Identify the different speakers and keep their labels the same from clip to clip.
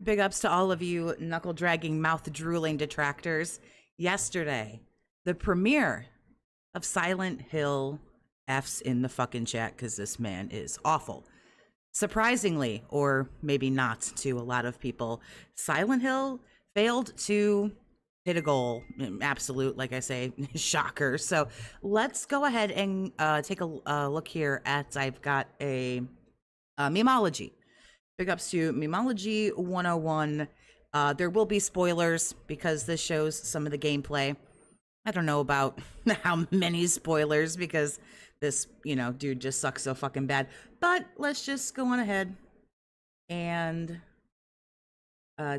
Speaker 1: Big ups to all of you knuckle-dragging, mouth-drooling detractors. Yesterday, the premiere of Silent Hill F's in the fucking chat because this man is awful. Surprisingly, or maybe not to a lot of people, Silent Hill failed to hit a goal. Absolute, like I say, shocker. So let's go ahead and take a look here at, I've got a memology. Big ups to Memology 101. There will be spoilers because this shows some of the gameplay. I don't know about how many spoilers because this, dude just sucks so fucking bad. But let's just go on ahead and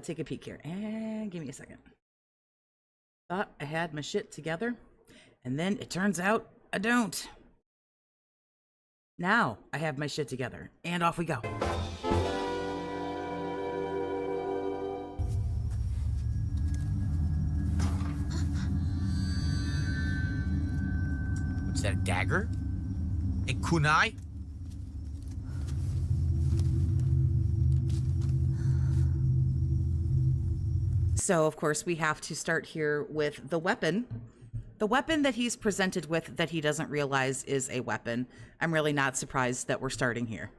Speaker 1: take a peek here. And give me a second. Thought I had my shit together, and then it turns out I don't. Now I have my shit together, and off we go.
Speaker 2: Is that a dagger? A kunai?
Speaker 1: So, of course, we have to start here with the weapon. The weapon that he's presented with that he doesn't realize is a weapon. I'm really not surprised that we're starting here.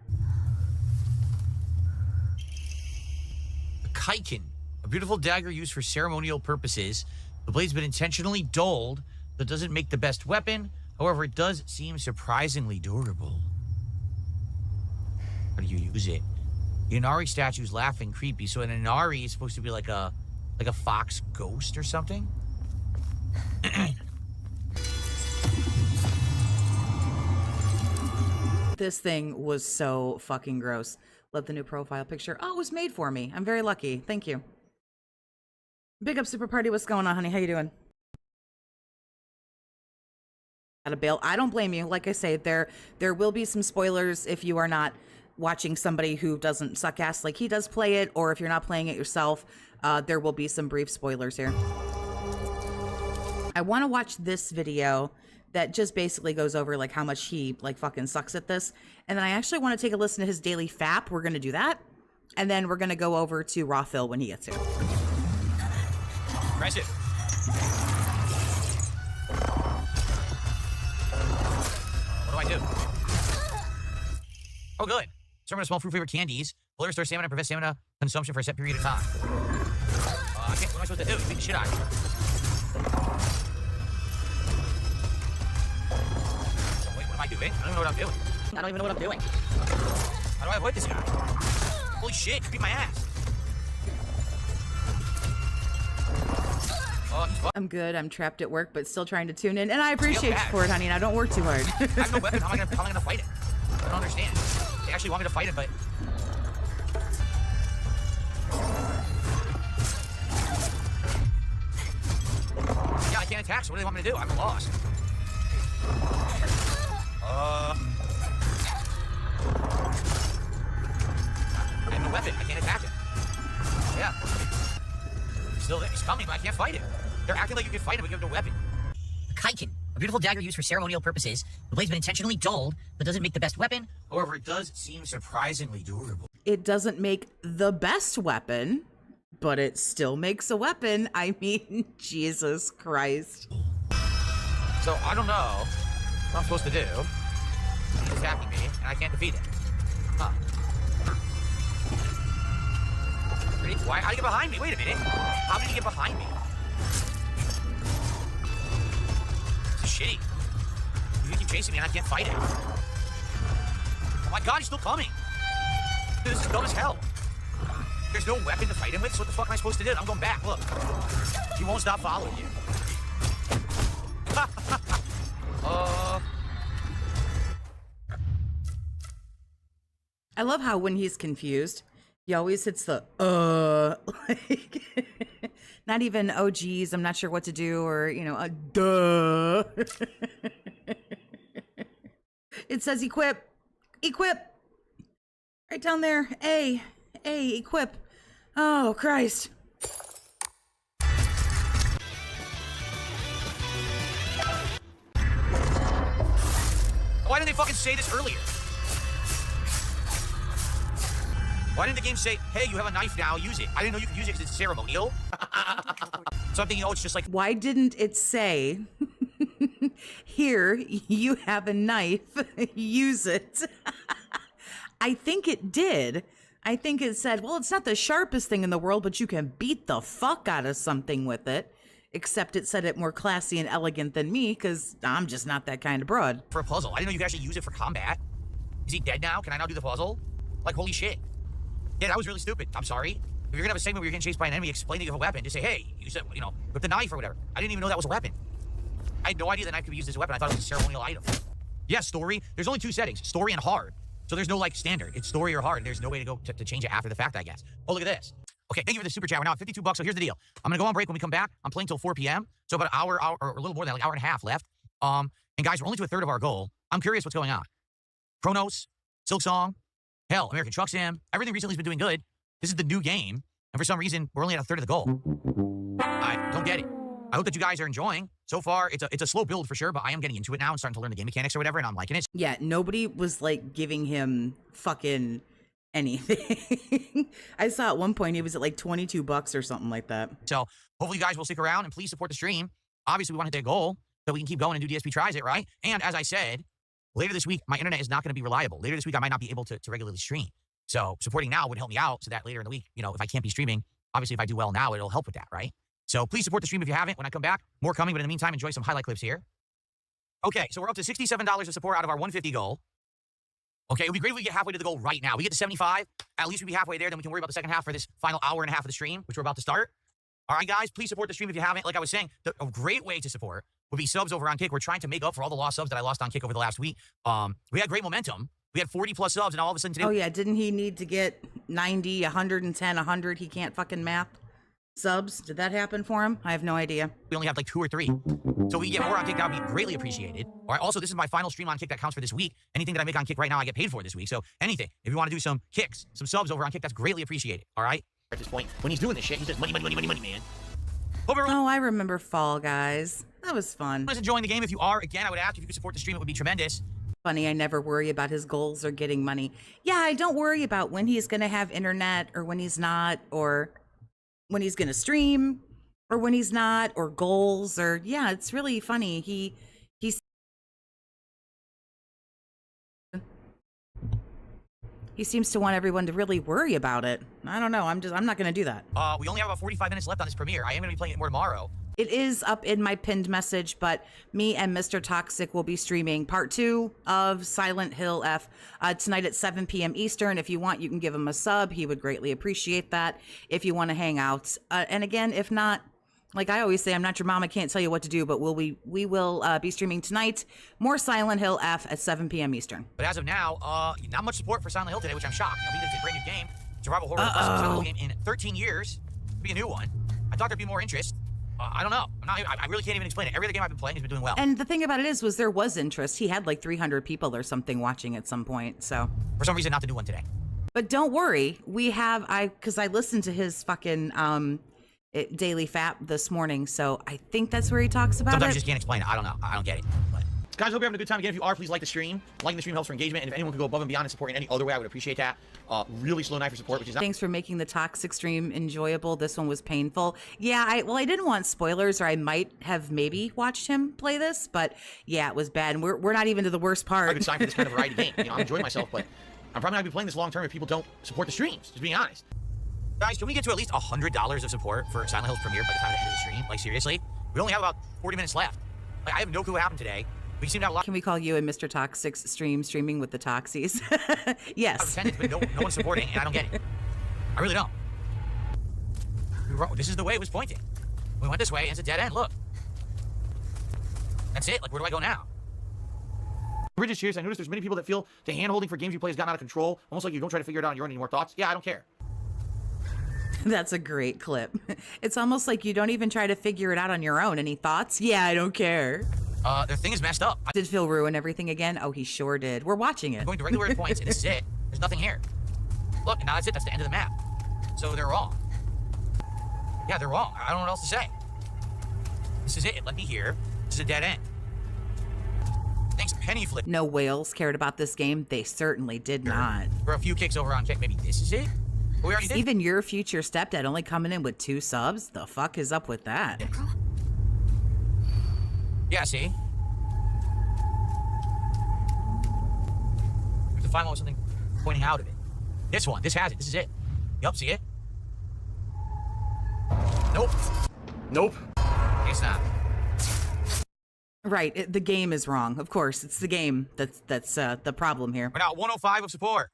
Speaker 2: A kaikin. A beautiful dagger used for ceremonial purposes. The blade's been intentionally dulled, but doesn't make the best weapon. However, it does seem surprisingly durable. How do you use it? The Inari statue's laughing creepy, so an Inari is supposed to be like a fox ghost or something?
Speaker 1: This thing was so fucking gross. Love the new profile picture. Oh, it was made for me. I'm very lucky. Thank you. Big up Super Party. What's going on, honey? How you doing? Out of bail. I don't blame you. Like I say, there will be some spoilers if you are not watching somebody who doesn't suck ass like he does play it, or if you're not playing it yourself, there will be some brief spoilers here. I want to watch this video that just basically goes over like how much he like fucking sucks at this, and then I actually want to take a listen to his daily FAP. We're gonna do that, and then we're gonna go over to Raw Phil when he gets here.
Speaker 2: Press it. What do I do? Oh, good. Serve a small fruit flavored candies. Will restore stamina and prevent stamina consumption for a set period of time. Okay, what am I supposed to do? You beat the shit out of me. Wait, what am I doing? I don't even know what I'm doing.
Speaker 1: I don't even know what I'm doing.
Speaker 2: How do I avoid this guy? Holy shit, you beat my ass.
Speaker 1: I'm good. I'm trapped at work, but still trying to tune in, and I appreciate you for it, honey. And I don't work too hard.
Speaker 2: I have no weapon. How am I gonna fight it? I don't understand. They actually want me to fight it, but yeah, I can't attack. So what do they want me to do? I'm lost. I have no weapon. I can't attack it. Yeah. Still, he's coming, but I can't fight it. They're acting like you can fight it, but you have no weapon.
Speaker 3: A kaikin, a beautiful dagger used for ceremonial purposes. The blade's been intentionally dulled, but doesn't make the best weapon.
Speaker 2: However, it does seem surprisingly durable.
Speaker 1: It doesn't make the best weapon, but it still makes a weapon. I mean, Jesus Christ.
Speaker 2: So, I don't know what I'm supposed to do. He's attacking me, and I can't defeat him. Huh. Why? How did he get behind me? Wait a minute. How did he get behind me? This is shitty. You keep chasing me and I can't fight it. Oh my god, he's still coming. Dude, this is dumb as hell. There's no weapon to fight him with, so what the fuck am I supposed to do? I'm going back, look. He won't stop following you.
Speaker 1: I love how when he's confused, he always hits the, like, not even, oh, geez, I'm not sure what to do, or, duh. It says equip. Equip. Right down there. A, equip. Oh, Christ.
Speaker 2: Why didn't they fucking say this earlier? Why didn't the game say, hey, you have a knife now, use it? I didn't know you could use it because it's ceremonial. So I'm thinking, oh, it's just like...
Speaker 1: Why didn't it say, here, you have a knife, use it? I think it did. I think it said, well, it's not the sharpest thing in the world, but you can beat the fuck out of something with it. Except it said it more classy and elegant than me, because I'm just not that kind of broad.
Speaker 2: For a puzzle. I didn't know you could actually use it for combat. Is he dead now? Can I now do the puzzle? Like, holy shit. Yeah, that was really stupid. I'm sorry. If you're gonna have a segment where you're getting chased by an enemy, explain that you have a weapon. Just say, hey, you said, you know, with the knife or whatever. I didn't even know that was a weapon. I had no idea the knife could be used as a weapon. I thought it was a ceremonial item. Yeah, story. There's only 2 settings, story and hard. So there's no, like, standard. It's story or hard. There's no way to go to change it after the fact, I guess. Oh, look at this. Okay, thank you for the super chat. We're now at $52, so here's the deal. I'm gonna go on break. When we come back, I'm playing till 4 p.m. So about an hour, or a little more than like an hour and a half left. And guys, we're only to a third of our goal. I'm curious what's going on. Chronos, Silksong, hell, American Truck Sim, everything recently has been doing good. This is the new game, and for some reason, we're only at a third of the goal. I don't get it. I hope that you guys are enjoying. So far, it's a slow build for sure, but I am getting into it now and starting to learn the game mechanics or whatever, and I'm liking it.
Speaker 1: Yeah, nobody was like giving him fucking anything. I saw at one point he was at like $22 or something like that.
Speaker 2: So hopefully you guys will stick around and please support the stream. Obviously, we want to hit that goal so we can keep going and do DSP Tries It, right? And as I said, later this week, my internet is not going to be reliable. Later this week, I might not be able to regularly stream. So supporting now would help me out so that later in the week, you know, if I can't be streaming, obviously if I do well now, it'll help with that, right? So please support the stream if you haven't. When I come back, more coming. But in the meantime, enjoy some highlight clips here. Okay, so we're up to $67 of support out of our 150 goal. Okay, it would be great if we get halfway to the goal right now. We get to 75. At least we'd be halfway there. Then we can worry about the second half for this final hour and a half of the stream, which we're about to start. All right, guys, please support the stream if you haven't. Like I was saying, a great way to support would be subs over on Kick. We're trying to make up for all the lost subs that I lost on Kick over the last week. We had great momentum. We had 40 plus subs, and all of a sudden today...
Speaker 1: Oh, yeah, didn't he need to get 90, 110, 100? He can't fucking math subs. Did that happen for him? I have no idea.
Speaker 2: We only have like 2 or 3. So we get more on Kick, that would be greatly appreciated. All right, also, this is my final stream on Kick that counts for this week. Anything that I make on Kick right now, I get paid for this week. So anything, if you want to do some kicks, some subs over on Kick, that's greatly appreciated. All right? At this point, when he's doing this shit, he says, money, money, money, money, money, man. Hope everyone...
Speaker 1: Oh, I remember Fall Guys. That was fun.
Speaker 2: ...is enjoying the game. If you are, again, I would ask if you could support the stream. It would be tremendous.
Speaker 1: Funny, I never worry about his goals or getting money. Yeah, I don't worry about when he's going to have internet or when he's not, or when he's going to stream or when he's not, or goals, or yeah, it's really funny. He seems to want everyone to really worry about it. I don't know. I'm not going to do that.
Speaker 2: We only have about 45 minutes left on this premiere. I am going to be playing it more tomorrow.
Speaker 1: It is up in my pinned message, but me and Mr. Toxic will be streaming part 2 of Silent Hill F tonight at 7 p.m. Eastern. If you want, you can give him a sub. He would greatly appreciate that if you want to hang out. And again, if not, like I always say, I'm not your mom. I can't tell you what to do, but we will be streaming tonight more Silent Hill F at 7 p.m. Eastern.
Speaker 2: But as of now, not much support for Silent Hill today, which I'm shocked. You know, it's a brand new game. Survival horror Silent Hill game in 13 years. It'd be a new one. I thought there'd be more interest. I don't know. I really can't even explain it. Every other game I've been playing has been doing well.
Speaker 1: And the thing about it was there was interest. He had like 300 people or something watching at some point, so.
Speaker 2: For some reason, not the new one today.
Speaker 1: But don't worry. We have, because I listened to his fucking Daily Fap this morning, so I think that's where he talks about
Speaker 2: Sometimes
Speaker 1: it.
Speaker 2: you just can't explain it. I don't know. I don't get it. But. Guys, hope you're having a good time. Again, if you are, please like the stream. Liking the stream helps for engagement, and if anyone could go above and beyond and support in any other way, I would appreciate that. Really slow night for support, which is not...
Speaker 1: Thanks for making the Toxic stream enjoyable. This one was painful. Yeah, I didn't want spoilers, or I might have maybe watched him play this, but yeah, it was bad, and we're not even to the worst part.
Speaker 2: A good sign for this kind of variety game. You know, I'm enjoying myself, but I'm probably not going to be playing this long term if people don't support the streams, just being honest. Guys, can we get to at least $100 of support for Silent Hill's premiere by the time of the end of the stream? Like, seriously? We only have about 40 minutes left. Like, I have no clue what happened today. We seem to have a lot.
Speaker 1: Can we call you and Mr. Toxic's streaming with the Toxies? Yes.
Speaker 2: But no one's supporting, and I don't get it. I really don't. This is the way it was pointing. We went this way, and it's a dead end. Look. That's it. Like, where do I go now? Bridges, cheers. I noticed there's many people that feel the hand-holding for games you play has gotten out of control. Almost like you don't try to figure it out on your own. Any more thoughts? Yeah, I don't care.
Speaker 1: That's a great clip. It's almost like you don't even try to figure it out on your own. Any thoughts? Yeah, I don't care.
Speaker 2: Their thing is messed up.
Speaker 1: Did Phil ruin everything again? Oh, he sure did. We're watching it.
Speaker 2: I'm going directly where it points, and this is it. There's nothing here. Look, and now that's it. That's the end of the map. So they're wrong. Yeah, they're wrong. I don't know what else to say. This is it. It led me here. This is a dead end. Thanks, Penny Flip.
Speaker 1: No whales cared about this game. They certainly did not.
Speaker 2: For a few kicks over on Kick, maybe this is it? We already did.
Speaker 1: Even your future stepdad only coming in with 2 subs? The fuck is up with that?
Speaker 2: Yeah, see? We have to find one with something pointing out of it. This one. This has it. This is it. Yup, see it? Nope.
Speaker 4: Nope.
Speaker 2: It's not.
Speaker 1: Right, the game is wrong. Of course, it's the game that's the problem here.
Speaker 2: We're now at 105 of support.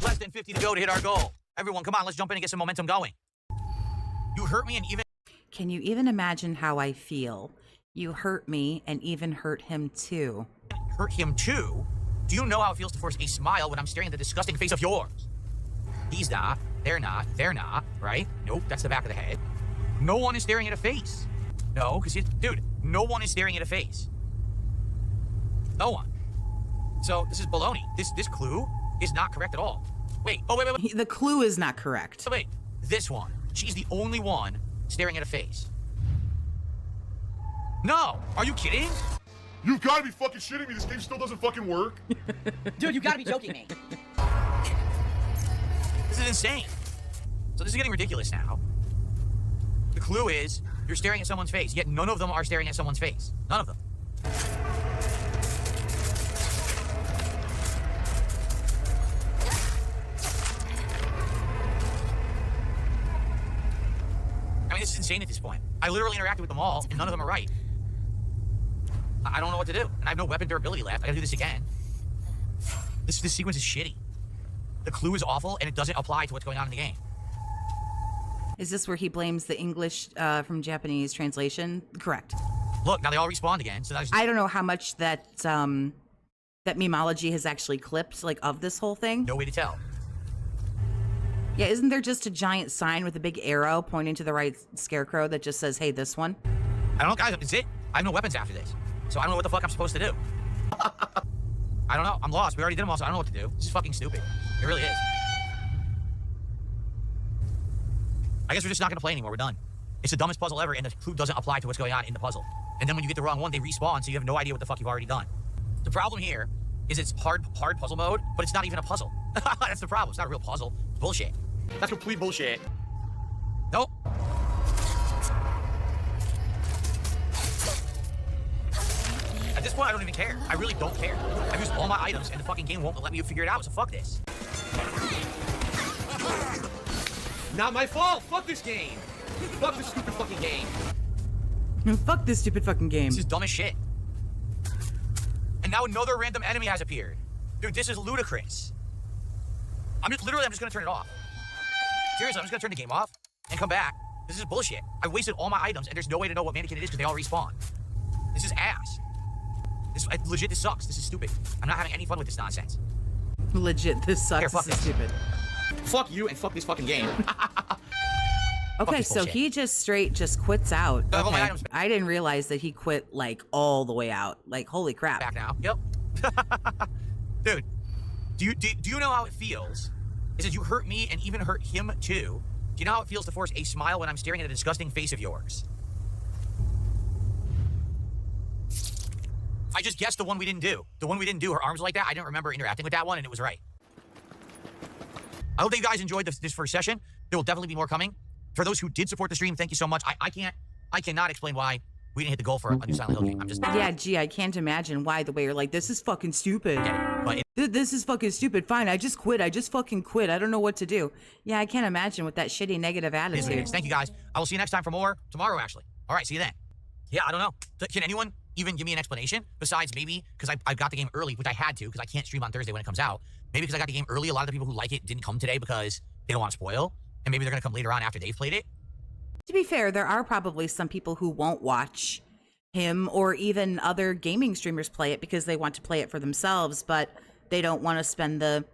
Speaker 2: Less than 50 to go to hit our goal. Everyone, come on, let's jump in and get some momentum going. You hurt me and even...
Speaker 1: Can you even imagine how I feel? You hurt me and even hurt him too.
Speaker 2: Hurt him too? Do you know how it feels to force a smile when I'm staring at the disgusting face of yours? He's not. They're not. They're not. Right? Nope, that's the back of the head. No one is staring at a face. No, because dude, no one is staring at a face. No one. So this is baloney. This clue is not correct at all. Wait. Oh, wait.
Speaker 1: The clue is not correct.
Speaker 2: So wait. This one. She's the only one staring at a face. No. Are you kidding?
Speaker 4: You've got to be fucking shitting me. This game still doesn't fucking work.
Speaker 3: Dude, you gotta be joking me.
Speaker 2: This is insane. So this is getting ridiculous now. The clue is you're staring at someone's face, yet none of them are staring at someone's face. None of them. I mean, this is insane at this point. I literally interacted with them all, and none of them are right. I don't know what to do, and I have no weapon durability left. I gotta do this again. This sequence is shitty. The clue is awful, and it doesn't apply to what's going on in the game.
Speaker 1: Is this where he blames the English from Japanese translation? Correct.
Speaker 2: Look, now they all respawned again, so that's...
Speaker 1: I don't know how much that that memology has actually clipped, like, of this whole thing.
Speaker 2: No way to tell.
Speaker 1: Yeah, isn't there just a giant sign with a big arrow pointing to the right scarecrow that just says, hey, this one?
Speaker 2: I don't know, guys. It's it. I have no weapons after this. So I don't know what the fuck I'm supposed to do. I don't know. I'm lost. We already did them all, so I don't know what to do. This is fucking stupid. It really is. I guess we're just not going to play anymore. We're done. It's the dumbest puzzle ever, and the clue doesn't apply to what's going on in the puzzle. And then when you get the wrong one, they respawn, so you have no idea what the fuck you've already done. The problem here is it's hard puzzle mode, but it's not even a puzzle. That's the problem. It's not a real puzzle. It's bullshit.
Speaker 4: That's complete bullshit.
Speaker 2: Nope. At this point, I don't even care. I really don't care. I've used all my items, and the fucking game won't let me figure it out, so fuck this.
Speaker 4: Not my fault. Fuck this game. Fuck this stupid fucking game.
Speaker 1: Fuck this stupid fucking game.
Speaker 2: This is dumb as shit. And now another random enemy has appeared. Dude, this is ludicrous. I'm just gonna turn it off. Seriously, I'm just gonna turn the game off and come back. This is bullshit. I wasted all my items, and there's no way to know what mannequin it is because they all respawn. This is ass. Legit, this sucks. This is stupid. I'm not having any fun with this nonsense.
Speaker 1: Legit, this sucks.
Speaker 2: Here, fuck
Speaker 1: this is
Speaker 2: it.
Speaker 1: stupid.
Speaker 4: Fuck you and fuck this fucking game.
Speaker 1: Okay,
Speaker 2: this
Speaker 1: so
Speaker 2: bullshit.
Speaker 1: he just quits out.
Speaker 2: I have all my
Speaker 1: Okay.
Speaker 2: items
Speaker 1: I didn't realize that he quit, like, all the way out. Like, holy crap.
Speaker 2: Back now. Yep. Dude, do you know how it feels? It says you hurt me and even hurt him too. Do you know how it feels to force a smile when I'm staring at a disgusting face of yours? I just guessed the one we didn't do. The one we didn't do, her arms were like that. I didn't remember interacting with that one, and it was right. I hope that you guys enjoyed this first session. There will definitely be more coming. For those who did support the stream, thank you so much. I cannot explain why we didn't hit the goal for a new Silent Hill game. I'm just...
Speaker 1: Yeah, gee, I can't imagine why the way you're like, this is fucking stupid.
Speaker 2: But
Speaker 1: This is fucking stupid. Fine, I just quit. I just fucking quit. I don't know what to do. Yeah, I can't imagine with that shitty negative attitude.
Speaker 2: Thank you guys. I will see you next time for more tomorrow, actually. All right, see you then. Yeah, I don't know. Can anyone even give me an explanation besides maybe because I got the game early, which I had to because I can't stream on Thursday when it comes out. Maybe because I got the game early, a lot of the people who like it didn't come today because they don't want to spoil, and maybe they're gonna come later on after they've played it.
Speaker 1: To be fair, there are probably some people who won't watch him or even other gaming streamers play it because they want to play it for themselves, but they don't want to spend the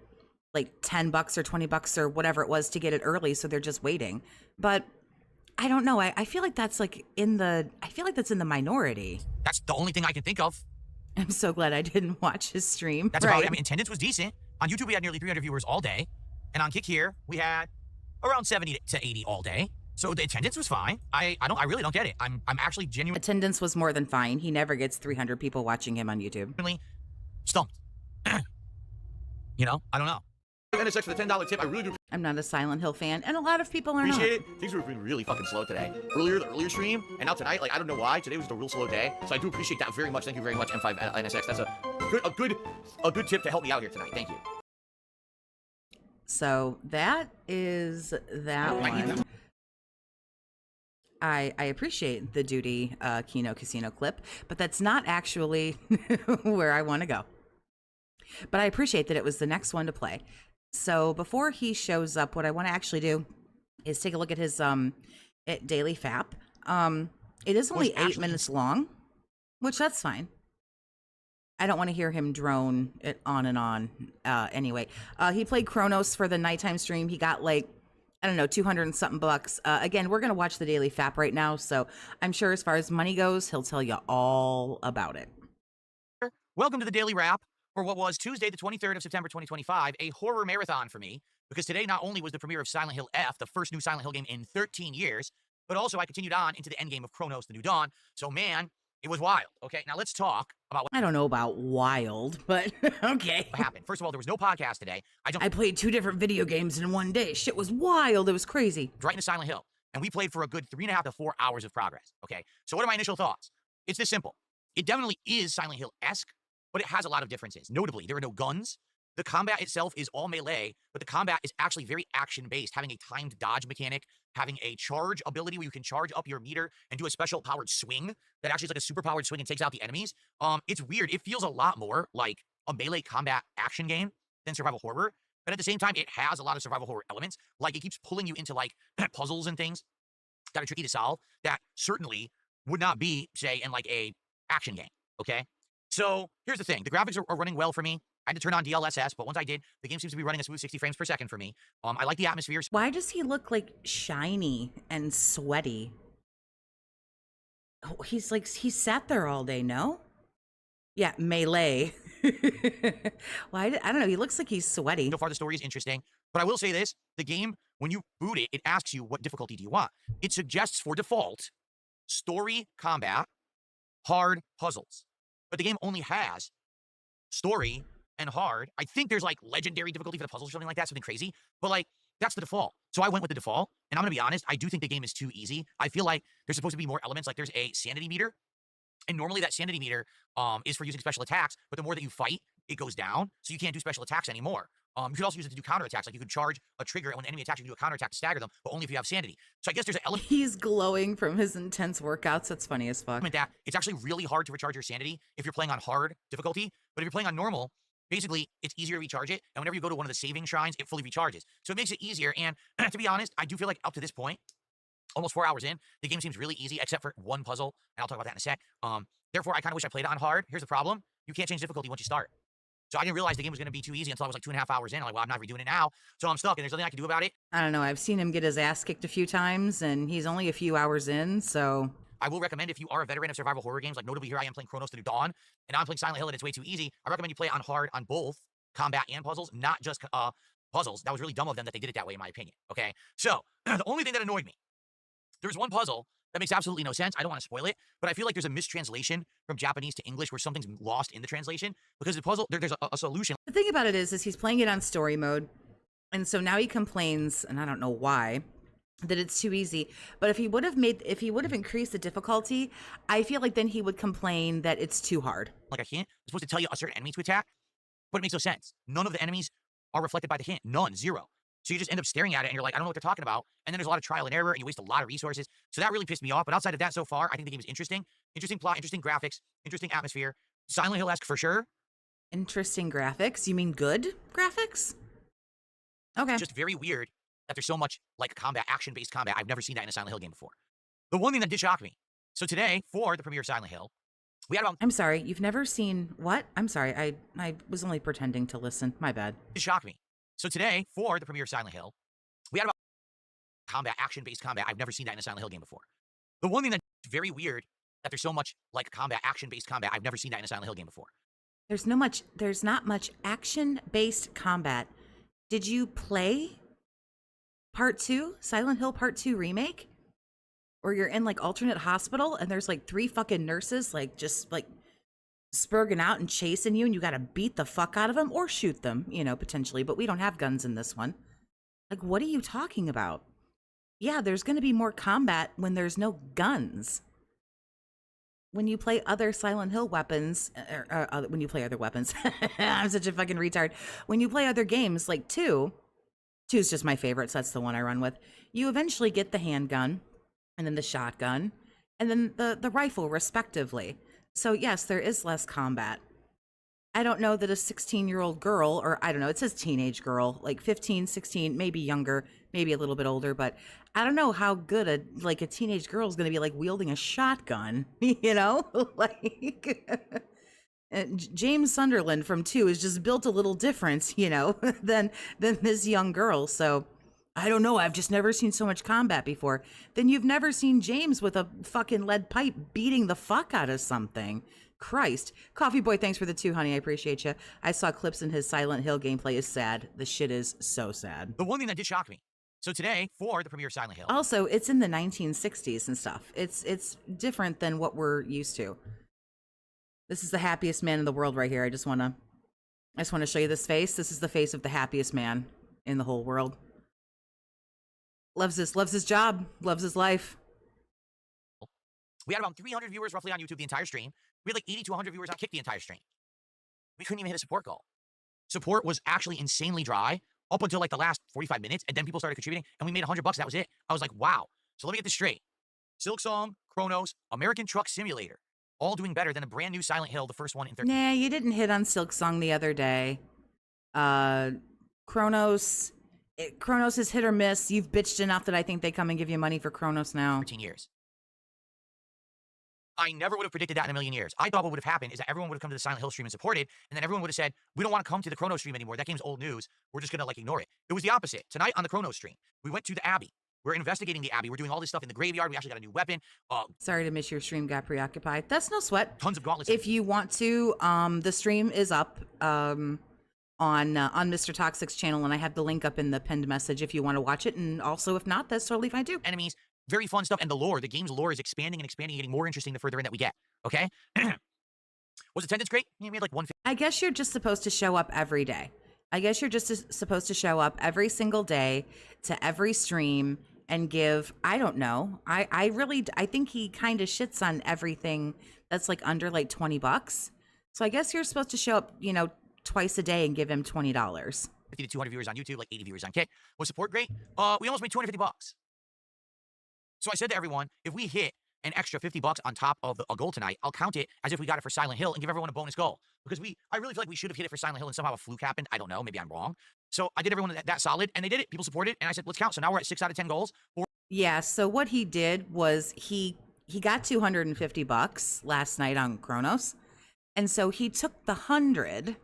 Speaker 1: like $10 or $20 or whatever it was to get it early, so they're just waiting. But I don't know. I feel like that's like that's in the minority.
Speaker 2: That's the only thing I can think of.
Speaker 1: I'm so glad I didn't watch his stream.
Speaker 2: That's about it. I mean, attendance was decent. On YouTube, we had nearly 300 viewers all day. And on Kick here, we had around 70 to 80 all day. So the attendance was fine. I really don't get it. I'm actually genuinely
Speaker 1: Attendance was more than fine. He never gets 300 people watching him on YouTube.
Speaker 2: stumped. You know, I don't know. NSX for the $10 tip. I really do
Speaker 1: I'm not a Silent Hill fan, and a lot of people are not.
Speaker 2: appreciate it. Things have been really fucking slow today. The earlier stream, and now tonight, like, I don't know why. Today was just a real slow day. So I do appreciate that very much. Thank you very much, M5 NSX. That's a good tip to help me out here tonight. Thank you.
Speaker 1: So that is that one. I appreciate the Duty Kino Casino clip, but that's not actually where I want to go. But I appreciate that it was the next one to play. So before he shows up, what I want to actually do is take a look at his daily FAP. It is only 8 minutes long, which that's fine. I don't want to hear him drone it on and on. Anyway, he played Chronos for the nighttime stream. He got like, I don't know, 200 and something bucks. Again, we're going to watch the daily FAP right now. So I'm sure as far as money goes, he'll tell you all about it.
Speaker 2: Welcome to the Daily Wrap for what was Tuesday, the 23rd of September, 2025, a horror marathon for me, because today not only was the premiere of Silent Hill F, the first new Silent Hill game in 13 years, but also I continued on into the endgame of Chronos, The New Dawn. So, man, it was wild. Okay, now let's talk about what
Speaker 1: I don't know about wild, but okay.
Speaker 2: happened. First of all, there was no podcast today.
Speaker 1: I played 2 different video games in one day. Shit was wild. It was crazy.
Speaker 2: Right into Silent Hill, and we played for a good 3.5 to 4 hours of progress. Okay, so what are my initial thoughts? It's this simple. It definitely is Silent Hill-esque, but it has a lot of differences. Notably, there are no guns. The combat itself is all melee, but the combat is actually very action-based, having a timed dodge mechanic, having a charge ability where you can charge up your meter and do a special powered swing that actually is like a super powered swing and takes out the enemies. It's weird. It feels a lot more like a melee combat action game than survival horror, but at the same time, it has a lot of survival horror elements. Like, it keeps pulling you into, like, puzzles and things that are tricky to solve that certainly would not be, say, in, like, a action game, okay? So here's the thing. The graphics are running well for me. I had to turn on DLSS, but once I did, the game seems to be running a smooth 60 frames per second for me. I like the atmosphere.
Speaker 1: Why does he look like shiny and sweaty? Oh, he sat there all day, no? Yeah, melee. Well, I don't know. He looks like he's sweaty.
Speaker 2: So far, the story is interesting, but I will say this. The game, when you boot it, it asks you what difficulty do you want. It suggests for default, story, combat, hard, puzzles. But the game only has story and hard. I think there's like legendary difficulty for the puzzles or something like that, something crazy. But like, that's the default. So I went with the default, and I'm gonna be honest, I do think the game is too easy. I feel like there's supposed to be more elements, like there's a sanity meter. And normally that sanity meter is for using special attacks, but the more that you fight, it goes down. So you can't do special attacks anymore. You could also use it to do counterattacks. Like you could charge a trigger, and when the enemy attacks, you can do a counterattack to stagger them, but only if you have sanity. So I guess there's an element.
Speaker 1: He's glowing from his intense workouts. That's funny as fuck.
Speaker 2: That it's actually really hard to recharge your sanity if you're playing on hard difficulty. But if you're playing on normal, basically it's easier to recharge it. And whenever you go to one of the saving shrines, it fully recharges. So it makes it easier. And to be honest, I do feel like up to this point, almost 4 hours in, the game seems really easy, except for one puzzle. And I'll talk about that in a sec. Therefore, I kind of wish I played it on hard. Here's the problem. You can't change difficulty once you start. So I didn't realize the game was going to be too easy until I was like 2.5 hours in. I'm like, well, I'm not redoing it now. So I'm stuck, and there's nothing I can do about it.
Speaker 1: I don't know. I've seen him get his ass kicked a few times, and he's only a few hours in, so...
Speaker 2: I will recommend if you are a veteran of survival horror games, like notably here I am playing Chronos: The New Dawn, and now I'm playing Silent Hill, and it's way too easy. I recommend you play on hard on both combat and puzzles, not just puzzles. That was really dumb of them that they did it that way, in my opinion, okay? So, the only thing that annoyed me, there's one puzzle that makes absolutely no sense. I don't want to spoil it, but I feel like there's a mistranslation from Japanese to English where something's lost in the translation, because the puzzle, there's a solution.
Speaker 1: The thing about it is he's playing it on story mode, and so now he complains, and I don't know why, that it's too easy. But if he would have increased the difficulty, I feel like then he would complain that it's too hard.
Speaker 2: Like a hint, it's supposed to tell you a certain enemy to attack, but it makes no sense. None of the enemies are reflected by the hint. None. Zero. So you just end up staring at it, and you're like, I don't know what they're talking about. And then there's a lot of trial and error, and you waste a lot of resources. So that really pissed me off. But outside of that, so far, I think the game is interesting. Interesting plot, interesting graphics, interesting atmosphere. Silent Hill-esque for sure.
Speaker 1: Interesting graphics? You mean good graphics? Okay.
Speaker 2: Just very weird that there's so much like combat, action-based combat. I've never seen that in a Silent Hill game before. The one thing that did shock me. So today, for the premiere of Silent Hill, we had about...
Speaker 1: I'm sorry, you've never seen what? I'm sorry, I was only pretending to listen. My bad.
Speaker 2: It shocked me. So today, for the premiere of Silent Hill, we had about combat, action-based combat. I've never seen that in a Silent Hill game before. The one thing that's very weird that there's so much like combat, action-based combat. I've never seen that in a Silent Hill game before.
Speaker 1: There's not much action-based combat. Did you play Part 2, Silent Hill Part 2 remake? Or you're in like alternate hospital and there's like 3 fucking nurses like just like spurging out and chasing you, and you got to beat the fuck out of them or shoot them, you know, potentially. But we don't have guns in this one. Like, what are you talking about? Yeah, there's going to be more combat when there's no guns. When you play other Silent Hill weapons, when you play other weapons, I'm such a fucking retard. When you play other games like 2 is just my favorite, so that's the one I run with. You eventually get the handgun, and then the shotgun, and then the rifle, respectively. So yes, there is less combat. I don't know that a 16-year-old girl, or I don't know, it says teenage girl, like 15, 16, maybe younger, maybe a little bit older, but I don't know how good a teenage girl is going to be like wielding a shotgun, you know? Like James Sunderland from 2 is just built a little different, you know, than this young girl. So I don't know, I've just never seen so much combat before. Then you've never seen James with a fucking lead pipe beating the fuck out of something. Christ. Coffee Boy, thanks for the 2, honey. I appreciate you. I saw clips in his Silent Hill gameplay. Is sad. The shit is so sad.
Speaker 2: The one thing that did shock me. So today, for the premiere of Silent Hill.
Speaker 1: Also, it's in the 1960s and stuff. It's different than what we're used to. This is the happiest man in the world right here. I just want to show you this face. This is the face of the happiest man in the whole world. Loves his job, loves his life.
Speaker 2: We had about 300 viewers roughly on YouTube the entire stream. We had like 80 to 100 viewers on Kick the entire stream. We couldn't even hit a support goal. Support was actually insanely dry up until like the last 45 minutes, and then people started contributing, and we made $100. That was it. I was like, wow. So let me get this straight. Silksong, Chronos, American Truck Simulator, all doing better than a brand new Silent Hill, the first one in 13.
Speaker 1: Nah, you didn't hit on Silksong the other day. Chronos is hit or miss. You've bitched enough that I think they come and give you money for Chronos now.
Speaker 2: 13 years. I never would have predicted that in a million years. I thought what would have happened is that everyone would have come to the Silent Hill stream and supported, and then everyone would have said, we don't want to come to the Chrono stream anymore. That game's old news. We're just going to, like, ignore it. It was the opposite. Tonight on the Chrono stream, we went to the Abbey. We're investigating the Abbey. We're doing all this stuff in the graveyard. We actually got a new weapon.
Speaker 1: Sorry to miss your stream. Got preoccupied. That's no sweat.
Speaker 2: Tons of gauntlets.
Speaker 1: If you want to, the stream is up on Mr. Toxic's channel, and I have the link up in the pinned message if you want to watch it. And also, if not, that's totally fine too.
Speaker 2: Enemies. Very fun stuff, and the game's lore is expanding and expanding, getting more interesting the further in that we get, okay? Was attendance great? We had like 150.
Speaker 1: I guess you're just supposed to show up every day. I guess you're just supposed to show up every single day to every stream and give, I don't know. I think he kind of shits on everything that's like under like $20. So I guess you're supposed to show up, you know, twice a day and give him $20.
Speaker 2: 50 to 200 viewers on YouTube, like 80 viewers on Kick. Was support great? We almost made $250. So I said to everyone, if we hit an extra $50 on top of a goal tonight, I'll count it as if we got it for Silent Hill and give everyone a bonus goal. Because I really feel like we should have hit it for Silent Hill and somehow a fluke happened. I don't know. Maybe I'm wrong. So I did everyone that solid, and they did it. People supported, and I said, let's count. So now we're at 6 out of 10 goals.
Speaker 1: Yeah, so what he did was he got $250 last night on Chronos. And so he took the 100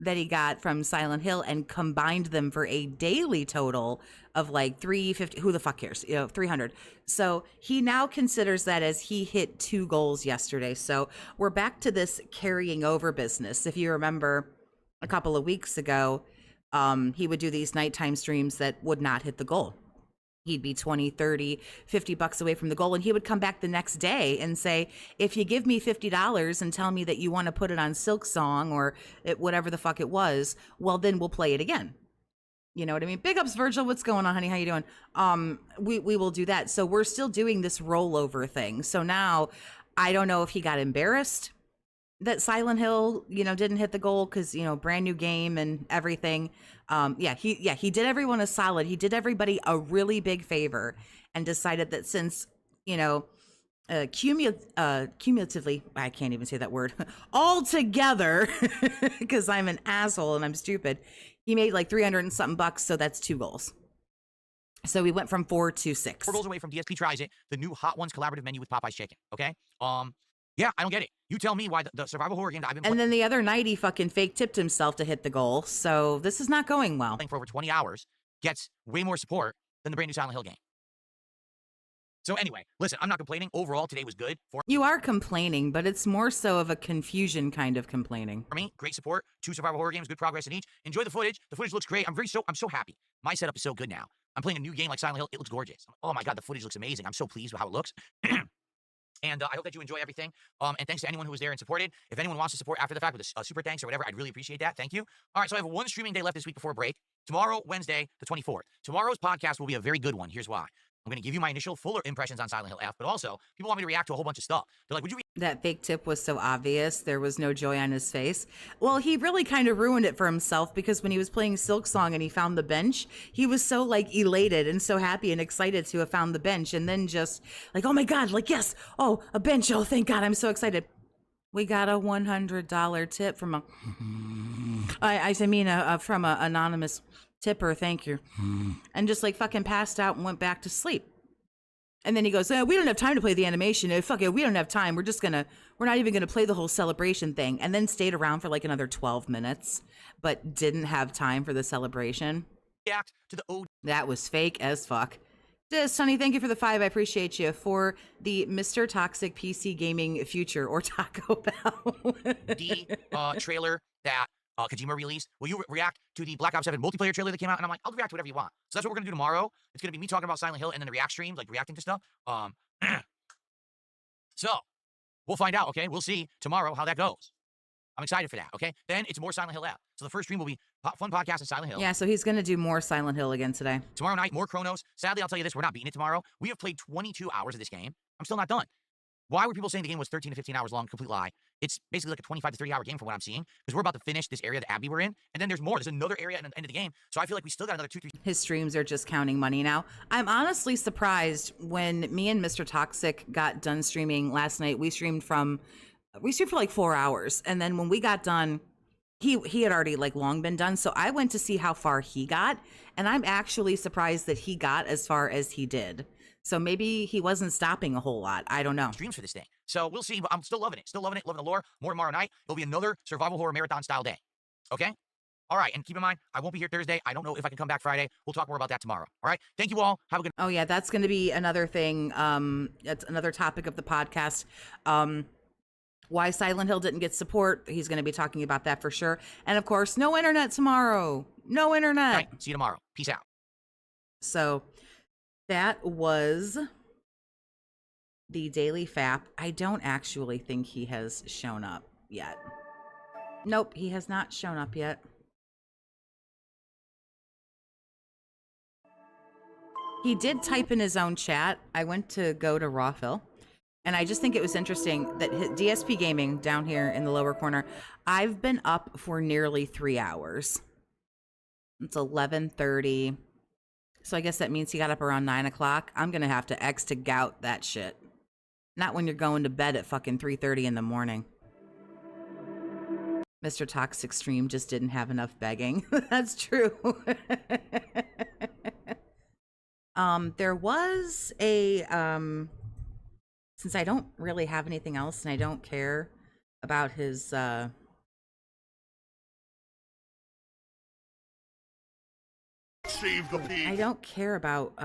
Speaker 1: that he got from Silent Hill and combined them for a daily total of like 350. Who the fuck cares? You know, 300. So he now considers that as he hit 2 goals yesterday. So we're back to this carrying over business. If you remember a couple of weeks ago, he would do these nighttime streams that would not hit the goal. He'd be 20, 30, $50 away from the goal. And he would come back the next day and say, if you give me $50 and tell me that you want to put it on Silksong or whatever the fuck it was, well, then we'll play it again. You know what I mean? Big ups, Virgil. What's going on, honey? How you doing? We will do that. So we're still doing this rollover thing. So now I don't know if he got embarrassed that Silent Hill, you know, didn't hit the goal because, you know, brand new game and everything. He did everyone a solid. He did everybody a really big favor and decided that since, you know, cumulatively, I can't even say that word, all together, because I'm an asshole and I'm stupid, he made like 300 and something bucks. So that's 2 goals. So we went from 4 to 6.
Speaker 2: 4 goals away from DSP Tries It, the new Hot Ones collaborative menu with Popeye's Chicken, okay? Yeah, I don't get it. You tell me why the survival horror game that I've been playing.
Speaker 1: And then the other night, he fucking fake tipped himself to hit the goal. So this is not going well.
Speaker 2: For over 20 hours gets way more support than the brand new Silent Hill game. So anyway, listen, I'm not complaining. Overall, today was good.
Speaker 1: You are complaining, but it's more so of a confusion kind of complaining.
Speaker 2: For me, great support. 2 survival horror games, good progress in each. Enjoy the footage. The footage looks great. I'm so happy. My setup is so good now. I'm playing a new game like Silent Hill. It looks gorgeous. Oh my God, the footage looks amazing. I'm so pleased with how it looks. And I hope that you enjoy everything. And thanks to anyone who was there and supported. If anyone wants to support after the fact with a super thanks or whatever, I'd really appreciate that. Thank you. All right, so I have one streaming day left this week before break. Tomorrow, Wednesday, the 24th. Tomorrow's podcast will be a very good one. Here's why. I'm going to give you my initial fuller impressions on Silent Hill F, but also people want me to react to a whole bunch of stuff. They're like, would you
Speaker 1: That fake tip was so obvious. There was no joy on his face. Well, he really kind of ruined it for himself because when he was playing Silk Song and he found the bench, he was so like elated and so happy and excited to have found the bench. And then just like, oh my God, like, yes. Oh, a bench. Oh, thank God. I'm so excited. We got a $100 tip from from an anonymous tipper. Thank you. And just like fucking passed out and went back to sleep. And then he goes, we don't have time to play the animation. Fuck it, we don't have time. We're not even gonna play the whole celebration thing. And then stayed around for like another 12 minutes, but didn't have time for the celebration.
Speaker 2: react to the OG?
Speaker 1: That was fake as fuck. Sonny, thank you for the 5. I appreciate you. For the Mr. Toxic PC Gaming Future or Taco Bell.
Speaker 2: Trailer that Kojima released. Will you react to the Black Ops 7 multiplayer trailer that came out? And I'm like, I'll react to whatever you want. So that's what we're going to do tomorrow. It's going to be me talking about Silent Hill and then the react streams, like reacting to stuff. So we'll find out, okay? We'll see tomorrow how that goes. I'm excited for that, okay? Then it's more Silent Hill app. So the first stream will be fun podcast in Silent Hill.
Speaker 1: Yeah, so he's going to do more Silent Hill again today.
Speaker 2: Tomorrow night, more Chronos. Sadly, I'll tell you this, we're not beating it tomorrow. We have played 22 hours of this game. I'm still not done. Why were people saying the game was 13 to 15 hours long? Complete lie. It's basically like a 25 to 30 hour game from what I'm seeing, because we're about to finish this area that Abby we're in, and then there's more. There's another area at the end of the game, so I feel like we still got another 2-3.
Speaker 1: His streams are just counting money now. I'm honestly surprised when me and Mr. Toxic got done streaming last night. We streamed for like 4 hours, and then when we got done, he had already like long been done. So I went to see how far he got, and I'm actually surprised that he got as far as he did. So maybe he wasn't stopping a whole lot. I don't know.
Speaker 2: Streams for this thing. So we'll see, but I'm still loving it. Still loving it, loving the lore. More tomorrow night. It'll be another survival horror marathon style day. Okay? All right, and keep in mind, I won't be here Thursday. I don't know if I can come back Friday. We'll talk more about that tomorrow. All right? Thank you all. Have a good
Speaker 1: Oh yeah, that's going to be another thing. It's another topic of the podcast. Why Silent Hill didn't get support. He's going to be talking about that for sure. And of course, no internet tomorrow. No internet.
Speaker 2: All right, see you tomorrow. Peace out.
Speaker 1: So that was the Daily Fap. I don't actually think he has shown up yet. Nope, he has not shown up yet. He did type in his own chat. I went to go to Rawphil, and I just think it was interesting that DSP Gaming down here in the lower corner, I've been up for nearly 3 hours. It's 11:30. So I guess that means he got up around 9 o'clock. I'm going to have to X to gout that shit. Not when you're going to bed at fucking 3:30 in the morning. Mr. Toxic Stream just didn't have enough begging. That's true. There was a, since I don't really have anything else and I don't care about his,
Speaker 5: Save the pig.
Speaker 1: I don't care about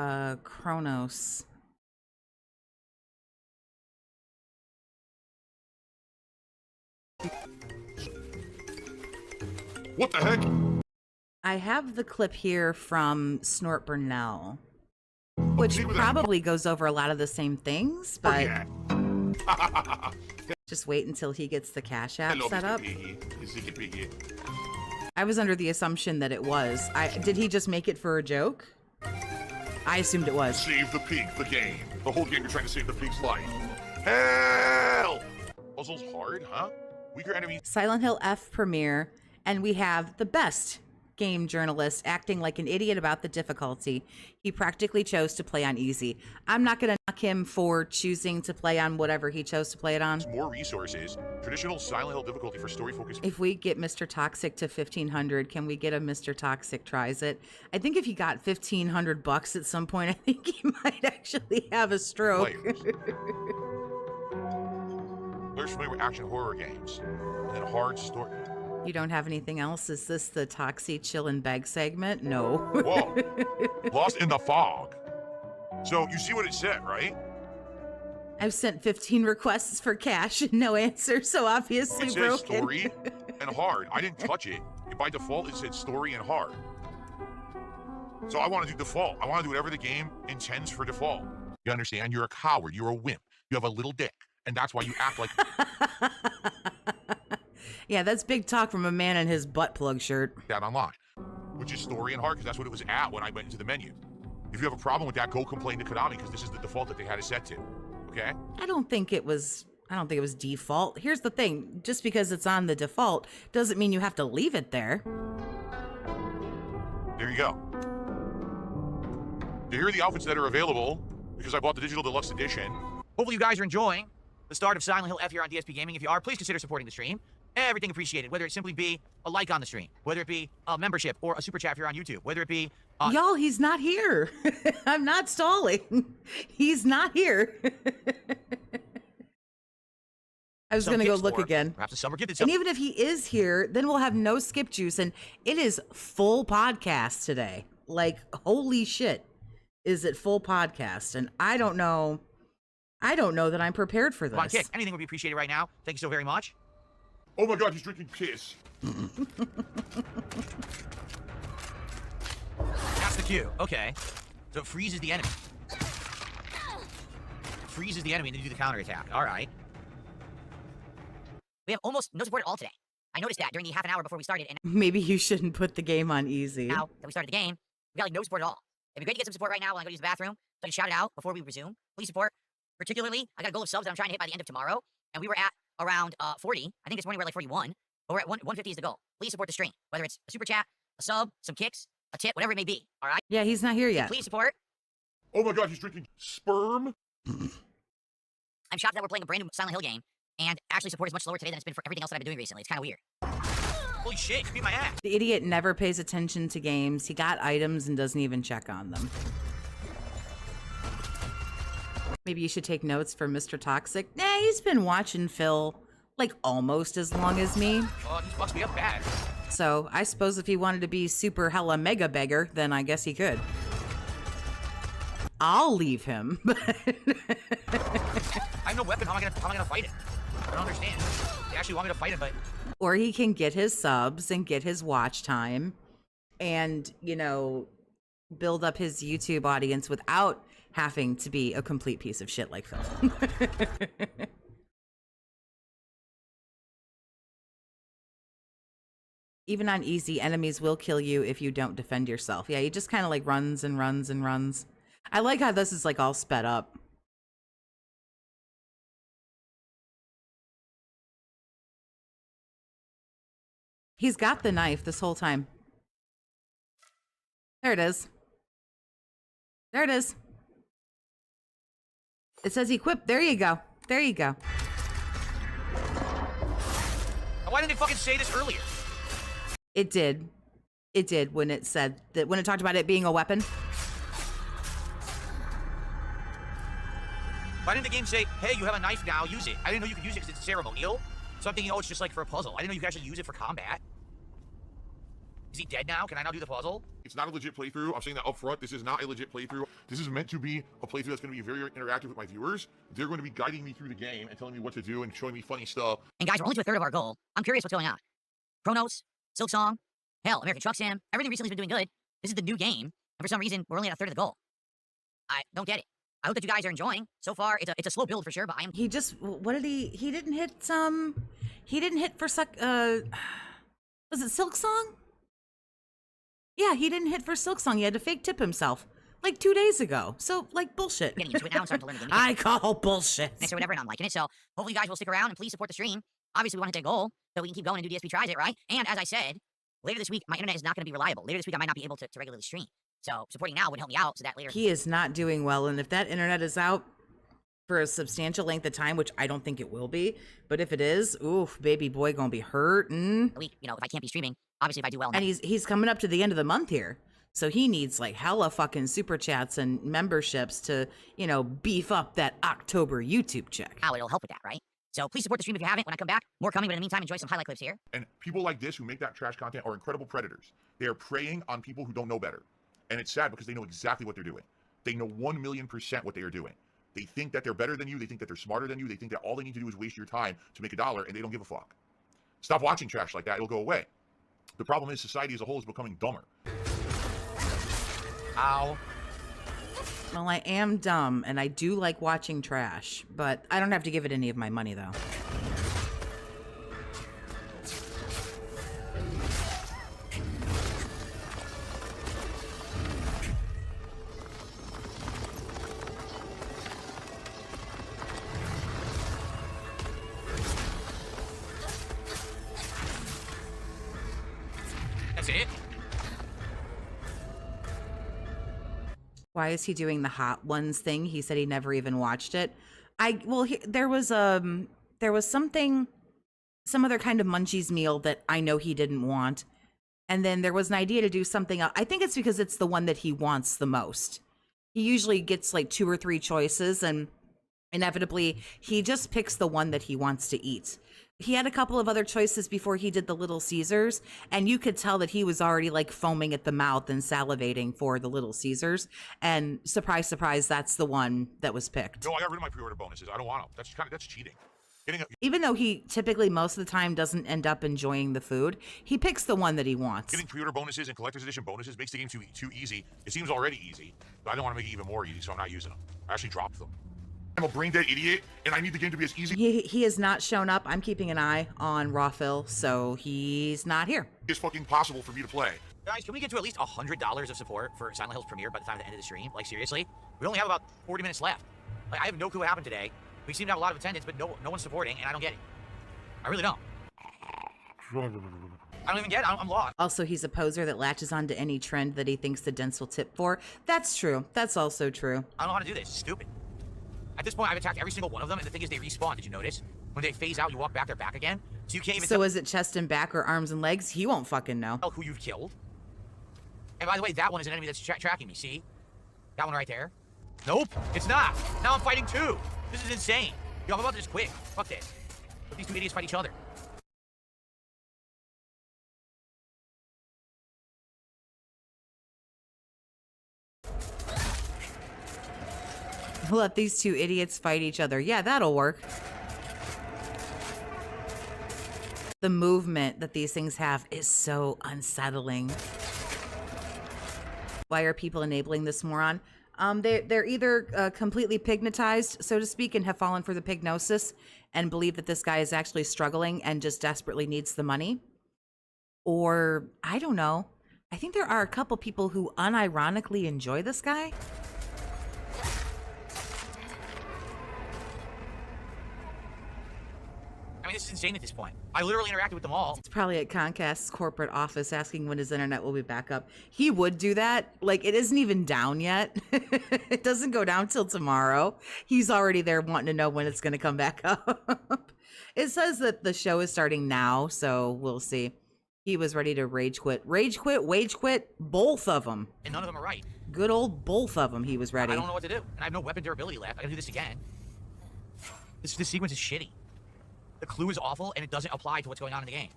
Speaker 1: Chronos.
Speaker 5: What the heck?
Speaker 1: I have the clip here from Snort Burnell, which probably goes over a lot of the same things, but
Speaker 5: Yeah.
Speaker 1: just wait until he gets the Cash App
Speaker 5: Hello,
Speaker 1: set
Speaker 5: Mr.
Speaker 1: up.
Speaker 5: Piggy. Mr. Piggy.
Speaker 1: I was under the assumption that it was. Did he just make it for a joke? I assumed it was.
Speaker 5: Save the pig, the game. The whole game you're trying to save the pig's life. Help! Puzzles hard, huh? Weaker enemies.
Speaker 1: Silent Hill F premiere, and we have the best game journalist acting like an idiot about the difficulty. He practically chose to play on easy. I'm not going to knock him for choosing to play on whatever he chose to play it on.
Speaker 5: More resources. Traditional Silent Hill difficulty for story-focused.
Speaker 1: If we get Mr. Toxic to 1,500, can we get a Mr. Toxic tries it? I think if he got $1,500 at some point, I think he might actually have a stroke.
Speaker 5: players. Players familiar with action horror games. And then hard story.
Speaker 1: You don't have anything else? Is this the Toxie Chill and Beg segment? No.
Speaker 5: Whoa. Lost in the fog. So you see what it said, right?
Speaker 1: I've sent 15 requests for cash and no answer, so obviously
Speaker 5: It says
Speaker 1: broken.
Speaker 5: story and hard. I didn't touch it. By default, it said story and hard. So I want to do default. I want to do whatever the game intends for default. You understand? You're a coward. You're a wimp. You have a little dick, and that's why you act like.
Speaker 1: Yeah, that's big talk from a man in his butt plug shirt.
Speaker 5: That online, which is story and hard because that's what it was at when I went into the menu. If you have a problem with that, go complain to Konami because this is the default that they had it set to. Okay?
Speaker 1: I don't think it was default. Here's the thing, just because it's on the default doesn't mean you have to leave it there.
Speaker 5: There you go. Here are the outfits that are available because I bought the digital deluxe edition.
Speaker 2: Hopefully you guys are enjoying the start of Silent Hill F here on DSP Gaming. If you are, please consider supporting the stream. Everything appreciated, whether it simply be a like on the stream, whether it be a membership or a super chat here on YouTube, whether it be...
Speaker 1: Y'all, he's not here. I'm not stalling. He's not here. I was going to go look again.
Speaker 2: Perhaps a summer gift.
Speaker 1: And even if he is here, then we'll have no skip juice. And it is full podcast today. Like, holy shit, is it full podcast? And I don't know that I'm prepared for this.
Speaker 2: Come on, Kick. Anything would be appreciated right now. Thank you so very much.
Speaker 5: Oh my god, he's drinking piss.
Speaker 2: That's the cue. Okay. So it freezes the enemy. Freezes the enemy and then you do the counterattack. All right.
Speaker 3: We have almost no support at all today. I noticed that during the half an hour before we started, and
Speaker 1: Maybe you shouldn't put the game on easy.
Speaker 3: now that we started the game, we got like no support at all. It'd be great to get some support right now when I go use the bathroom, so I can shout it out before we resume. Please support. Particularly, I got a goal of subs that I'm trying to hit by the end of tomorrow, and we were at around 40. I think this morning we're at like 41, but we're at 150 is the goal. Please support the stream, whether it's a super chat, a sub, some kicks, a tip, whatever it may be. All right?
Speaker 1: Yeah, he's not here yet.
Speaker 3: Please support.
Speaker 5: Oh my god, he's drinking sperm.
Speaker 3: I'm shocked that we're playing a brand new Silent Hill game, and actually support is much slower today than it's been for everything else that I've been doing recently. It's kind of weird.
Speaker 2: Holy shit, beat my ass.
Speaker 1: The idiot never pays attention to games. He got items and doesn't even check on them. Maybe you should take notes for Mr. Toxic. Nah, he's been watching Phil like almost as long as me.
Speaker 2: Oh, he fucks me up bad.
Speaker 1: So I suppose if he wanted to be super hella mega beggar, then I guess he could. I'll leave him.
Speaker 2: I have no weapon. How am I gonna fight it? I don't understand. They actually want me to fight it, but
Speaker 1: Or he can get his subs and get his watch time and, you know, build up his YouTube audience without having to be a complete piece of shit like Phil. Even on easy, enemies will kill you if you don't defend yourself. Yeah, he just kind of like runs and runs and runs. I like how this is like all sped up. He's got the knife this whole time. There it is. There it is. It says equip. There you go. There you go.
Speaker 2: why didn't they fucking say this earlier?
Speaker 1: It did. It did when it said that, when it talked about it being a weapon.
Speaker 2: Why didn't the game say, hey, you have a knife now, use it? I didn't know you could use it because it's ceremonial. So I'm thinking, oh, it's just like for a puzzle. I didn't know you could actually use it for combat. Is he dead now? Can I now do the puzzle?
Speaker 5: It's not a legit playthrough. I'm saying that up front. This is not a legit playthrough. This is meant to be a playthrough that's going to be very interactive with my viewers. They're going to be guiding me through the game and telling me what to do and showing me funny stuff.
Speaker 3: And guys, we're only to a third of our goal. I'm curious what's going on. Chronos, Silk Song, hell, American Truck Sim, everything recently has been doing good. This is the new game, and for some reason, we're only at a third of the goal. I don't get it. I hope that you guys are enjoying. So far, it's a slow build for sure, but I am...
Speaker 1: He just, what did he didn't hit some, he didn't hit for was it Silk Song? Yeah, he didn't hit for Silk Song. He had to fake tip himself like 2 days ago. So, like, bullshit.
Speaker 3: Getting into it now and starting to learn the game.
Speaker 1: I call bullshit.
Speaker 3: Next or whatever, and I'm liking it. So hopefully you guys will stick around and please support the stream. Obviously, we want to hit a goal so we can keep going and do DSP Tries It, right? And as I said, later this week, my internet is not going to be reliable. Later this week, I might not be able to regularly stream. So supporting now would help me out so that later...
Speaker 1: He is not doing well, and if that internet is out for a substantial length of time, which I don't think it will be, but if it is, oof, baby boy gonna be hurting.
Speaker 3: A week, you know, if I can't be streaming, obviously if I do well...
Speaker 1: And he's coming up to the end of the month here. So he needs like hella fucking super chats and memberships to, you know, beef up that October YouTube check.
Speaker 3: Now it'll help with that, right? So please support the stream if you haven't. When I come back, more coming, but in the meantime, enjoy some highlight clips here.
Speaker 5: And people like this who make that trash content are incredible predators. They are preying on people who don't know better. And it's sad because they know exactly what they're doing. They know 1,000,000% what they are doing. They think that they're better than you. They think that they're smarter than you. They think that all they need to do is waste your time to make $1, and they don't give a fuck. Stop watching trash like that. It'll go away. The problem is society as a whole is becoming dumber.
Speaker 2: Ow.
Speaker 1: Well, I am dumb, and I do like watching trash, but I don't have to give it any of my money, though.
Speaker 2: That's it?
Speaker 1: Why is he doing the Hot Ones thing? He said he never even watched it. There was something, some other kind of Munchies meal that I know he didn't want. And then there was an idea to do something else. I think it's because it's the one that he wants the most. He usually gets like 2 or 3 choices, and inevitably he just picks the one that he wants to eat. He had a couple of other choices before he did the Little Caesars, and you could tell that he was already like foaming at the mouth and salivating for the Little Caesars. And surprise, surprise, that's the one that was picked.
Speaker 5: No, I got rid of my pre-order bonuses. I don't want them. That's cheating.
Speaker 1: Even though he typically most of the time doesn't end up enjoying the food, he picks the one that he wants.
Speaker 5: Getting pre-order bonuses and collector's edition bonuses makes the game too easy. It seems already easy, but I don't want to make it even more easy, so I'm not using them. I actually dropped them. I'm a brain dead idiot, and I need the game to be as easy.
Speaker 1: He has not shown up. I'm keeping an eye on Rawphil, so he's not here.
Speaker 5: As fucking possible for me to play.
Speaker 2: Guys, can we get to at least $100 of support for Silent Hill's premiere by the time of the end of the stream? Like, seriously? We only have about 40 minutes left. Like, I have no clue what happened today. We seem to have a lot of attendance, but no one's supporting, and I don't get it. I really don't. I don't even get it. I'm lost.
Speaker 1: Also, he's a poser that latches onto any trend that he thinks the dents will tip for. That's true. That's also true.
Speaker 2: I don't know how to do this. It's stupid. At this point, I've attacked every single one of them, and the thing is, they respawn. Did you notice? When they phase out, you walk back, they're back again. So you can't even
Speaker 1: So is it chest and back or arms and legs? He won't fucking know.
Speaker 2: tell who you've killed. And by the way, that one is an enemy that's tracking me. See? That one right there. Nope, it's not. Now I'm fighting 2. This is insane. Yo, I'm about to just quit. Fuck this. Let these 2 idiots fight each other.
Speaker 1: Let these 2 idiots fight each other. Yeah, that'll work. The movement that these things have is so unsettling. Why are people enabling this moron? They're either completely pignatized, so to speak, and have fallen for the pignosis and believe that this guy is actually struggling and just desperately needs the money. Or, I don't know. I think there are a couple people who unironically enjoy this guy.
Speaker 2: I mean, this is insane at this point. I literally interacted with them all.
Speaker 1: It's probably at Comcast's corporate office asking when his internet will be back up. He would do that. Like, it isn't even down yet. It doesn't go down till tomorrow. He's already there wanting to know when it's going to come back up. It says that the show is starting now, so we'll see. He was ready to rage quit. Rage quit, wage quit, both of them.
Speaker 2: And none of them are right.
Speaker 1: Good old both of them, he was ready.
Speaker 2: I don't know what to do. And I have no weapon durability left. I gotta do this again. This sequence is shitty. The clue is awful, and it doesn't apply to what's going on in the game.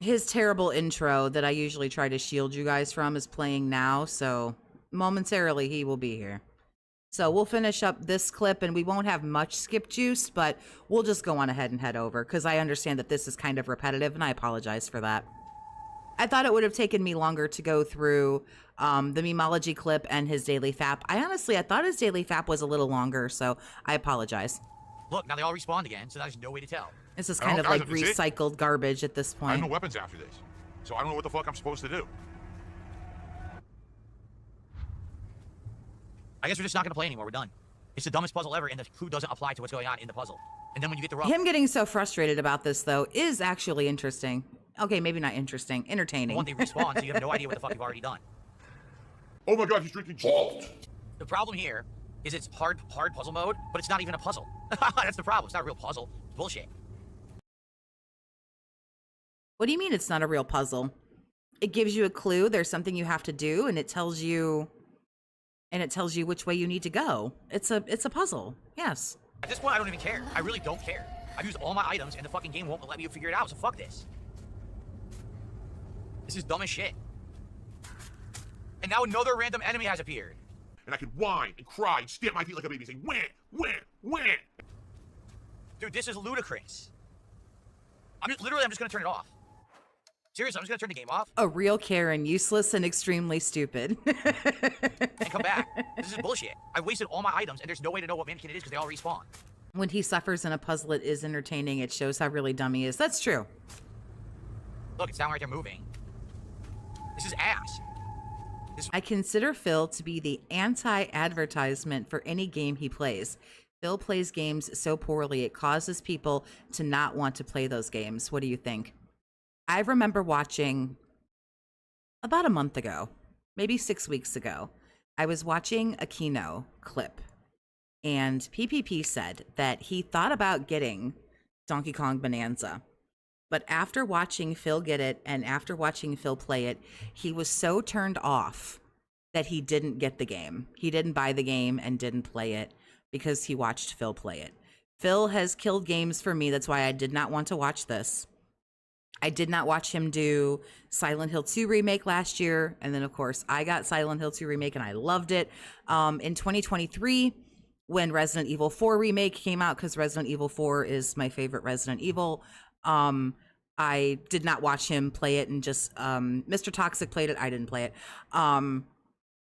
Speaker 1: His terrible intro that I usually try to shield you guys from is playing now, so momentarily he will be here. So we'll finish up this clip, and we won't have much skip juice, but we'll just go on ahead and head over, because I understand that this is kind of repetitive, and I apologize for that. I thought it would have taken me longer to go through the memology clip and his daily fap. I thought his daily fap was a little longer, so I apologize.
Speaker 2: Look, now they all respawned again, so now there's no way to tell.
Speaker 1: This is kind of like recycled garbage at this
Speaker 5: I
Speaker 1: point.
Speaker 5: have no weapons after this, so I don't know what the fuck I'm supposed to do.
Speaker 2: I guess we're just not gonna play anymore. We're done. It's the dumbest puzzle ever, and the clue doesn't apply to what's going on in the puzzle. And then when you get the
Speaker 1: Him getting so frustrated about this, though, is actually interesting. Okay, maybe not interesting. Entertaining.
Speaker 2: one, they respawn, so you have no idea what the fuck you've already done.
Speaker 5: Oh my god, he's drinking salt.
Speaker 2: The problem here is it's hard puzzle mode, but it's not even a puzzle. That's the problem. It's not a real puzzle. It's bullshit.
Speaker 1: What do you mean it's not a real puzzle? It gives you a clue. There's something you have to do, and it tells you which way you need to go. It's a puzzle. Yes.
Speaker 2: At this point, I don't even care. I really don't care. I've used all my items, and the fucking game won't let me figure it out, so fuck this. This is dumb as shit. And now another random enemy has appeared.
Speaker 5: And I can whine and cry and stamp my feet like a baby saying, wah, wah, wah.
Speaker 2: Dude, this is ludicrous. I'm just gonna turn it off. Seriously, I'm just gonna turn the game off.
Speaker 1: A real Karen, useless and extremely stupid.
Speaker 2: And come back. This is bullshit. I wasted all my items, and there's no way to know what mannequin it is because they all respawn.
Speaker 1: When he suffers in a puzzle, it is entertaining. It shows how really dumb he is. That's true.
Speaker 2: Look, it's down right there moving. This is ass.
Speaker 1: I consider Phil to be the anti-advertisement for any game he plays. Phil plays games so poorly, it causes people to not want to play those games. What do you think? I remember watching about a month ago, maybe 6 weeks ago, I was watching a Kino clip, and PPP said that he thought about getting Donkey Kong Bonanza. But after watching Phil get it and after watching Phil play it, he was so turned off that he didn't get the game. He didn't buy the game and didn't play it because he watched Phil play it. Phil has killed games for me. That's why I did not want to watch this. I did not watch him do Silent Hill 2 Remake last year. And then, of course, I got Silent Hill 2 Remake and I loved it. In 2023, when Resident Evil 4 Remake came out, because Resident Evil 4 is my favorite Resident Evil, I did not watch him play it, and just Mr. Toxic played it. I didn't play it.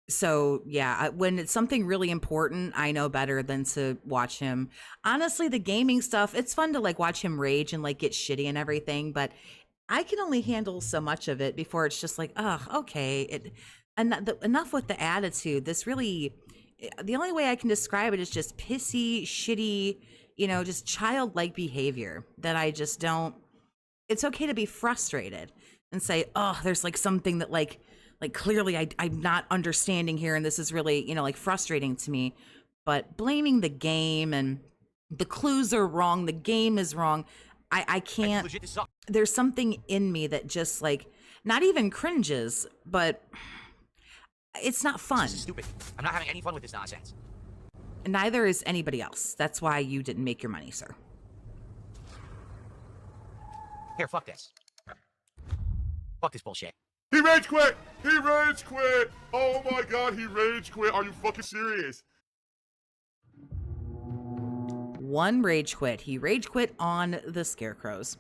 Speaker 1: So yeah, when it's something really important, I know better than to watch him. Honestly, the gaming stuff, it's fun to like watch him rage and like get shitty and everything, but I can only handle so much of it before it's just like, oh, okay. Enough with the attitude. This really, the only way I can describe it is just pissy, shitty, just childlike behavior that I just don't. It's okay to be frustrated and say, oh, there's like something that like clearly I'm not understanding here, and this is really, like frustrating to me. But blaming the game and the clues are wrong, the game is wrong. I can't. There's something in me that just like not even cringes, but it's not fun.
Speaker 2: This is stupid. I'm not having any fun with this nonsense.
Speaker 1: Neither is anybody else. That's why you didn't make your money, sir.
Speaker 2: Here, fuck this. Fuck this bullshit.
Speaker 5: He rage quit! He rage quit! Oh my god, he rage quit. Are you fucking serious?
Speaker 1: One rage quit. He rage quit on the scarecrows.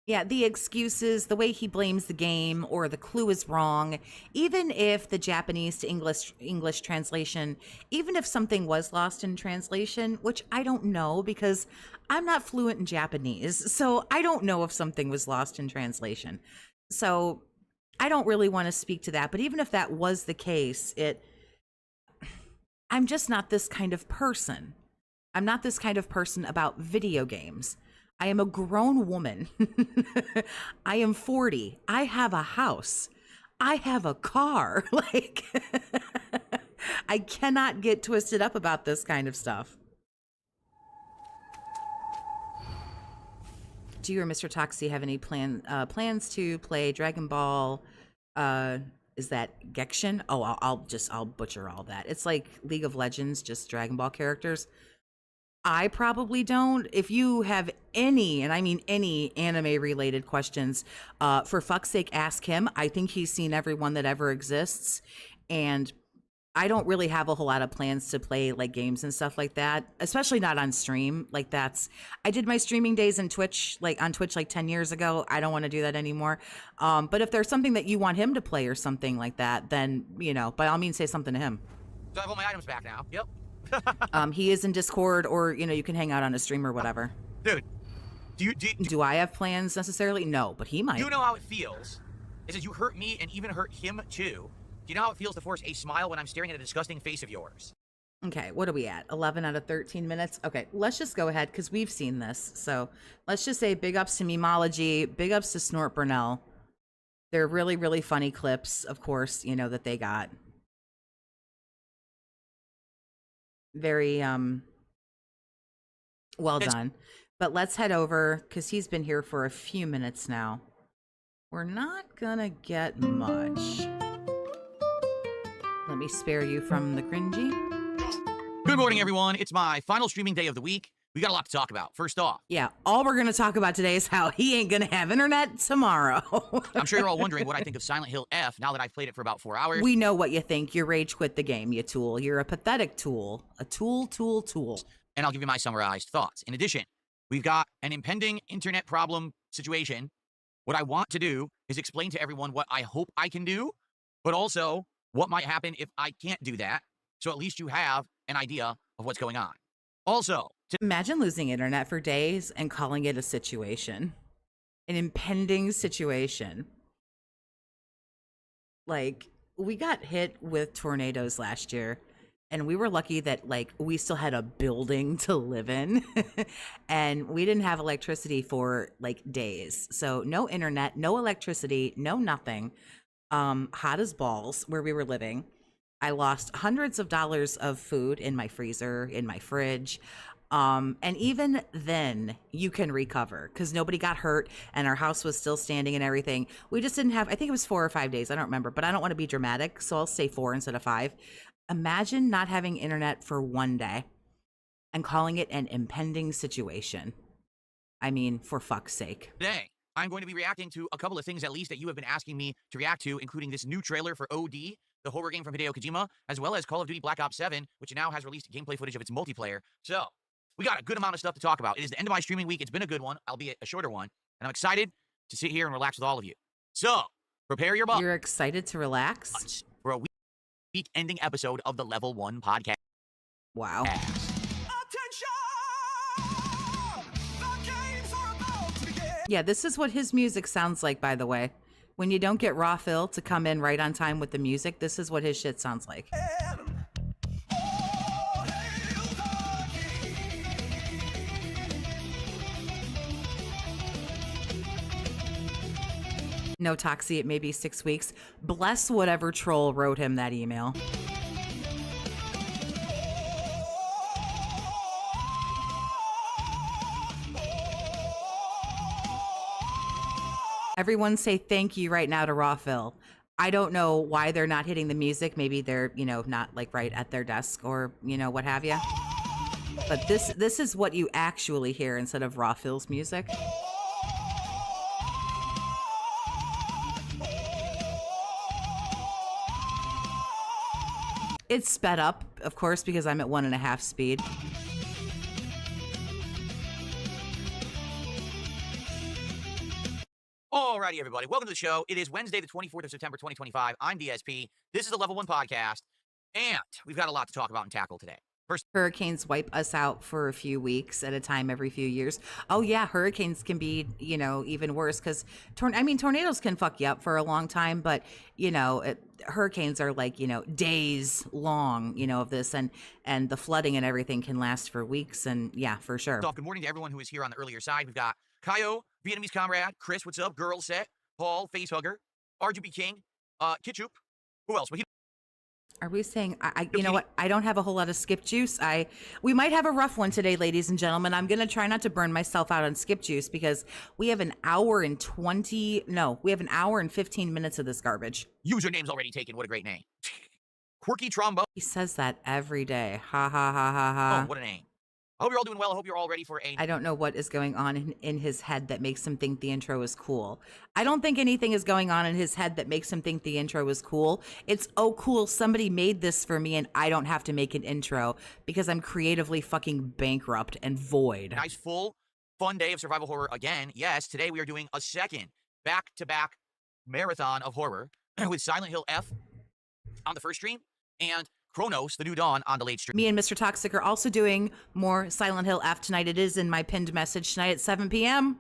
Speaker 1: Yeah, the excuses, the way he blames the game or the clue is wrong, even if the Japanese to English translation, even if something was lost in translation, which I don't know because I'm not fluent in Japanese, so I don't know if something was lost in translation. So I don't really want to speak to that, but even if that was the case, I'm just not this kind of person. I'm not this kind of person about video games. I am a grown woman. I am 40. I have a house. I have a car. Like, I cannot get twisted up about this kind of stuff. Do you or Mr. Toxie have any plans to play Dragon Ball? Is that Genshin? Oh, I'll butcher all that. It's like League of Legends, just Dragon Ball characters. I probably don't. If you have any, and I mean any anime related questions, for fuck's sake, ask him. I think he's seen everyone that ever exists. And I don't really have a whole lot of plans to play like games and stuff like that, especially not on stream. Like I did my streaming days on Twitch like 10 years ago. I don't want to do that anymore. But if there's something that you want him to play or something like that, then, by all means say something to him.
Speaker 2: So I have all my items back now. Yep.
Speaker 1: He is in Discord, or you can hang out on a stream or whatever.
Speaker 2: Dude,
Speaker 1: do I have plans necessarily? No, but he might.
Speaker 2: You know how it feels. It says you hurt me and even hurt him too. Do you know how it feels to force a smile when I'm staring at a disgusting face of yours?
Speaker 1: Okay, what are we at? 11 out of 13 minutes? Okay, let's just go ahead because we've seen this. So let's just say big ups to Memology, big ups to Snort Burnell. They're really, really funny clips, of course, that they got. Very well done. But let's head over because he's been here for a few minutes now. We're not gonna get much. Let me spare you from the cringy.
Speaker 2: Good morning, everyone. It's my final streaming day of the week. We got a lot to talk about. First off,
Speaker 1: yeah, all we're gonna talk about today is how he ain't gonna have internet tomorrow.
Speaker 2: I'm sure you're all wondering what I think of Silent Hill F now that I've played it for about 4 hours.
Speaker 1: We know what you think. You rage quit the game, you tool. You're a pathetic tool. A tool.
Speaker 2: And I'll give you my summarized thoughts. In addition, we've got an impending internet problem situation. What I want to do is explain to everyone what I hope I can do, but also what might happen if I can't do that. So at least you have an idea of what's going on. Also,
Speaker 1: Imagine losing internet for days and calling it a situation, an impending situation. Like, we got hit with tornadoes last year, and we were lucky that, like, we still had a building to live in, and we didn't have electricity for, like, days. So no internet, no electricity, no nothing. Hot as balls where we were living. I lost hundreds of dollars of food in my freezer, in my fridge. And even then you can recover because nobody got hurt and our house was still standing and everything. We just didn't have, I think it was 4 or 5 days. I don't remember, but I don't want to be dramatic. So I'll say 4 instead of 5. Imagine not having internet for 1 day and calling it an impending situation. I mean, for fuck's sake.
Speaker 2: today, I'm going to be reacting to a couple of things at least that you have been asking me to react to, including this new trailer for OD, the horror game from Hideo Kojima, as well as Call of Duty Black Ops 7, which now has released gameplay footage of its multiplayer. So, we got a good amount of stuff to talk about. It is the end of my streaming week. It's been a good one, albeit a shorter one, and I'm excited to sit here and relax with all of you. So, prepare your butts
Speaker 1: You're excited to relax?
Speaker 2: for a week-ending episode of the Level 1 Podcast.
Speaker 1: Wow. Yeah, this is what his music sounds like, by the way. When you don't get Raw Phil to come in right on time with the music, this is what his shit sounds like. No, Toxie, it may be 6 weeks. Bless whatever troll wrote him that email. Everyone say thank you right now to Raw Phil. I don't know why they're not hitting the music. Maybe they're, not like right at their desk or, what have you. But this is what you actually hear instead of Raw Phil's music. It's sped up, of course, because I'm at 1.5 speed.
Speaker 2: Alrighty, everybody. Welcome to the show. It is Wednesday, the 24th of September, 2025. I'm DSP. This is the Level 1 Podcast, and we've got a lot to talk about and tackle today. First,
Speaker 1: Hurricanes wipe us out for a few weeks at a time every few years. Oh yeah, hurricanes can be, even worse because tornadoes can fuck you up for a long time, but hurricanes are like, days long, of this, and the flooding and everything can last for weeks, and yeah, for sure.
Speaker 2: good morning to everyone who is here on the earlier side. We've got Kaio, Vietnamese Comrade, Chris, what's up, Girl Set, Paul, Facehugger, RGB King, Kitchup, who else?
Speaker 1: Are we saying, you know what? I don't have a whole lot of skip juice. We might have a rough one today, ladies and gentlemen. I'm going to try not to burn myself out on skip juice because we have an hour and 15 minutes of this garbage.
Speaker 2: Username's already taken. What a great name. Quirky Trombone.
Speaker 1: He says that every day. Ha ha ha ha ha.
Speaker 2: Oh, what a name. I hope you're all doing well. I hope you're all ready for
Speaker 1: I don't know what is going on in his head that makes him think the intro is cool. I don't think anything is going on in his head that makes him think the intro is cool. It's, oh, cool, somebody made this for me and I don't have to make an intro because I'm creatively fucking bankrupt and void.
Speaker 2: Nice, full, fun day of survival horror again. Yes, today we are doing a second back-to-back marathon of horror with Silent Hill F on the first stream and Chronos, The New Dawn, on the late stream.
Speaker 1: Me and Mr. Toxic are also doing more Silent Hill F tonight. It is in my pinned message tonight at 7 p.m.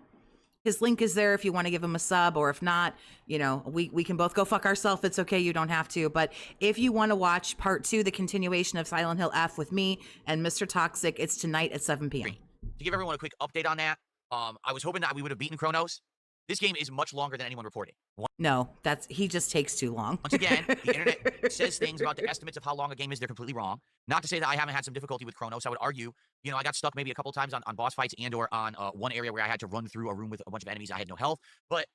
Speaker 1: His link is there if you want to give him a sub, or if not, we can both go fuck ourselves. It's okay. You don't have to. But if you want to watch part 2, the continuation of Silent Hill F with me and Mr. Toxic, it's tonight at 7 p.m.
Speaker 2: To give everyone a quick update on that, I was hoping that we would have beaten Chronos. This game is much longer than anyone reported.
Speaker 1: No, he just takes too long.
Speaker 2: Once again, the internet says things about the estimates of how long a game is. They're completely wrong. Not to say that I haven't had some difficulty with Chronos. I would argue, I got stuck maybe a couple times on boss fights and or on one area where I had to run through a room with a bunch of enemies. I had no health. But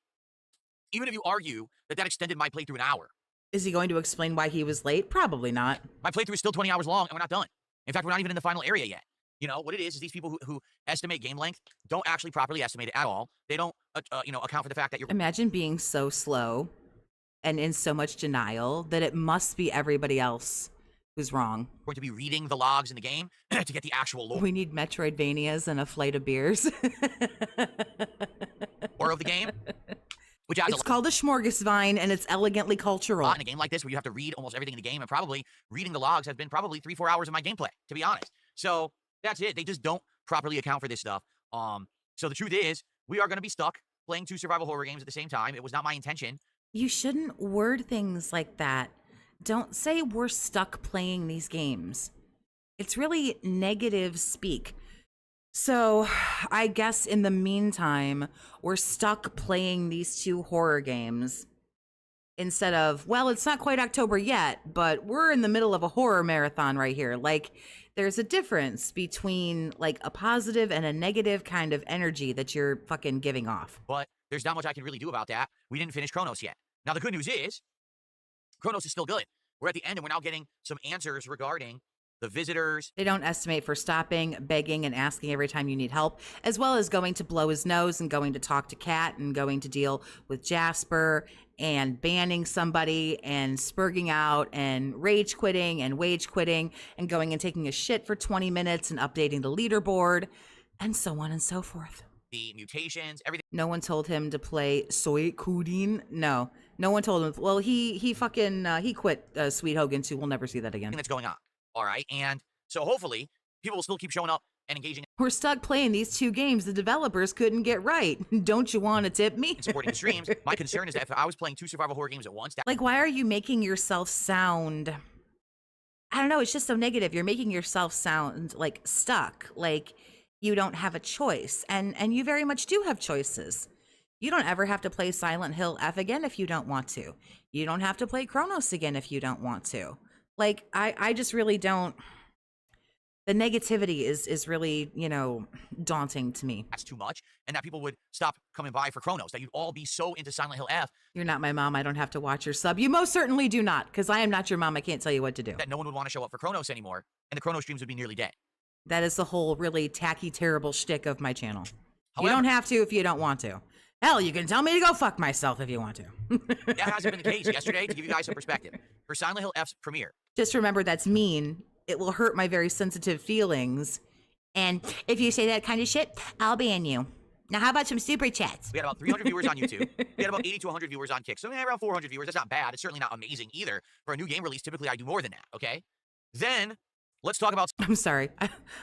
Speaker 2: even if you argue that extended my playthrough an hour.
Speaker 1: Is he going to explain why he was late? Probably not.
Speaker 2: My playthrough is still 20 hours long and we're not done. In fact, we're not even in the final area yet. What it is these people who estimate game length don't actually properly estimate it at all. They don't, account for the fact that you're...
Speaker 1: Imagine being so slow and in so much denial that it must be everybody else who's wrong.
Speaker 2: Going to be reading the logs in the game to get the actual lore.
Speaker 1: We need Metroidvanias and a flight of beers.
Speaker 2: Or of the game. which adds
Speaker 1: It's called a smorgasvine, and it's elegantly
Speaker 2: a
Speaker 1: cultural.
Speaker 2: lot in a game like this where you have to read almost everything in the game, and probably reading the logs has been probably 3-4 hours of my gameplay, to be honest. So that's it. They just don't properly account for this stuff. So the truth is, we are going to be stuck playing 2 survival horror games at the same time. It was not my intention.
Speaker 1: You shouldn't word things like that. Don't say we're stuck playing these games. It's really negative speak. So I guess in the meantime, we're stuck playing these 2 horror games instead of, well, it's not quite October yet, but we're in the middle of a horror marathon right here. Like, there's a difference between like a positive and a negative kind of energy that you're fucking giving off.
Speaker 2: But there's not much I can really do about that. We didn't finish Chronos yet. Now, the good news is, Chronos is still good. We're at the end, and we're now getting some answers regarding the visitors.
Speaker 1: They don't estimate for stopping, begging, and asking every time you need help, as well as going to blow his nose and going to talk to Kat and going to deal with Jasper and banning somebody and spurging out and rage quitting and wage quitting and going and taking a shit for 20 minutes and updating the leaderboard and so on and so forth.
Speaker 2: The mutations, everything
Speaker 1: No one told him to play Soy Kudin. No one told him. Well, he quit Sweet Hogan too. We'll never see that again.
Speaker 2: that's going on. All right. And so hopefully people will still keep showing up and engaging
Speaker 1: We're stuck playing these 2 games the developers couldn't get right. Don't you want to tip me?
Speaker 2: and supporting the streams. My concern is that if I was playing 2 survival horror games at once, that
Speaker 1: Like, why are you making yourself sound, I don't know, it's just so negative. You're making yourself sound like stuck, like you don't have a choice. And you very much do have choices. You don't ever have to play Silent Hill F again if you don't want to. You don't have to play Chronos again if you don't want to. Like, I just really don't. The negativity is really, daunting to me.
Speaker 2: that's too much, and that people would stop coming by for Chronos, that you'd all be so into Silent Hill F
Speaker 1: You're not my mom. I don't have to watch your sub. You most certainly do not, because I am not your mom. I can't tell you what to do.
Speaker 2: that no one would want to show up for Chronos anymore, and the Chronos streams would be nearly dead.
Speaker 1: That is the whole really tacky, terrible shtick of my channel. You
Speaker 2: However-
Speaker 1: don't have to if you don't want to. Hell, you can tell me to go fuck myself if you want to.
Speaker 2: That hasn't been the case. Yesterday, to give you guys some perspective, for Silent Hill F's premiere,
Speaker 1: Just remember that's mean. It will hurt my very sensitive feelings. And if you say that kind of shit, I'll ban you. Now, how about some super chats?
Speaker 2: we had about 300 viewers on YouTube. We had about 80 to 100 viewers on Kick. So around 400 viewers. That's not bad. It's certainly not amazing either. For a new game release, typically I do more than that, okay? Then, let's talk about
Speaker 1: I'm sorry.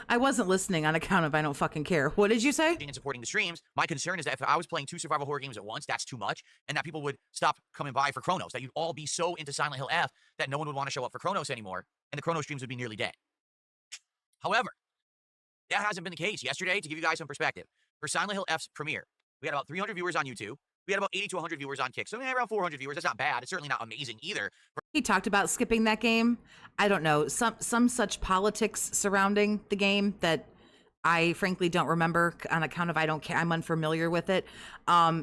Speaker 1: I wasn't listening on account of I don't fucking care. What did you say?
Speaker 2: and supporting the streams. My concern is that if I was playing 2 survival horror games at once, that's too much, and that people would stop coming by for Chronos, that you'd all be so into Silent Hill F that no one would want to show up for Chronos anymore, and the Chronos streams would be nearly dead. However, that hasn't been the case. Yesterday, to give you guys some perspective, for Silent Hill F's premiere, we had about 300 viewers on YouTube. We had about 80 to 100 viewers on Kick. So around 400 viewers. That's not bad. It's certainly not amazing either.
Speaker 1: He talked about skipping that game. I don't know, some such politics surrounding the game that I frankly don't remember on account of I don't care. I'm unfamiliar with it.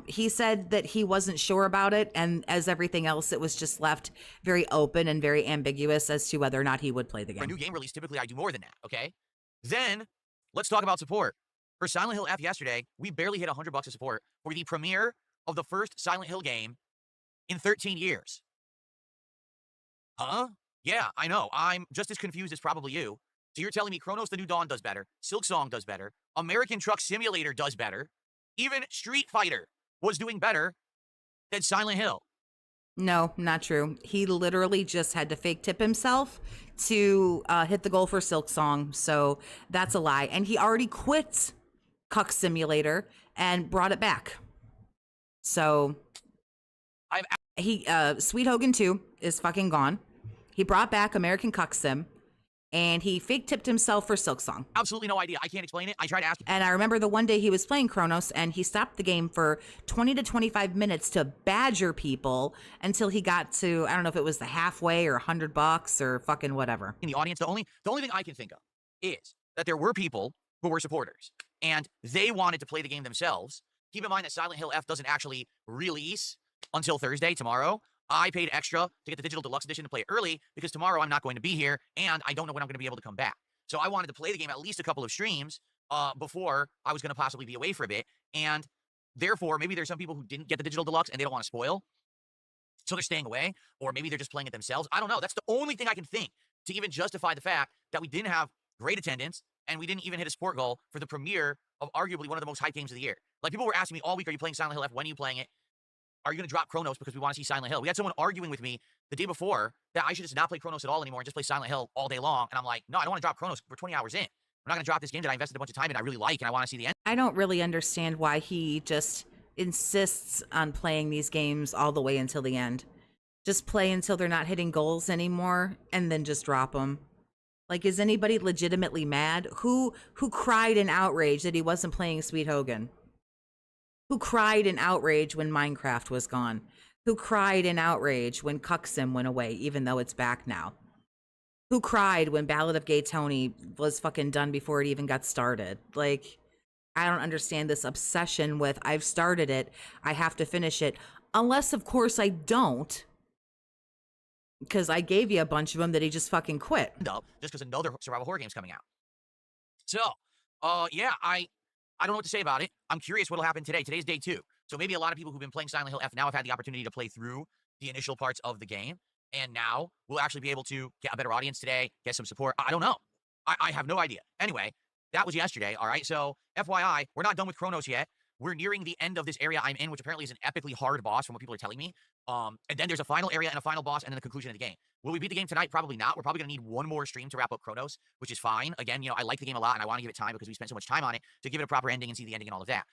Speaker 1: He said that he wasn't sure about it, and as everything else, it was just left very open and very ambiguous as to whether or not he would play the
Speaker 2: For a
Speaker 1: game.
Speaker 2: new game release, typically I do more than that, okay? Then, let's talk about support. For Silent Hill F yesterday, we barely hit $100 of support for the premiere of the first Silent Hill game in 13 years. Huh? Yeah, I know. I'm just as confused as probably you. So you're telling me Chronos the New Dawn does better, Silksong does better, American Truck Simulator does better, even Street Fighter was doing better than Silent Hill.
Speaker 1: No, not true. He literally just had to fake tip himself to hit the goal for Silksong, so that's a lie. And he already quit Cuck Simulator and brought it back. So Sweet Hogan 2 is fucking gone. He brought back American Cuck Sim, and he fake tipped himself for Silksong.
Speaker 2: Absolutely no idea. I can't explain it. I tried to ask.
Speaker 1: And I remember the one day he was playing Chronos, and he stopped the game for 20 to 25 minutes to badger people until he got to, I don't know if it was the halfway or $100 or fucking whatever.
Speaker 2: In the audience, the only thing I can think of is that there were people who were supporters, and they wanted to play the game themselves. Keep in mind that Silent Hill F doesn't actually release until Thursday, tomorrow. I paid extra to get the digital deluxe edition to play it early because tomorrow I'm not going to be here and I don't know when I'm going to be able to come back. So I wanted to play the game at least a couple of streams before I was going to possibly be away for a bit. And therefore, maybe there's some people who didn't get the digital deluxe and they don't want to spoil. So they're staying away, or maybe they're just playing it themselves. I don't know. That's the only thing I can think to even justify the fact that we didn't have great attendance and we didn't even hit a support goal for the premiere of arguably one of the most hyped games of the year. Like, people were asking me all week, are you playing Silent Hill F? When are you playing it? are you going to drop Chronos because we want to see Silent Hill? We had someone arguing with me the day before that I should just not play Chronos at all anymore and just play Silent Hill all day long. And I'm like, no, I don't want to drop Chronos. We're 20 hours in. I'm not going to drop this game that I invested a bunch of time in. I really like, and I want to see the end.
Speaker 1: I don't really understand why he just insists on playing these games all the way until the end. Just play until they're not hitting goals anymore, and then just drop them. Like, is anybody legitimately mad? Who cried in outrage that he wasn't playing Sweet Hogan? Who cried in outrage when Minecraft was gone? Who cried in outrage when Cucksim went away, even though it's back now? Who cried when Ballad of Gay Tony was fucking done before it even got started? Like, I don't understand this obsession with, I've started it, I have to finish it. Unless, of course, I don't. Because I gave you a bunch of them that he just fucking quit.
Speaker 2: Just because another survival horror game's coming out. So, yeah, I don't know what to say about it. I'm curious what'll happen today. Today's day 2. So maybe a lot of people who've been playing Silent Hill F now have had the opportunity to play through the initial parts of the game. And now we'll actually be able to get a better audience today, get some support. I don't know. I have no idea. Anyway, that was yesterday, all right? So, FYI, we're not done with Chronos yet. We're nearing the end of this area I'm in, which apparently is an epically hard boss from what people are telling me. And then there's a final area and a final boss and then the conclusion of the game. Will we beat the game tonight? Probably not. We're probably going to need one more stream to wrap up Chronos, which is fine. Again, you know, I like the game a lot and I want to give it time because we spent so much time on it to give it a proper ending and see the ending and all of that.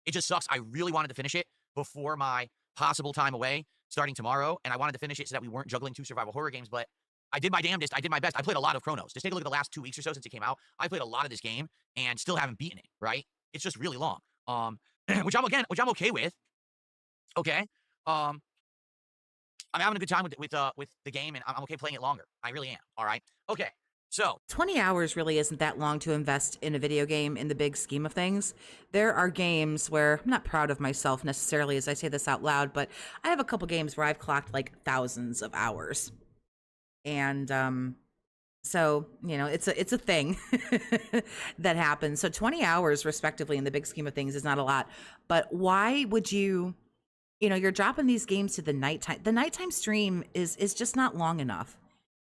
Speaker 2: It just sucks. I really wanted to finish it before my possible time away starting tomorrow, and I wanted to finish it so that we weren't juggling 2 survival horror games, but I did my damnedest. I did my best. I played a lot of Chronos. Just take a look at the last 2 weeks or so since it came out. I played a lot of this game and still haven't beaten it, right? It's just really long. Which I'm okay with. Okay. I'm having a good time with the game, and I'm okay playing it longer. I really am. All right. Okay. So
Speaker 1: 20 hours really isn't that long to invest in a video game in the big scheme of things. There are games where I'm not proud of myself necessarily as I say this out loud, but I have a couple games where I've clocked like thousands of hours. And so, you know, it's a thing that happens. So 20 hours respectively in the big scheme of things is not a lot. But why would you know, you're dropping these games to the nighttime. The nighttime stream is just not long enough.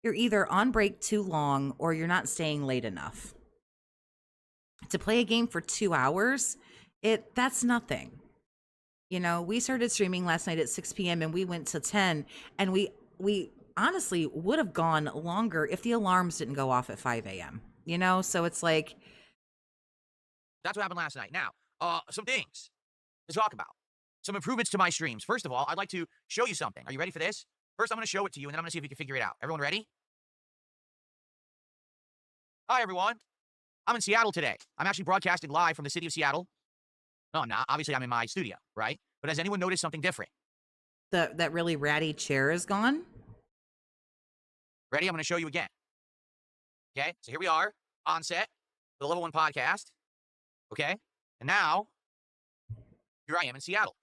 Speaker 1: You're either on break too long or you're not staying late enough. To play a game for 2 hours, that's nothing. You know, we started streaming last night at 6 p.m. and we went to 10, and we honestly would have gone longer if the alarms didn't go off at 5 a.m. You know, so it's like,
Speaker 2: that's what happened last night. Now, some things to talk about. Some improvements to my streams. First of all, I'd like to show you something. Are you ready for this? First, I'm going to show it to you, and then I'm going to see if you can figure it out. Everyone ready? Hi, everyone. I'm in Seattle today. I'm actually broadcasting live from the city of Seattle. No, I'm not. Obviously, I'm in my studio, right? But has anyone noticed something different?
Speaker 1: that really ratty chair is gone.
Speaker 2: Ready? I'm going to show you again. Okay, so here we are on set, the Level 1 Pahdcast. Okay, and now, here I am in Seattle.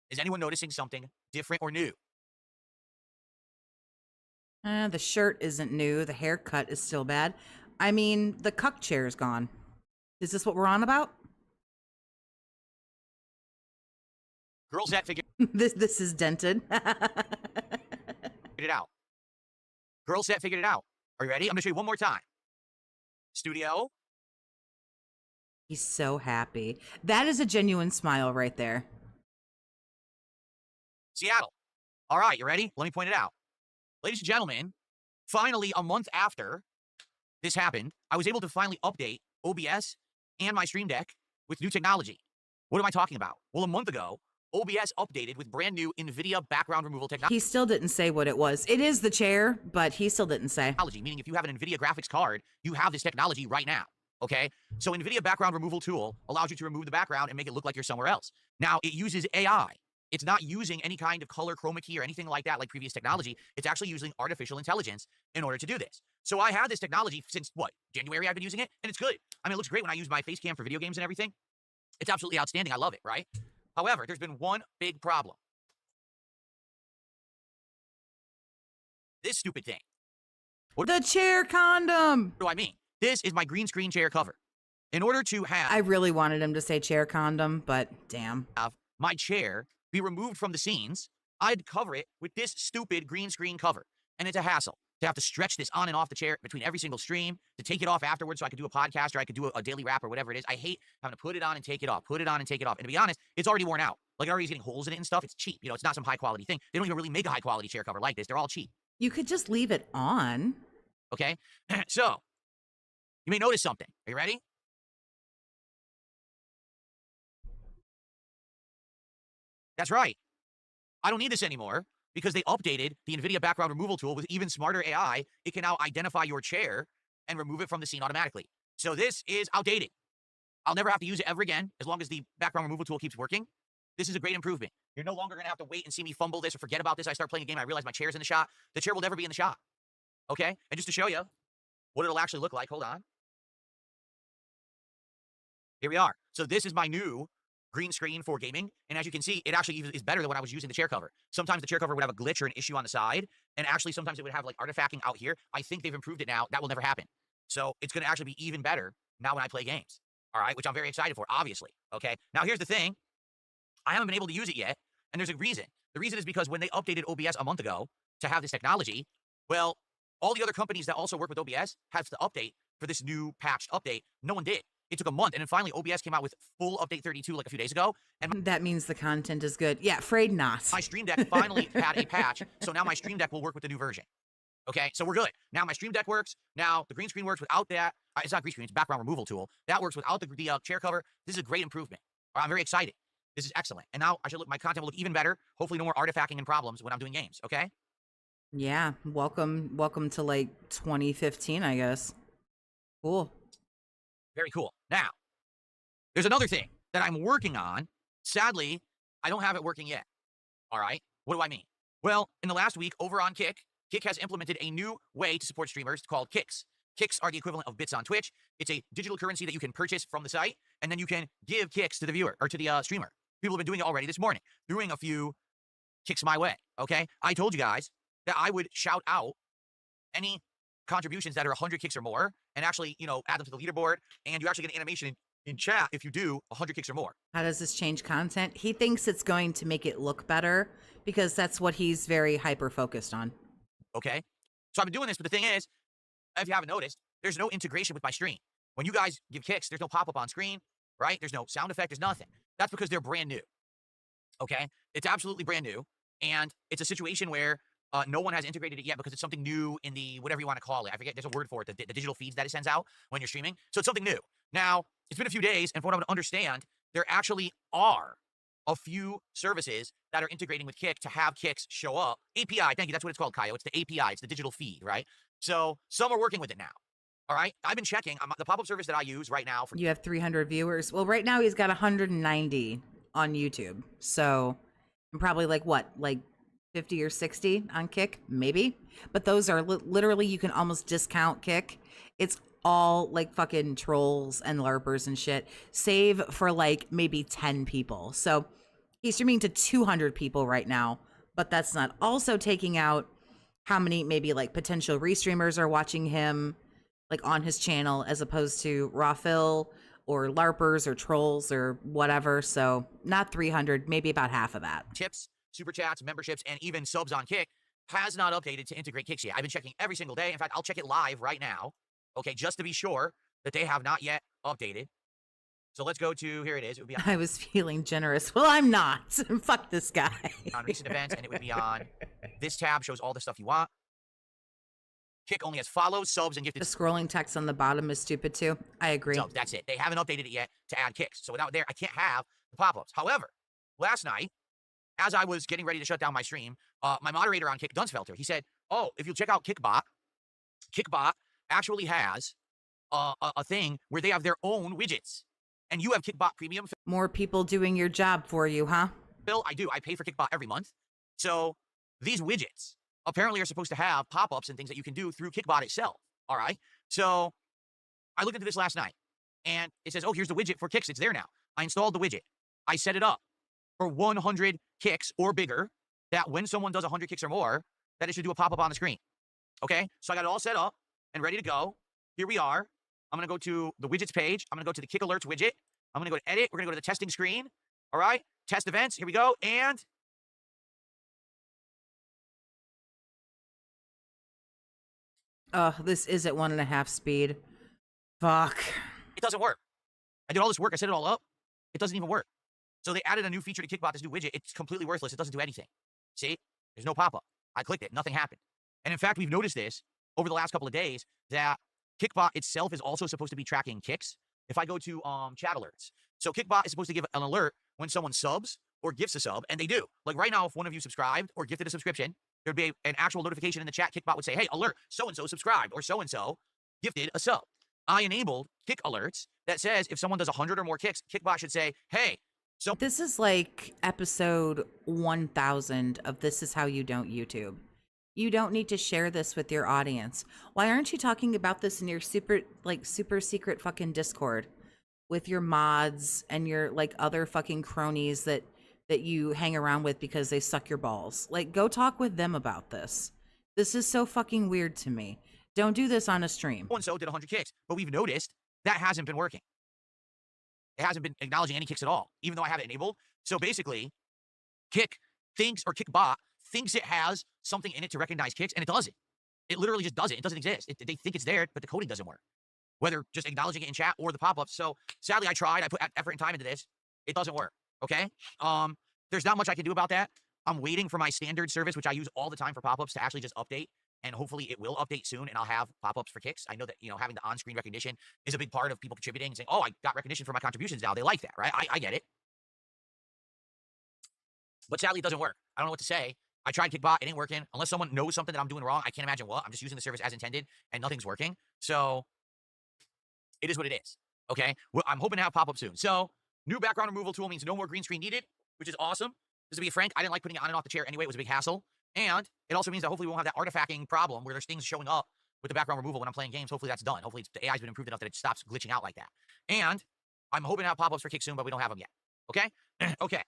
Speaker 2: Is anyone noticing something different or new?
Speaker 1: The shirt isn't new. The haircut is still bad. I mean, the cuck chair is gone. Is this what we're on about?
Speaker 2: Girls that figured
Speaker 1: This is dented.
Speaker 2: it out. Girl set figured it out. Are you ready? I'm going to show you one more time. Studio.
Speaker 1: He's so happy. That is a genuine smile right there.
Speaker 2: Seattle. All right, you ready? Let me point it out. Ladies and gentlemen, finally, a month after this happened, I was able to finally update OBS and my Stream Deck with new technology. What am I talking about? Well, a month ago, OBS updated with brand new NVIDIA background removal technology.
Speaker 1: He still didn't say what it was. It is the chair, but he still didn't say.
Speaker 2: Meaning if you have an NVIDIA graphics card, you have this technology right now, okay? So NVIDIA background removal tool allows you to remove the background and make it look like you're somewhere else. Now, it uses AI. It's not using any kind of color chroma key or anything like that like previous technology. It's actually using artificial intelligence in order to do this. So I had this technology since, what, January I've been using it, and it's good. I mean, it looks great when I use my face cam for video games and everything. It's absolutely outstanding. I love it, right? However, there's been one big problem. This stupid thing.
Speaker 1: The chair condom.
Speaker 2: What do I mean? This is my green screen chair cover. In order to have...
Speaker 1: I really wanted him to say chair condom, but damn.
Speaker 2: Have my chair be removed from the scenes, I'd cover it with this stupid green screen cover. And it's a hassle. to have to stretch this on and off the chair between every single stream, to take it off afterwards so I could do a podcast or I could do a daily rap or whatever it is. I hate having to put it on and take it off, put it on and take it off. And to be honest, it's already worn out. Like, it already is getting holes in it and stuff. It's cheap. You know, it's not some high quality thing. They don't even really make a high quality chair cover like this. They're all cheap.
Speaker 1: You could just leave it on.
Speaker 2: Okay? So, you may notice something. Are you ready? That's right. I don't need this anymore because they updated the NVIDIA background removal tool with even smarter AI. It can now identify your chair and remove it from the scene automatically. So this is outdated. I'll never have to use it ever again as long as the background removal tool keeps working. This is a great improvement. You're no longer going to have to wait and see me fumble this or forget about this. I start playing a game and I realize my chair's in the shot. The chair will never be in the shot. Okay? And just to show you what it'll actually look like, hold on. Here we are. So this is my new green screen for gaming. And as you can see, it actually is better than when I was using the chair cover. Sometimes the chair cover would have a glitch or an issue on the side. And actually, sometimes it would have like artifacting out here. I think they've improved it now. That will never happen. So it's going to actually be even better now when I play games. All right, which I'm very excited for, obviously. Okay, now here's the thing. I haven't been able to use it yet. And there's a reason. The reason is because when they updated OBS a month ago to have this technology, well, all the other companies that also work with OBS had to update for this new patched update. No one did. It took a month, and then finally OBS came out with full update 32 like a few days ago. And
Speaker 1: That means the content is good. Yeah, afraid not.
Speaker 2: my Stream Deck finally had a patch, so now my Stream Deck will work with the new version. Okay, so we're good. Now my Stream Deck works. Now the green screen works without that. It's not green screen, it's background removal tool. That works without the chair cover. This is a great improvement. I'm very excited. This is excellent. And now my content will look even better. Hopefully no more artifacting and problems when I'm doing games, okay?
Speaker 1: Yeah, welcome to like 2015, I guess. Cool.
Speaker 2: Very cool. Now, there's another thing that I'm working on. Sadly, I don't have it working yet. All right? What do I mean? Well, in the last week, over on Kick has implemented a new way to support streamers called Kicks. Kicks are the equivalent of bits on Twitch. It's a digital currency that you can purchase from the site, and then you can give Kicks to the viewer, or to the streamer. People have been doing it already this morning, throwing a few Kicks my way, okay? I told you guys that I would shout out any contributions that are 100 Kicks or more, and actually, add them to the leaderboard, and you actually get an animation in chat if you do 100 Kicks or more.
Speaker 1: How does this change content? He thinks it's going to make it look better because that's what he's very hyper-focused on.
Speaker 2: Okay? So I've been doing this, but the thing is, if you haven't noticed, there's no integration with my stream. When you guys give Kicks, there's no pop-up on screen, right? There's no sound effect, there's nothing. That's because they're brand new. Okay? It's absolutely brand new, and it's a situation where no one has integrated it yet because it's something new in the, whatever you want to call it. I forget, there's a word for it, the digital feeds that it sends out when you're streaming. So it's something new. Now, it's been a few days, and from what I'm going to understand, there actually are a few services that are integrating with Kick to have Kicks show up. API, thank you, that's what it's called, Kaio. It's the API, it's the digital feed, right? So some are working with it now. All right? I've been checking. The pop-up service that I use right now.
Speaker 1: You have 300 viewers. Well, right now he's got 190 on YouTube. So I'm probably like, what, like 50 or 60 on Kick? Maybe. But those are literally, you can almost discount Kick. It's all like fucking trolls and LARPers and shit, save for like maybe 10 people. So he's streaming to 200 people right now, but that's not also taking out how many maybe like potential restreamers are watching him like on his channel as opposed to raw fill or LARPers or trolls or whatever. So not 300, maybe about half of that.
Speaker 2: Tips, super chats, memberships, and even subs on Kick has not updated to integrate Kicks yet. I've been checking every single day. In fact, I'll check it live right now. Okay, just to be sure that they have not yet updated. So let's go to, here it is. It would be on,
Speaker 1: I was feeling generous. Well, I'm not. Fuck this guy.
Speaker 2: on recent events, and it would be on this tab, shows all the stuff you want. Kick only has follows, subs, and
Speaker 1: The
Speaker 2: gifted
Speaker 1: scrolling text on the bottom is stupid too. I agree.
Speaker 2: subs. That's it. They haven't updated it yet to add Kicks. So without there, I can't have the pop-ups. However, last night, as I was getting ready to shut down my stream, my moderator on Kick, Dunsfelter, he said, oh, if you'll check out Kickbot actually has a thing where they have their own widgets. And you have Kickbot Premium.
Speaker 1: More people doing your job for you, huh?
Speaker 2: Phil, I do. I pay for Kickbot every month. So these widgets apparently are supposed to have pop-ups and things that you can do through Kickbot itself. All right? So I looked into this last night, and it says, oh, here's the widget for Kicks. It's there now. I installed the widget. I set it up for 100 Kicks or bigger, that when someone does 100 Kicks or more, that it should do a pop-up on the screen. Okay? So I got it all set up and ready to go. Here we are. I'm going to go to the widgets page. I'm going to go to the Kick Alerts widget. I'm going to go to edit. We're going to go to the testing screen. All right. Test events. Here we go. And
Speaker 1: Oh, this is at 1.5 speed. Fuck.
Speaker 2: It doesn't work. I did all this work. I set it all up. It doesn't even work. So they added a new feature to Kickbot, this new widget. It's completely worthless. It doesn't do anything. See? There's no pop-up. I clicked it. Nothing happened. And in fact, we've noticed this over the last couple of days that Kickbot itself is also supposed to be tracking kicks. If I go to chat alerts. So Kickbot is supposed to give an alert when someone subs or gifts a sub, and they do. Like right now, if one of you subscribed or gifted a subscription, there'd be an actual notification in the chat. Kickbot would say, hey, alert, so-and-so subscribed or so-and-so gifted a sub. I enabled kick alerts that says if someone does 100 or more kicks, Kickbot should say, hey, so
Speaker 1: This is like episode 1000 of This Is How You Don't YouTube. You don't need to share this with your audience. Why aren't you talking about this in your super secret fucking Discord with your mods and your like other fucking cronies that you hang around with because they suck your balls? Like, go talk with them about this. This is so fucking weird to me. Don't do this on a stream.
Speaker 2: so-and-so did 100 kicks, but we've noticed that hasn't been working. It hasn't been acknowledging any kicks at all, even though I have it enabled. So basically, Kickbot thinks it has something in it to recognize kicks, and it doesn't. It literally just doesn't. It doesn't exist. They think it's there, but the coding doesn't work. Whether just acknowledging it in chat or the pop-ups. So sadly, I tried. I put effort and time into this. It doesn't work, okay? There's not much I can do about that. I'm waiting for my standard service, which I use all the time for pop-ups, to actually just update. And hopefully it will update soon, and I'll have pop-ups for kicks. I know that, having the on-screen recognition is a big part of people contributing and saying, oh, I got recognition for my contributions now. They like that, right? I get it. But sadly, it doesn't work. I don't know what to say. I tried Kickbot. It ain't working. Unless someone knows something that I'm doing wrong, I can't imagine what. I'm just using the service as intended, and nothing's working. So it is what it is, okay? Well, I'm hoping to have pop-up soon. So new background removal tool means no more green screen needed, which is awesome. Just to be frank, I didn't like putting it on and off the chair anyway. It was a big hassle. And it also means that hopefully we won't have that artifacting problem where there's things showing up with the background removal when I'm playing games. Hopefully that's done. Hopefully the AI's been improved enough that it stops glitching out like that. And I'm hoping to have pop-ups for Kick soon, but we don't have them yet. Okay? Okay.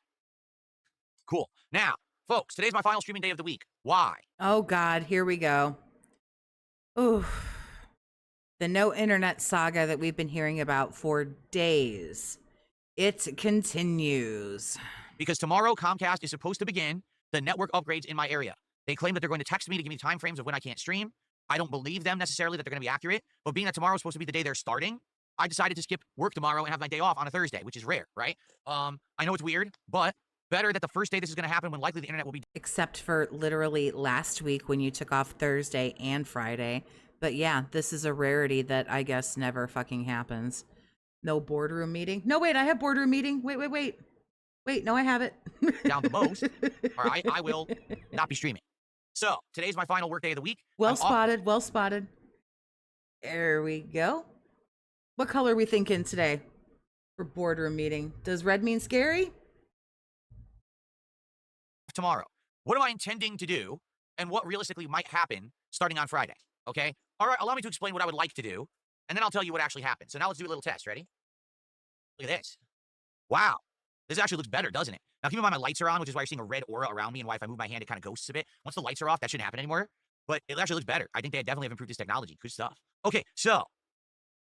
Speaker 2: Cool. Now, folks, today's my final streaming day of the week. Why?
Speaker 1: Oh God, here we go. Ooh. The no internet saga that we've been hearing about for days. It continues.
Speaker 2: Because tomorrow Comcast is supposed to begin the network upgrades in my area. They claim that they're going to text me to give me time frames of when I can't stream. I don't believe them necessarily that they're going to be accurate, but being that tomorrow is supposed to be the day they're starting, I decided to skip work tomorrow and have my day off on a Thursday, which is rare, right? I know it's weird, but better that the first day this is going to happen when likely the internet will be...
Speaker 1: Except for literally last week when you took off Thursday and Friday. But yeah, this is a rarity that I guess never fucking happens. No boardroom meeting. No, wait, I have boardroom meeting. Wait, no, I have it.
Speaker 2: down the most, or I will not be streaming. So today's my final work day of the week.
Speaker 1: Well spotted. There we go. What color are we thinking today for boardroom meeting? Does red mean scary?
Speaker 2: Tomorrow. What am I intending to do, and what realistically might happen starting on Friday? Okay? All right, allow me to explain what I would like to do, and then I'll tell you what actually happened. So now let's do a little test. Ready? Look at this. Wow. This actually looks better, doesn't it? Now, keep in mind my lights are on, which is why you're seeing a red aura around me, and why if I move my hand, it kind of ghosts a bit. Once the lights are off, that shouldn't happen anymore. But it actually looks better. I think they definitely have improved this technology. Good stuff. Okay, so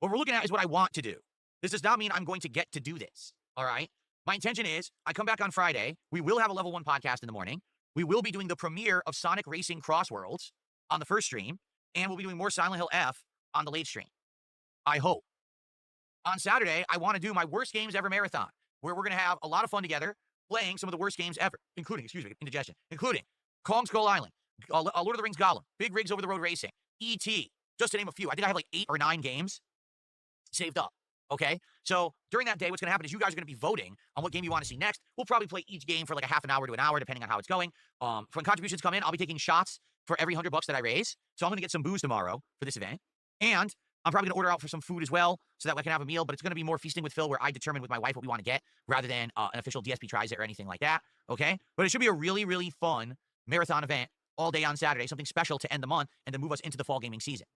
Speaker 2: what we're looking at is what I want to do. This does not mean I'm going to get to do this, all right? My intention is I come back on Friday. We will have a level 1 podcast in the morning. We will be doing the premiere of Sonic Racing Cross Worlds on the first stream, and we'll be doing more Silent Hill F on the late stream. I hope. On Saturday, I want to do my worst games ever marathon, where we're going to have a lot of fun together, playing some of the worst games ever, including Kong Skull Island, Lord of the Rings Gollum, Big Rigs Over the Road Racing, E.T., just to name a few. I think I have like 8 or 9 games saved up, okay? So during that day, what's going to happen is you guys are going to be voting on what game you want to see next. We'll probably play each game for like a half an hour to an hour, depending on how it's going. When contributions come in, I'll be taking shots for every $100 that I raise. So I'm going to get some booze tomorrow for this event. And I'm probably going to order out for some food as well, so that I can have a meal, but it's going to be more feasting with Phil, where I determine with my wife what we want to get, rather than an official DSP tries it or anything like that, okay? But it should be a really, really fun marathon event all day on Saturday, something special to end the month and to move us into the fall gaming season.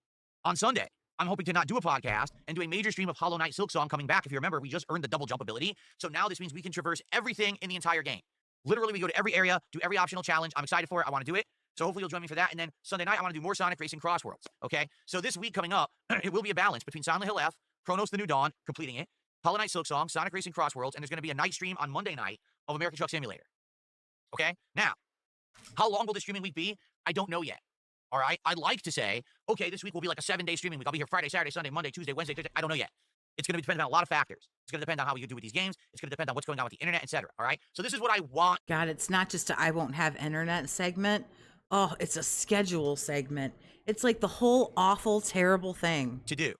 Speaker 2: On Sunday, I'm hoping to not do a podcast and do a major stream of Hollow Knight Silksong coming back. If you remember, we just earned the double jump ability, so now this means we can traverse everything in the entire game. Literally, we go to every area, do every optional challenge. I'm excited for it. I want to do it. So hopefully you'll join me for that. And then Sunday night, I want to do more Sonic Racing Cross Worlds, okay? So this week coming up, it will be a balance between Silent Hill F, Chronos The New Dawn, completing it, Hollow Knight Silksong, Sonic Racing Cross Worlds, and there's going to be a night stream on Monday night of American Truck Simulator, okay? Now, how long will this streaming week be? I don't know yet, All right. I'd like to say, okay, this week will be like a 7-day streaming week. I'll be here Friday, Saturday, Sunday, Monday, Tuesday, Wednesday, Thursday. I don't know yet. It's going to depend on a lot of factors. It's going to depend on how we do with these games. It's going to depend on what's going on with the internet, etc. All right. So this is what I want.
Speaker 1: God, it's not just a I won't have internet segment. Oh, it's a schedule segment. It's like the whole awful, terrible thing
Speaker 2: to do.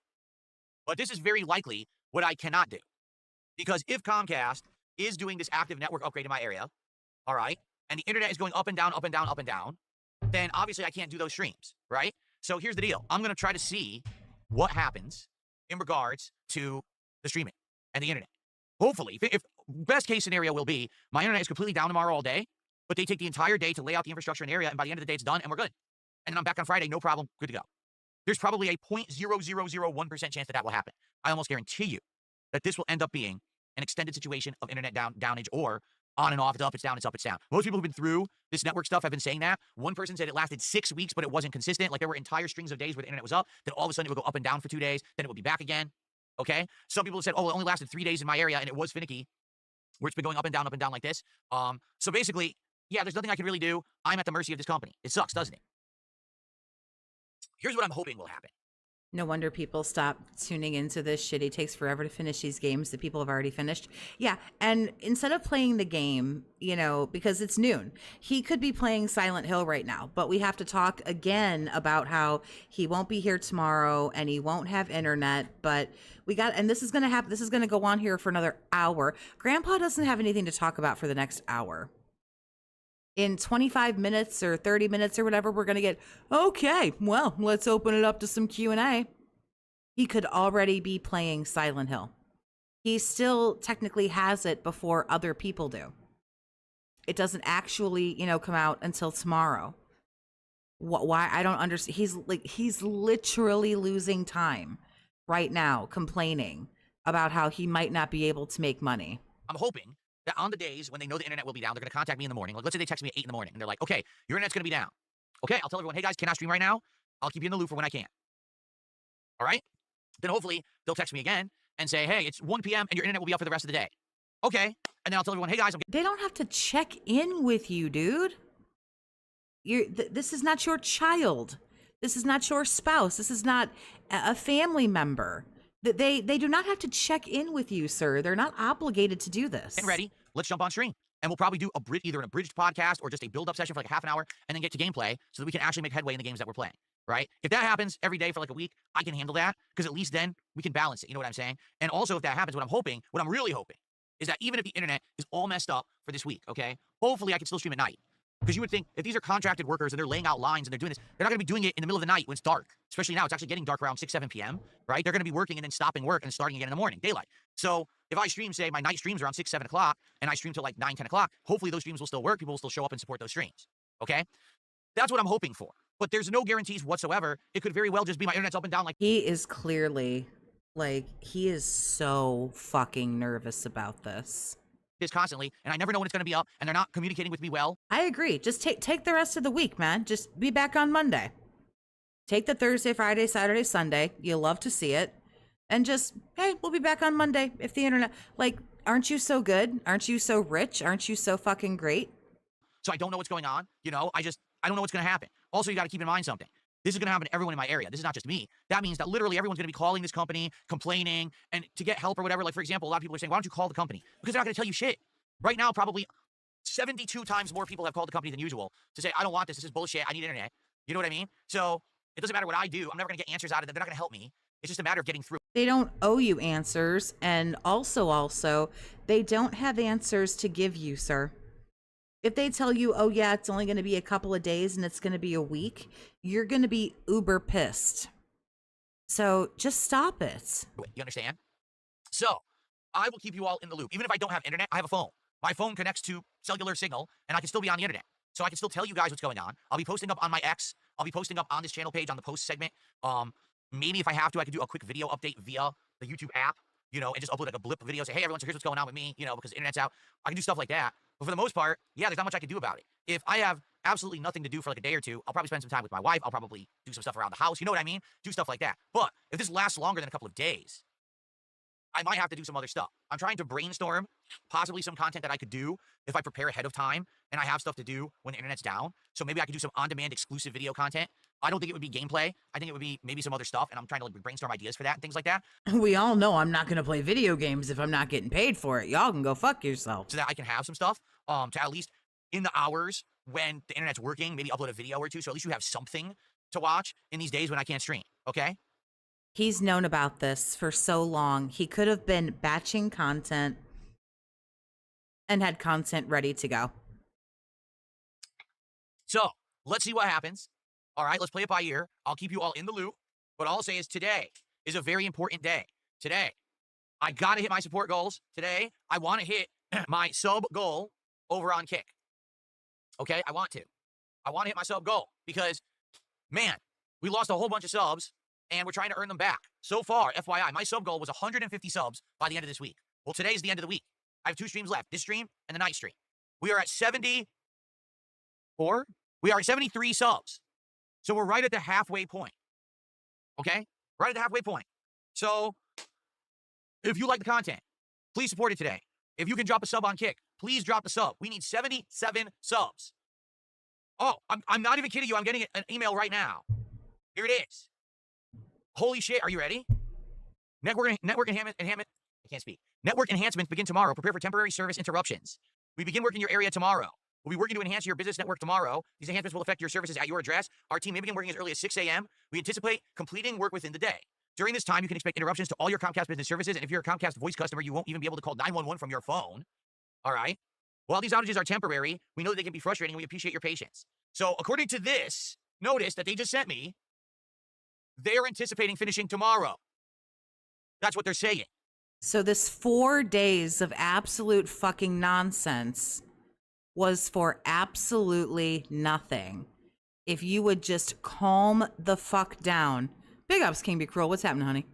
Speaker 2: But this is very likely what I cannot do. Because if Comcast is doing this active network upgrade in my area, all right, and the internet is going up and down, up and down, up and down, then obviously I can't do those streams, right? So here's the deal. I'm going to try to see what happens in regards to the streaming and the internet. Hopefully, if best case scenario will be my internet is completely down tomorrow all day, but they take the entire day to lay out the infrastructure in the area, and by the end of the day, it's done, and we're good. And then I'm back on Friday, no problem, good to go. There's probably a 0.0001% chance that will happen. I almost guarantee you that this will end up being an extended situation of internet downage, or on and off, it's up, it's down, it's up, it's down. Most people who've been through this network stuff have been saying that. One person said it lasted 6 weeks, but it wasn't consistent. Like there were entire strings of days where the internet was up, then all of a sudden it would go up and down for 2 days, then it would be back again. Okay? Some people have said, oh, it only lasted 3 days in my area, and it was finicky, where it's been going up and down like this. So basically, yeah, there's nothing I can really do. I'm at the mercy of this company. It sucks, doesn't it? Here's what I'm hoping will happen.
Speaker 1: No wonder people stop tuning into this shit. It takes forever to finish these games that people have already finished. Yeah, and instead of playing the game, you know, because it's noon, he could be playing Silent Hill right now. But we have to talk again about how he won't be here tomorrow and he won't have internet. But we got, and this is going to happen. This is going to go on here for another hour. Grandpa doesn't have anything to talk about for the next hour. In 25 minutes or 30 minutes or whatever, we're going to get, okay, well, let's open it up to some Q&A. He could already be playing Silent Hill. He still technically has it before other people do. It doesn't actually, you know, come out until tomorrow. Why? I don't understand. He's literally losing time right now, complaining about how he might not be able to make money.
Speaker 2: I'm hoping that on the days when they know the internet will be down, they're going to contact me in the morning. Like, let's say they text me at 8 in the morning, and they're like, okay, your internet's going to be down. Okay, I'll tell everyone, hey, guys, can I stream right now? I'll keep you in the loop for when I can. All right? Then hopefully they'll text me again and say, hey, it's 1 p.m. and your internet will be up for the rest of the day. Okay. And then I'll tell everyone, hey, guys,
Speaker 1: they don't have to check in with you, dude. This is not your child. This is not your spouse. This is not a family member. They do not have to check in with you, sir. They're not obligated to do this.
Speaker 2: Get ready. Let's jump on stream. And we'll probably do either an abridged podcast or just a build-up session for like a half an hour and then get to gameplay so that we can actually make headway in the games that we're playing, right? If that happens every day for like a week, I can handle that because at least then we can balance it. You know what I'm saying? And also if that happens, what I'm really hoping is that even if the internet is all messed up for this week, okay, hopefully I can still stream at night. Because you would think if these are contracted workers and they're laying out lines and they're doing this, they're not going to be doing it in the middle of the night when it's dark. Especially now, it's actually getting dark around 6, 7 p.m., right? They're going to be working and then stopping work and starting again in the morning, daylight. So if I stream, say, my night streams around 6, 7 o'clock, and I stream till like 9, 10 o'clock, hopefully those streams will still work. People will still show up and support those streams, okay? That's what I'm hoping for. But there's no guarantees whatsoever. It could very well just be my internet's up and down like...
Speaker 1: He is clearly, like, he is so fucking nervous about this.
Speaker 2: This constantly, and I never know when it's going to be up, and they're not communicating with me well.
Speaker 1: I agree. Just take the rest of the week, man. Just be back on Monday. Take the Thursday, Friday, Saturday, Sunday. You'll love to see it. And just, hey, we'll be back on Monday if the internet... Like, aren't you so good? Aren't you so rich? Aren't you so fucking great?
Speaker 2: So I don't know what's going on. You know, I don't know what's going to happen. Also, you got to keep in mind something. This is going to happen to everyone in my area. This is not just me. That means that literally everyone's going to be calling this company, complaining, and to get help or whatever. Like, for example, a lot of people are saying, why don't you call the company? Because they're not going to tell you shit. Right now, probably 72 times more people have called the company than usual to say, I don't want this. This is bullshit. I need internet. You know what I mean? So it doesn't matter what I do. I'm never going to get answers out of it. They're not going to help me. It's just a matter of getting through.
Speaker 1: They don't owe you answers. And also, they don't have answers to give you, sir. If they tell you, oh, yeah, it's only going to be a couple of days and it's going to be a week, you're going to be uber pissed. So just stop it.
Speaker 2: You understand? So I will keep you all in the loop. Even if I don't have internet, I have a phone. My phone connects to cellular signal, and I can still be on the internet. So I can still tell you guys what's going on. I'll be posting up on my X. I'll be posting up on this channel page on the post segment. Maybe if I have to, I could do a quick video update via the YouTube app, you know, and just upload like a blip video, say, hey, everyone, so here's what's going on with me, you know, because the internet's out. I can do stuff like that. But for the most part, yeah, there's not much I can do about it. If I have absolutely nothing to do for like a day or two, I'll probably spend some time with my wife. I'll probably do some stuff around the house. You know what I mean? Do stuff like that. But if this lasts longer than a couple of days, I might have to do some other stuff. I'm trying to brainstorm possibly some content that I could do if I prepare ahead of time and I have stuff to do when the internet's down. So maybe I could do some on-demand exclusive video content I don't think it would be gameplay. I think it would be maybe some other stuff, and I'm trying to like brainstorm ideas for that and things like that.
Speaker 1: We all know I'm not going to play video games if I'm not getting paid for it. Y'all can go fuck yourself.
Speaker 2: So that I can have some stuff to at least in the hours when the internet's working, maybe upload a video or two, so at least you have something to watch in these days when I can't stream, okay?
Speaker 1: He's known about this for so long. He could have been batching content and had content ready to go.
Speaker 2: So, let's see what happens. All right, let's play it by ear. I'll keep you all in the loop. What I'll say is today is a very important day. Today, I got to hit my support goals. Today, I want to hit my sub goal over on Kick. Okay, I want to hit my sub goal because, man, we lost a whole bunch of subs and we're trying to earn them back. So far, FYI, my sub goal was 150 subs by the end of this week. Well, today's the end of the week. I have 2 streams left, this stream and the night stream. We are at 74. We are at 73 subs. So we're right at the halfway point. Okay? Right at the halfway point. So if you like the content, please support it today. If you can drop a sub on Kick, please drop the sub. We need 77 subs. Oh, I'm not even kidding you. I'm getting an email right now. Here it is. Holy shit. Are you ready? Network enhancement. I can't speak. Network enhancements begin tomorrow. Prepare for temporary service interruptions. We begin work in your area tomorrow. We'll be working to enhance your business network tomorrow. These enhancements will affect your services at your address. Our team may begin working as early as 6 a.m. We anticipate completing work within the day. During this time, you can expect interruptions to all your Comcast business services, and if you're a Comcast voice customer, you won't even be able to call 911 from your phone. All right? While these outages are temporary, we know that they can be frustrating, and we appreciate your patience. So, according to this notice that they just sent me, they're anticipating finishing tomorrow. That's what they're saying.
Speaker 1: So this 4 days of absolute fucking nonsense was for absolutely nothing. If you would just calm the fuck down. Big ups, King Be Cruel. What's happening, honey?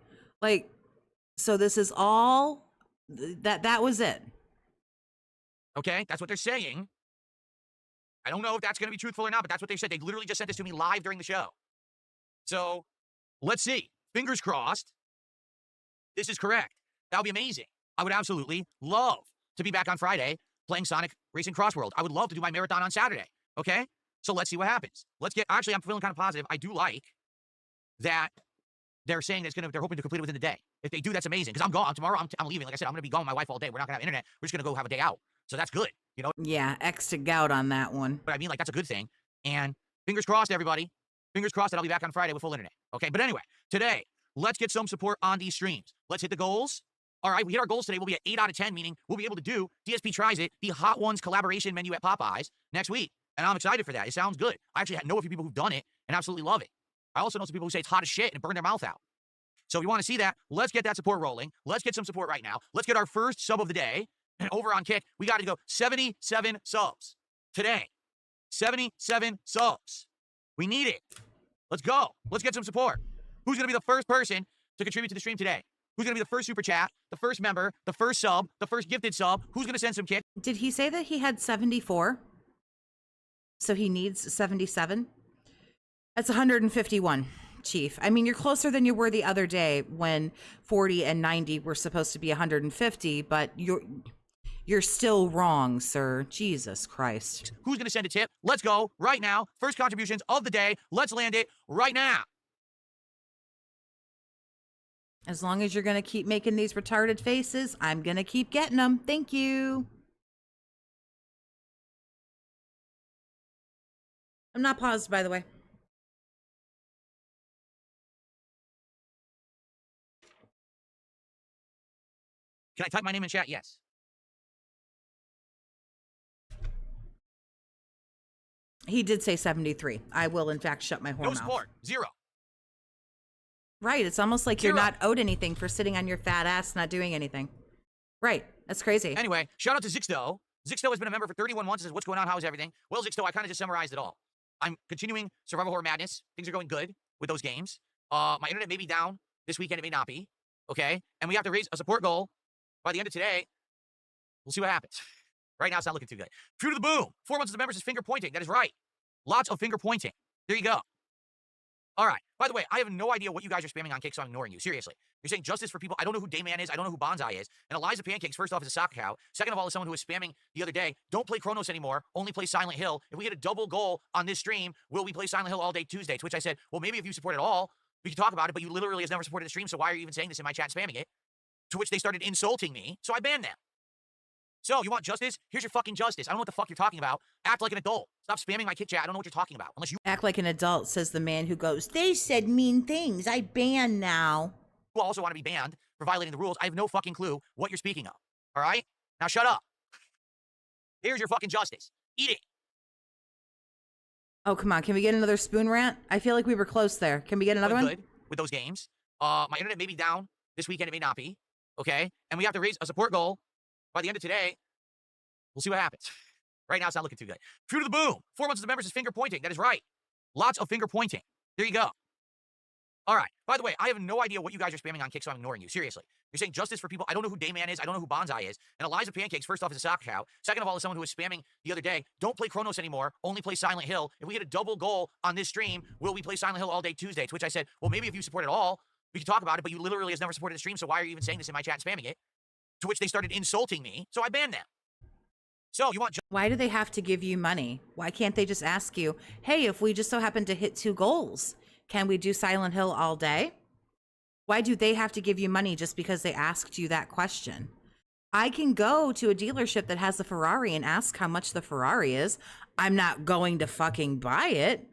Speaker 1: Like, so this is all, that was it.
Speaker 2: Okay, that's what they're saying. I don't know if that's going to be truthful or not, but that's what they said. They literally just sent this to me live during the show. So, let's see. Fingers crossed. This is correct. That would be amazing. I would absolutely love to be back on Friday playing Sonic Racing Crossworld. I would love to do my marathon on Saturday. Okay? So let's see what happens. Actually, I'm feeling kind of positive. I do like that they're saying they're hoping to complete it within the day. If they do, that's amazing. Because I'm gone. Tomorrow, I'm leaving. Like I said, I'm going to be gone with my wife all day. We're not going to have internet. We're just going to go have a day out. So that's good. You know?
Speaker 1: Yeah, X to gout on that one.
Speaker 2: But I mean, like, that's a good thing. And fingers crossed, everybody. Fingers crossed that I'll be back on Friday with full internet. Okay? But anyway, today, let's get some support on these streams. Let's hit the goals. All right, we hit our goals today. We'll be at 8 out of 10, meaning we'll be able to do DSP Tries It, the Hot Ones collaboration menu at Popeyes next week. And I'm excited for that. It sounds good. I actually know a few people who've done it and absolutely love it. I also know some people who say it's hot as shit and burn their mouth out. So if you want to see that, let's get that support rolling. Let's get some support right now. Let's get our first sub of the day. And over on Kick, we got to go 77 subs today. 77 subs. We need it. Let's go. Let's get some support. Who's going to be the first person to contribute to the stream today? Who's going to be the first super chat, the first member, the first sub, the first gifted sub? Who's going to send some Kick?
Speaker 1: Did he say that he had 74? So he needs 77? That's 151, Chief. I mean, you're closer than you were the other day when 40 and 90 were supposed to be 150, but you're still wrong, sir. Jesus Christ.
Speaker 2: Who's going to send a tip? Let's go right now. First contributions of the day. Let's land it right now.
Speaker 1: As long as you're going to keep making these retarded faces, I'm going to keep getting them. Thank you. I'm not paused, by the way.
Speaker 2: Can I type my name in chat? Yes.
Speaker 1: He did say 73. I will, in fact, shut my whore
Speaker 2: No
Speaker 1: mouth.
Speaker 2: support. 0.
Speaker 1: Right. It's almost like you're
Speaker 2: 0.
Speaker 1: not owed anything for sitting on your fat ass not doing anything. Right. That's crazy.
Speaker 2: Anyway, shout out to Zixto. Zixto has been a member for 31 months. Says, what's going on? How is everything? Well, Zixto, I kind of just summarized it all. I'm continuing Survival Horror Madness. Things are going good with those games. My internet may be down this weekend. It may not be. Okay? And we have to raise a support goal by the end of today. We'll see what happens. Right now, it's not looking too good. True to the boom. 4 months as a member says finger pointing. That is right. Lots of finger pointing. There you go. All right. By the way, I have no idea what you guys are spamming on Kick, so I'm ignoring you. Seriously. You're saying justice for people. I don't know who Dayman is. I don't know who Bonsai is. And Eliza Pancakes, first off, is a soccer cow. Second of all, is someone who was spamming the other day. Don't play Chronos anymore. Only play Silent Hill. If we hit a double goal on this stream, will we play Silent Hill all day Tuesday? To which I said, well, maybe if you support it all, we can talk about it, but you literally has never supported the stream, so why are you even saying this in my chat and spamming it? To which they started insulting me, so I banned them. So, you want justice? Here's your fucking justice. I don't know what the fuck you're talking about. Act like an adult. Stop spamming my Kick chat. I don't know what you're talking about. Unless you
Speaker 1: Act like an adult, says the man who goes, they said mean things. I ban now.
Speaker 2: also want to be banned for violating the rules. I have no fucking clue what you're speaking of. All right? Now shut up. Here's your fucking justice. Eat it.
Speaker 1: Oh, come on. Can we get another spoon rant? I feel like we were close there. Can we get another one?
Speaker 2: Good with those games. My internet may be down this weekend. It may not be. Okay? And we have to raise a support goal by the end of today. We'll see what happens. Right now, it's not looking too good. True to the boom. 4 months of the members is finger pointing. That is right. Lots of finger pointing. There you go. All right. By the way, I have no idea what you guys are spamming on Kick, so I'm ignoring you. Seriously. You're saying justice for people. I don't know who Dayman is. I don't know who Bonsai is. And Eliza Pancakes, first off, is a soccer cow. Second of all, is someone who was spamming the other day. Don't play Chronos anymore. Only play Silent Hill. If we hit a double goal on this stream, will we play Silent Hill all day Tuesday? To which I said, well, maybe if you support it all, we can talk about it, but you literally has never supported the stream, so why are you even saying this in my chat and spamming it? To which they started insulting me, so I banned them. So, you want...
Speaker 1: Why do they have to give you money? Why can't they just ask you, hey, if we just so happen to hit 2 goals, can we do Silent Hill all day? Why do they have to give you money just because they asked you that question? I can go to a dealership that has a Ferrari and ask how much the Ferrari is. I'm not going to fucking buy it,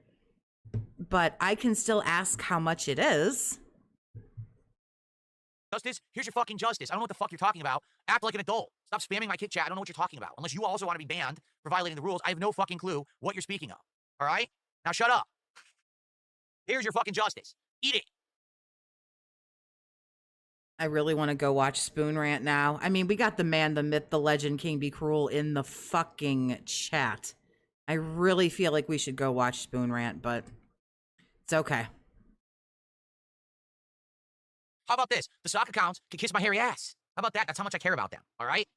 Speaker 1: but I can still ask how much it is.
Speaker 2: Justice, here's your fucking justice. I don't know what the fuck you're talking about. Act like an adult. Stop spamming my Kick chat. I don't know what you're talking about. Unless you also want to be banned for violating the rules, I have no fucking clue what you're speaking of. All right? Now shut up. Here's your fucking justice. Eat it.
Speaker 1: I really want to go watch Spoon Rant now. I mean, we got the man, the myth, the legend, King Be Cruel in the fucking chat. I really feel like we should go watch Spoon Rant, but it's okay.
Speaker 2: How about this? The sock accounts can kiss my hairy ass. How about that? That's how much I care about them. All right?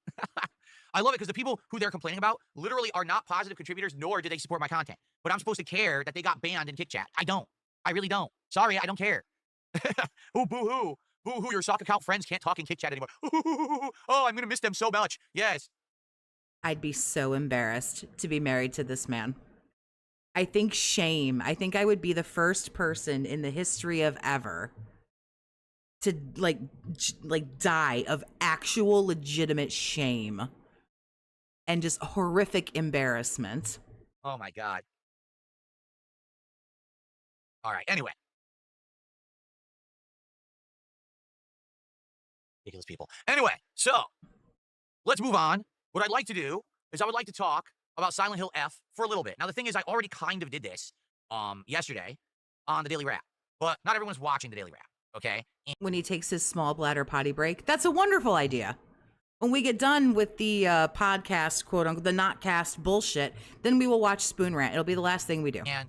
Speaker 2: I love it because the people who they're complaining about literally are not positive contributors, nor do they support my content. But I'm supposed to care that they got banned in Kick chat. I don't. I really don't. Sorry, I don't care. Oh, boo-hoo. Boo-hoo, your sock account friends can't talk in Kick chat anymore. Oh, I'm going to miss them so much. Yes.
Speaker 1: I'd be so embarrassed to be married to this man. I think shame. I think I would be the first person in the history of ever to like die of actual legitimate shame and just horrific embarrassment.
Speaker 2: Oh my God. All right. Anyway. Ridiculous people. Anyway, so let's move on. What I'd like to do is I would like to talk about Silent Hill F for a little bit. Now, the thing is, I already kind of did this yesterday on the Daily Wrap, but not everyone's watching the Daily Wrap, okay?
Speaker 1: When he takes his small bladder potty break, that's a wonderful idea. When we get done with the podcast, quote unquote, the not cast bullshit, then we will watch Spoon Rant. It'll be the last thing we do.
Speaker 2: And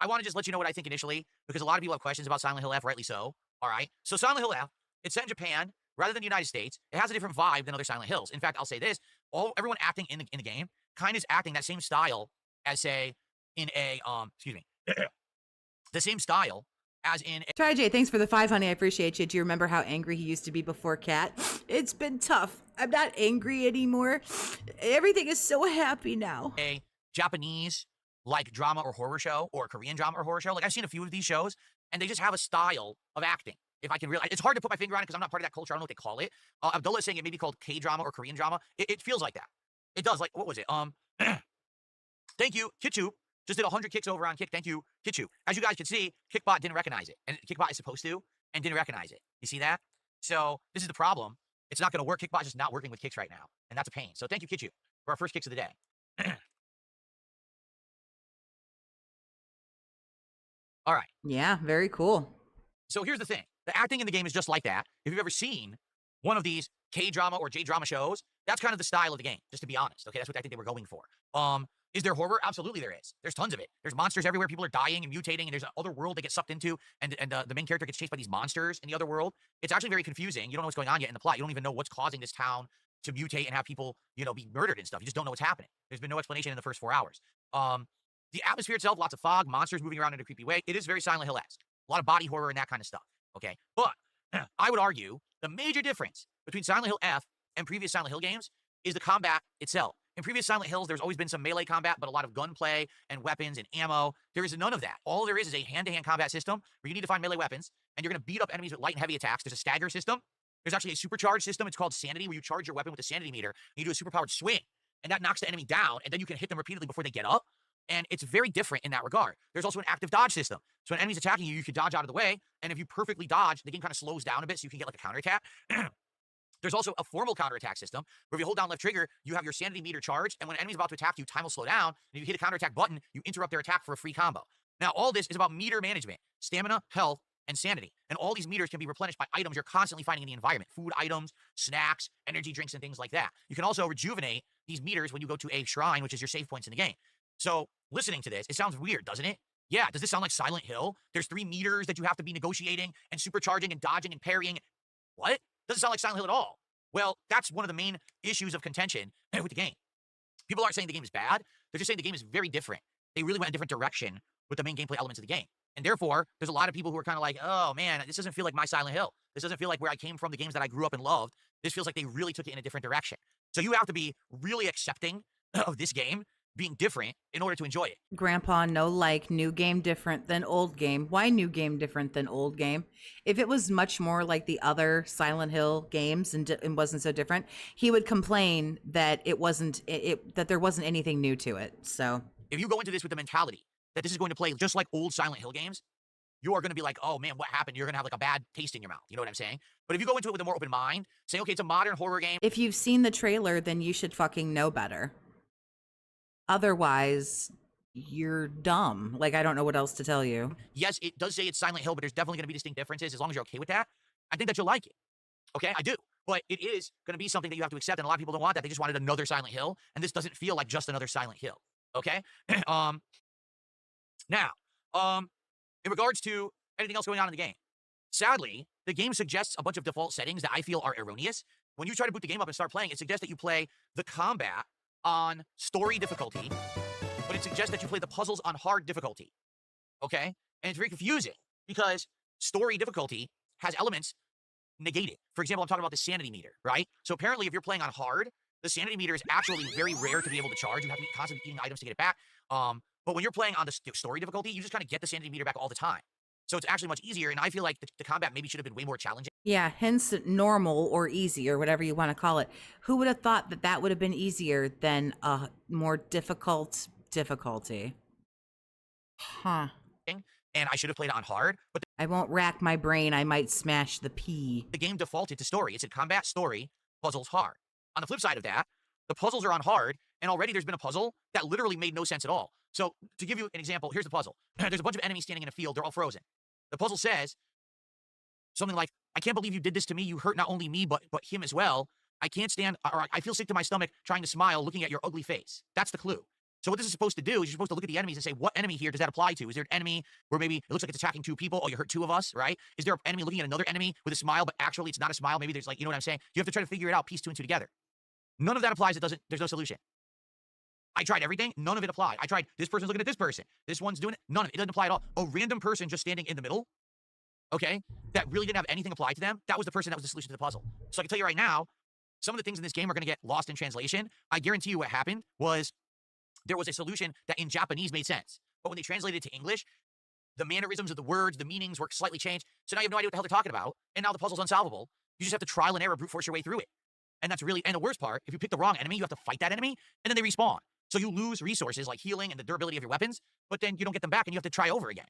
Speaker 2: I want to just let you know what I think initially, because a lot of people have questions about Silent Hill F, rightly so. All right. So Silent Hill F, it's set in Japan rather than the United States. It has a different vibe than other Silent Hills. In fact, I'll say this: everyone acting in the game kind of is acting that same style as, say, in a the same style as in.
Speaker 1: Try Jay, thanks for the 5, honey. I appreciate you. Do you remember how angry he used to be before Cat? It's been tough. I'm not angry anymore. Everything is so happy now.
Speaker 2: A Japanese like drama or horror show, or Korean drama or horror show. Like, I've seen a few of these shows, and they just have a style of acting. If I can really, it's hard to put my finger on it because I'm not part of that culture. I don't know what they call it. Abdullah is saying it may be called K-drama or Korean drama. It feels like that. It does. Like, what was it? Thank you, Kitchu. Just did 100 kicks over on Kick. Thank you, Kitchu. As you guys can see, Kickbot didn't recognize it. And Kickbot is supposed to, and didn't recognize it. You see that? So this is the problem. It's not going to work. Kickbot is just not working with kicks right now. And that's a pain. So thank you, Kitchu, for our first kicks of the day. All right.
Speaker 1: Yeah, very cool.
Speaker 2: So here's the thing. The acting in the game is just like that. If you've ever seen one of these K-drama or J-drama shows, that's kind of the style of the game, just to be honest. Okay, that's what I think they were going for. Is there horror? Absolutely there is. There's tons of it. There's monsters everywhere. People are dying and mutating, and there's another world they get sucked into, and the main character gets chased by these monsters in the other world. It's actually very confusing. You don't know what's going on yet in the plot. You don't even know what's causing this town to mutate and have people, be murdered and stuff. You just don't know what's happening. There's been no explanation in the first 4 hours. The atmosphere itself, lots of fog, monsters moving around in a creepy way. It is very Silent Hill-esque. A lot of body horror and that kind of stuff, okay? But I would argue the major difference between Silent Hill F and previous Silent Hill games is the combat itself. In previous Silent Hills, there's always been some melee combat, but a lot of gunplay and weapons and ammo. There is none of that. All there is a hand-to-hand combat system where you need to find melee weapons, and you're going to beat up enemies with light and heavy attacks. There's a stagger system. There's actually a supercharge system. It's called Sanity, where you charge your weapon with a sanity meter, and you do a superpowered swing, and that knocks the enemy down, and then you can hit them repeatedly before they get up. And it's very different in that regard. There's also an active dodge system. So when enemies attacking you, you can dodge out of the way, and if you perfectly dodge, the game kind of slows down a bit so you can get like a counterattack. There's also a formal counterattack system where if you hold down left trigger, you have your sanity meter charged, and when an enemy's about to attack you, time will slow down, and if you hit a counterattack button, you interrupt their attack for a free combo. Now, all this is about meter management, stamina, health, and sanity. And all these meters can be replenished by items you're constantly finding in the environment. Food items, snacks, energy drinks, and things like that. You can also rejuvenate these meters when you go to a shrine, which is your save points in the game. So, listening to this, it sounds weird, doesn't it? Yeah, does this sound like Silent Hill? There's 3 meters that you have to be negotiating and supercharging and dodging and parrying. What? Doesn't sound like Silent Hill at all. Well, that's one of the main issues of contention with the game. People aren't saying the game is bad. They're just saying the game is very different. They really went a different direction with the main gameplay elements of the game. And therefore, there's a lot of people who are kind of like, oh man, this doesn't feel like my Silent Hill. This doesn't feel like where I came from, the games that I grew up and loved. This feels like they really took it in a different direction. So you have to be really accepting of this game being different in order to enjoy it.
Speaker 1: Grandpa, no, like new game different than old game. Why new game different than old game? If it was much more like the other Silent Hill games and wasn't so different, he would complain that it wasn't that there wasn't anything new to it. So
Speaker 2: if you go into this with the mentality that this is going to play just like old Silent Hill games, you are going to be like, oh man, what happened? You're going to have like a bad taste in your mouth. You know what I'm saying? But if you go into it with a more open mind, say, okay, it's a modern horror game.
Speaker 1: if you've seen the trailer, then you should fucking know better. Otherwise, you're dumb. Like, I don't know what else to tell you.
Speaker 2: Yes, it does say it's Silent Hill, but there's definitely going to be distinct differences. As long as you're okay with that, I think that you'll like it. Okay, I do. But it is going to be something that you have to accept, and a lot of people don't want that. They just wanted another Silent Hill, and this doesn't feel like just another Silent Hill. Okay? Now, in regards to anything else going on in the game, sadly, the game suggests a bunch of default settings that I feel are erroneous. When you try to boot the game up and start playing, it suggests that you play the combat on story difficulty, but it suggests that you play the puzzles on hard difficulty. Okay? And it's very confusing because story difficulty has elements negated. For example, I'm talking about the sanity meter, right? So apparently if you're playing on hard, the sanity meter is actually very rare to be able to charge. You have to be constantly eating items to get it back. But when you're playing on the story difficulty, you just kind of get the sanity meter back all the time. So it's actually much easier, and I feel like the combat maybe should have been way more challenging.
Speaker 1: Yeah, hence normal or easy or whatever you want to call it. Who would have thought that that would have been easier than a more difficult difficulty? Huh.
Speaker 2: And I should have played it on hard, but
Speaker 1: I won't rack my brain. I might smash the P.
Speaker 2: the game defaulted to story. It said combat, story, puzzles, hard. On the flip side of that, the puzzles are on hard, and already there's been a puzzle that literally made no sense at all. So to give you an example, here's the puzzle. There's a bunch of enemies standing in a field. They're all frozen. The puzzle says something like, I can't believe you did this to me. You hurt not only me, but him as well. I can't stand, or I feel sick to my stomach trying to smile looking at your ugly face. That's the clue. So what this is supposed to do is you're supposed to look at the enemies and say, what enemy here does that apply to? Is there an enemy where maybe it looks like it's attacking 2 people? Oh, you hurt 2 of us, right? Is there an enemy looking at another enemy with a smile, but actually it's not a smile? Maybe there's like, you know what I'm saying? You have to try to figure it out, piece 2 and 2 together. None of that applies. There's no solution. I tried everything. None of it applied. I tried, this person's looking at this person. This one's doing it. None of it. It doesn't apply at all. A random person just standing in the middle, okay, that really didn't have anything applied to them. That was the person that was the solution to the puzzle. So I can tell you right now, some of the things in this game are going to get lost in translation. I guarantee you what happened was there was a solution that in Japanese made sense. But when they translated it to English, the mannerisms of the words, the meanings were slightly changed. So now you have no idea what the hell they're talking about. And now the puzzle's unsolvable. You just have to trial and error, brute force your way through it. And that's really, and the worst part, if you pick the wrong enemy, you have to fight that enemy, and then they respawn. So you lose resources like healing and the durability of your weapons, but then you don't get them back and you have to try over again.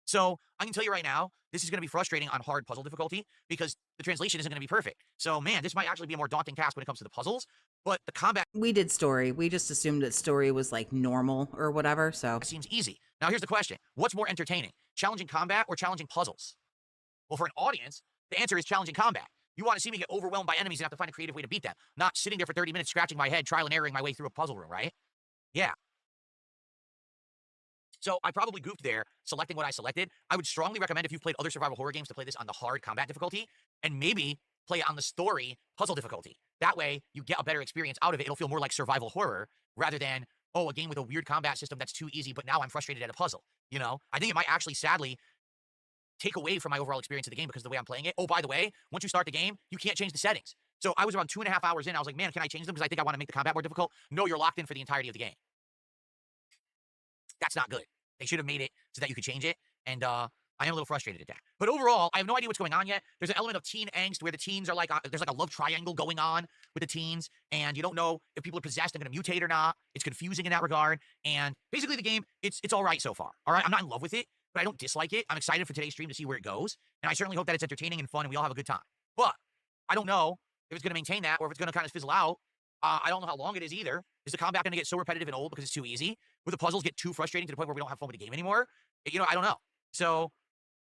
Speaker 2: So I can tell you right now, this is going to be frustrating on hard puzzle difficulty because the translation isn't going to be perfect. So man, this might actually be a more daunting task when it comes to the puzzles, but the combat
Speaker 1: We did story. We just assumed that story was like normal or whatever. So
Speaker 2: seems easy. Now here's the question. What's more entertaining, challenging combat or challenging puzzles? Well, for an audience, the answer is challenging combat. You want to see me get overwhelmed by enemies and have to find a creative way to beat them, not sitting there for 30 minutes scratching my head, trial and erroring my way through a puzzle room, right? Yeah. So I probably goofed there, selecting what I selected. I would strongly recommend if you've played other survival horror games to play this on the hard combat difficulty and maybe play it on the story puzzle difficulty. That way you get a better experience out of it. It'll feel more like survival horror rather than, oh, a game with a weird combat system that's too easy, but now I'm frustrated at a puzzle. You know, I think it might actually sadly take away from my overall experience of the game because of the way I'm playing it. Oh, by the way, once you start the game, you can't change the settings. So I was around 2.5 hours in. I was like, man, can I change them because I think I want to make the combat more difficult? No, you're locked in for the entirety of the game. That's not good. They should have made it so that you could change it. And I am a little frustrated at that. But overall, I have no idea what's going on yet. There's an element of teen angst where the teens are like, there's like a love triangle going on with the teens. And you don't know if people are possessed and going to mutate or not. It's confusing in that regard. And basically the game, it's all right so far. All right, I'm not in love with it, but I don't dislike it. I'm excited for today's stream to see where it goes. And I certainly hope that it's entertaining and fun and we all have a good time. But I don't know if it's going to maintain that or if it's going to kind of fizzle out. I don't know how long it is either. Is the combat going to get so repetitive and old because it's too easy? Will the puzzles get too frustrating to the point where we don't have fun with the game anymore? You know, I don't know. So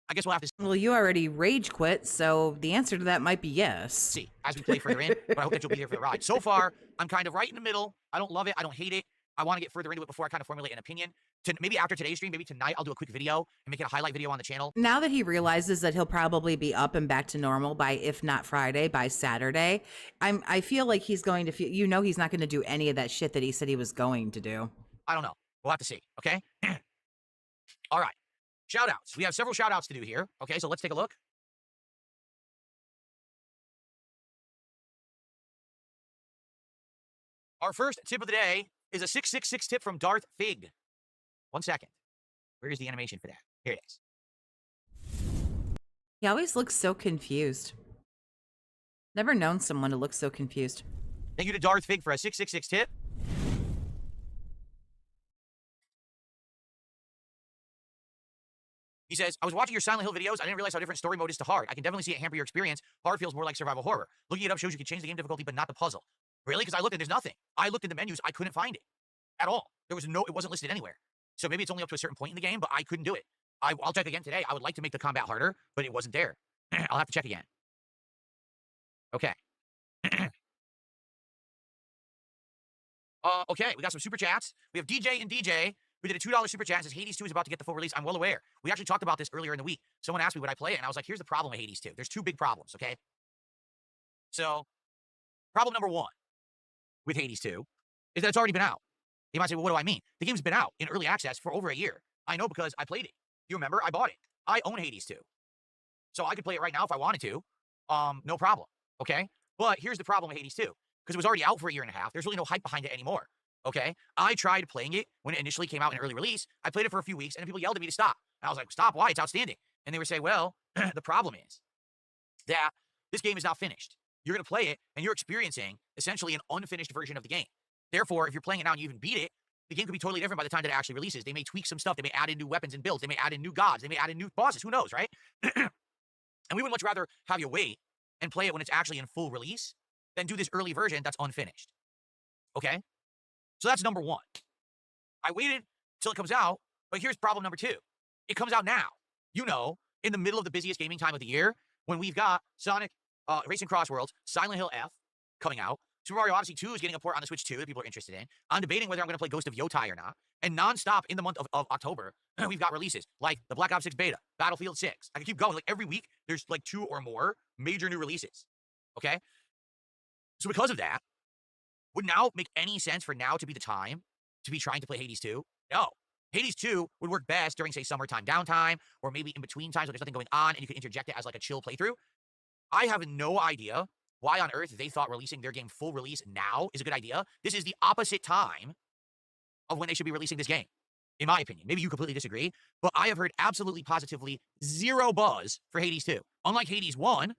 Speaker 2: I guess we'll have to
Speaker 1: Well, you already rage quit, so the answer to that might be yes.
Speaker 2: see as we play further in, but I hope that you'll be here for the ride. So far, I'm kind of right in the middle. I don't love it. I don't hate it. I want to get further into it before I kind of formulate an opinion. Maybe after today's stream, maybe tonight, I'll do a quick video and make it a highlight video on the channel.
Speaker 1: Now that he realizes that he'll probably be up and back to normal by, if not Friday, by Saturday, I feel like he's going to feel, he's not going to do any of that shit that he said he was going to do.
Speaker 2: I don't know. We'll have to see, okay? All right. Shout-outs. We have several shout-outs to do here. Okay, so let's take a look. Our first tip of the day is a 666 tip from Darth Fig. 1 second. Where is the animation for that? Here it is.
Speaker 1: He always looks so confused. Never known someone to look so confused.
Speaker 2: Thank you to Darth Fig for a 666 tip. He says, I was watching your Silent Hill videos. I didn't realize how different story mode is to hard. I can definitely see it hamper your experience. Hard feels more like survival horror. Looking it up shows you can change the game difficulty, but not the puzzle. Really? Because I looked and there's nothing. I looked in the menus. I couldn't find it at all. It wasn't listed anywhere. So maybe it's only up to a certain point in the game, but I couldn't do it. I'll check again today. I would like to make the combat harder, but it wasn't there. I'll have to check again. Okay. Okay, we got some super chats. We have DJ and DJ who did a $2 super chat and says Hades 2 is about to get the full release. I'm well aware. We actually talked about this earlier in the week. Someone asked me would I play it, and I was like, here's the problem with Hades 2. There's two big problems, okay? So, problem number one with Hades 2 is that it's already been out. You might say, well, what do I mean? The game's been out in early access for over a year. I know because I played it. You remember? I bought it. I own Hades 2. So I could play it right now if I wanted to. No problem, okay? But here's the problem with Hades 2. Because it was already out for a year and a half. There's really no hype behind it anymore. Okay, I tried playing it when it initially came out in early release. I played it for a few weeks, and then people yelled at me to stop. And I was like, stop, why? It's outstanding. And they were saying, well, the problem is that this game is not finished. You're going to play it, and you're experiencing essentially an unfinished version of the game. Therefore, if you're playing it now and you even beat it, the game could be totally different by the time that it actually releases. They may tweak some stuff. They may add in new weapons and builds. They may add in new gods. They may add in new bosses. Who knows, right? And we would much rather have you wait and play it when it's actually in full release than do this early version that's unfinished. Okay? So that's number one. I waited till it comes out, but here's problem number two. It comes out now, in the middle of the busiest gaming time of the year, when we've got Sonic Racing Cross Worlds, Silent Hill F coming out, Super Mario Odyssey 2 is getting a port on the Switch 2 that people are interested in. I'm debating whether I'm going to play Ghost of Yotai or not. And nonstop in the month of October, we've got releases like the Black Ops 6 beta, Battlefield 6. I can keep going. Like every week, there's like 2 or more major new releases. Okay? So because of that, would now make any sense for now to be the time to be trying to play Hades 2? No. Hades 2 would work best during, say, summertime downtime, or maybe in between times when there's nothing going on and you can interject it as like a chill playthrough. I have no idea why on earth they thought releasing their game full release now is a good idea. This is the opposite time of when they should be releasing this game, in my opinion. Maybe you completely disagree, but I have heard absolutely positively zero buzz for Hades 2. Unlike Hades 1,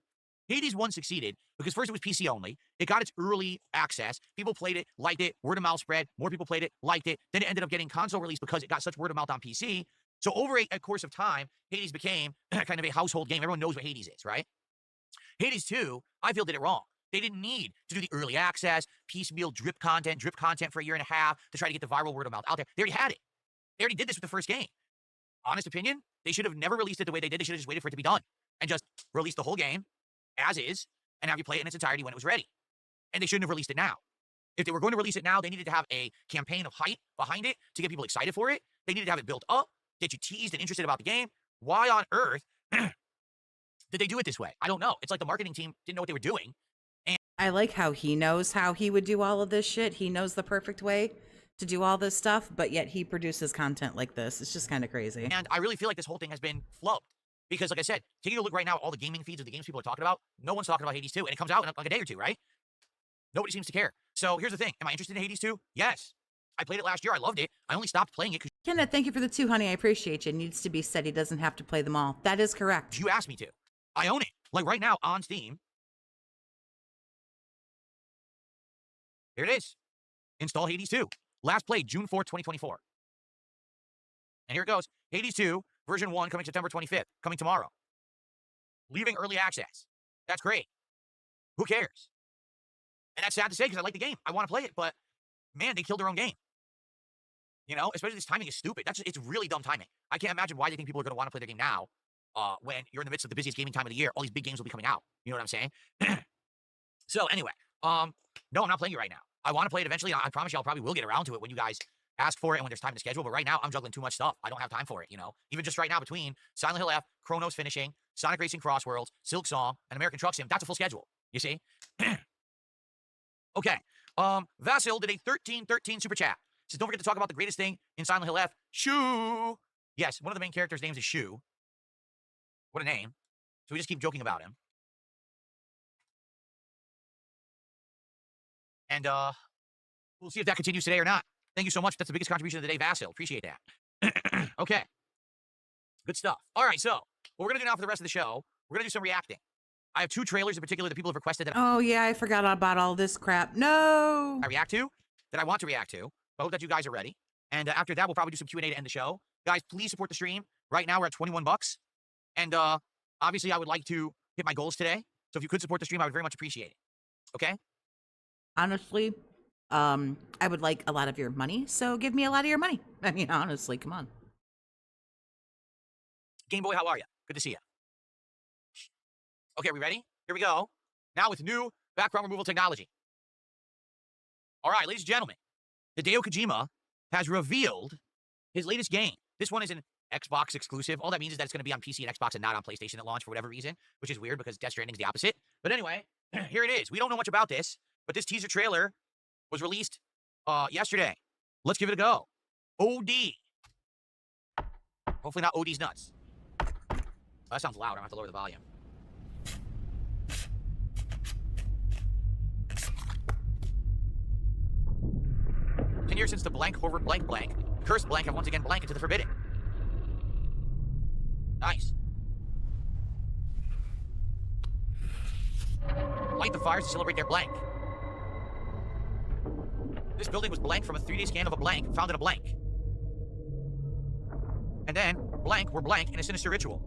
Speaker 2: Hades 1 succeeded because first it was PC only. It got its early access. People played it, liked it, word of mouth spread. More people played it, liked it. Then it ended up getting console release because it got such word of mouth on PC. So over a course of time, Hades became kind of a household game. Everyone knows what Hades is, right? Hades 2, I feel, did it wrong. They didn't need to do the early access, piecemeal drip content for a year and a half to try to get the viral word of mouth out there. They already had it. They already did this with the first game. Honest opinion, they should have never released it the way they did. They should have just waited for it to be done and just released the whole game as is, and have you play it in its entirety when it was ready. And they shouldn't have released it now. If they were going to release it now, they needed to have a campaign of hype behind it to get people excited for it. They needed to have it built up, get you teased and interested about the game. Why on earth did they do it this way? I don't know. It's like the marketing team didn't know what they were doing. And
Speaker 1: I like how he knows how he would do all of this shit. He knows the perfect way to do all this stuff, but yet he produces content like this. It's just kind of crazy.
Speaker 2: And I really feel like this whole thing has been flubbed. Because, like I said, taking a look right now at all the gaming feeds of the games people are talking about, no one's talking about Hades 2, and it comes out in like a day or two, right? Nobody seems to care. So here's the thing. Am I interested in Hades 2? Yes. I played it last year. I loved it. I only stopped playing it because
Speaker 1: Kenneth, thank you for the 2, honey. I appreciate you. Needs to be said he doesn't have to play them all. That is correct.
Speaker 2: you asked me to. I own it. Like right now on Steam. Here it is. Install Hades 2. Last played June 4th, 2024. And here it goes. Hades 2, version 1, coming September 25th. Coming tomorrow. Leaving early access. That's great. Who cares? And that's sad to say because I like the game. I want to play it, but man, they killed their own game. You know, especially this timing is stupid. It's really dumb timing. I can't imagine why they think people are going to want to play their game now when you're in the midst of the busiest gaming time of the year. All these big games will be coming out. You know what I'm saying? So anyway, no, I'm not playing it right now. I want to play it eventually. I promise you I'll probably will get around to it when you guys ask for it and when there's time to schedule. But right now, I'm juggling too much stuff. I don't have time for it, you know? Even just right now between Silent Hill F, Chronos finishing, Sonic Racing Crossworlds, Silk Song, and American Truck Sim, that's a full schedule. You see? Okay. Vasil did a 1313 super chat. Says, don't forget to talk about the greatest thing in Silent Hill F, Shu. Yes, one of the main characters' names is Shu. What a name. So we just keep joking about him. And we'll see if that continues today or not. Thank you so much. That's the biggest contribution of the day, Vasil. Appreciate that. Okay. Good stuff. All right, so what we're going to do now for the rest of the show, we're going to do some reacting. I have 2 trailers in particular that people have requested that
Speaker 1: Oh, yeah, I forgot about all this crap. No.
Speaker 2: I react to, that I want to react to. I hope that you guys are ready. And after that, we'll probably do some Q&A to end the show. Guys, please support the stream. Right now, we're at 21 bucks. And obviously, I would like to hit my goals today. So if you could support the stream, I would very much appreciate it. Okay?
Speaker 1: Honestly, I would like a lot of your money, so give me a lot of your money. I mean, honestly, come on.
Speaker 2: Game Boy, how are you? Good to see you. Okay, are we ready? Here we go. Now with new background removal technology. All right, ladies and gentlemen, Hideo Kojima has revealed his latest game. This one is an Xbox exclusive. All that means is that it's going to be on PC and Xbox and not on PlayStation at launch for whatever reason, which is weird because Death Stranding is the opposite. But anyway, here it is. We don't know much about this, but this teaser trailer was released yesterday. Let's give it a go. OD. Hopefully not OD's nuts. Oh, that sounds loud. I'm going to have to lower the volume. 10 years since the blank Horror blank blank. Cursed blank have once again blank into the forbidden. Nice. Light the fires to celebrate their blank. This building was blank from a 3-day scan of a blank found in a blank. And then, blank were blank in a sinister ritual.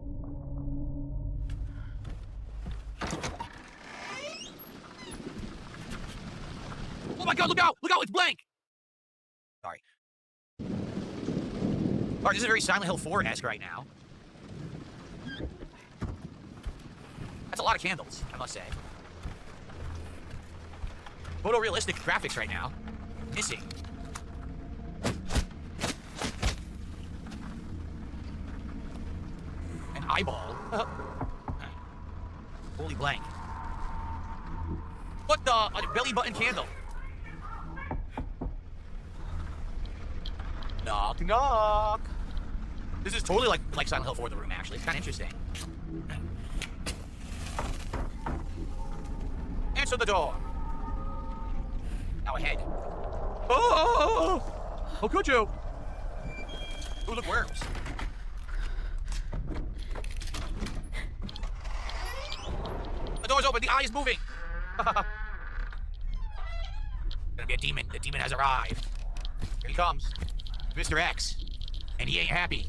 Speaker 2: Oh my god, look out! Look out, it's blank! Sorry. Alright, this is very Silent Hill 4-esque right now. That's a lot of candles, I must say. Photorealistic graphics right now. Missing. An eyeball. Holy blank. What the? A belly button candle. Knock, knock. This is totally like Silent Hill 4 The Room, actually. It's kind of interesting. Answer the door. Now ahead. Oh! How could you? Ooh, look, worms. The door's open. The eye is moving. Gonna be a demon. The demon has arrived. Here he comes. Mr. X. And he ain't happy.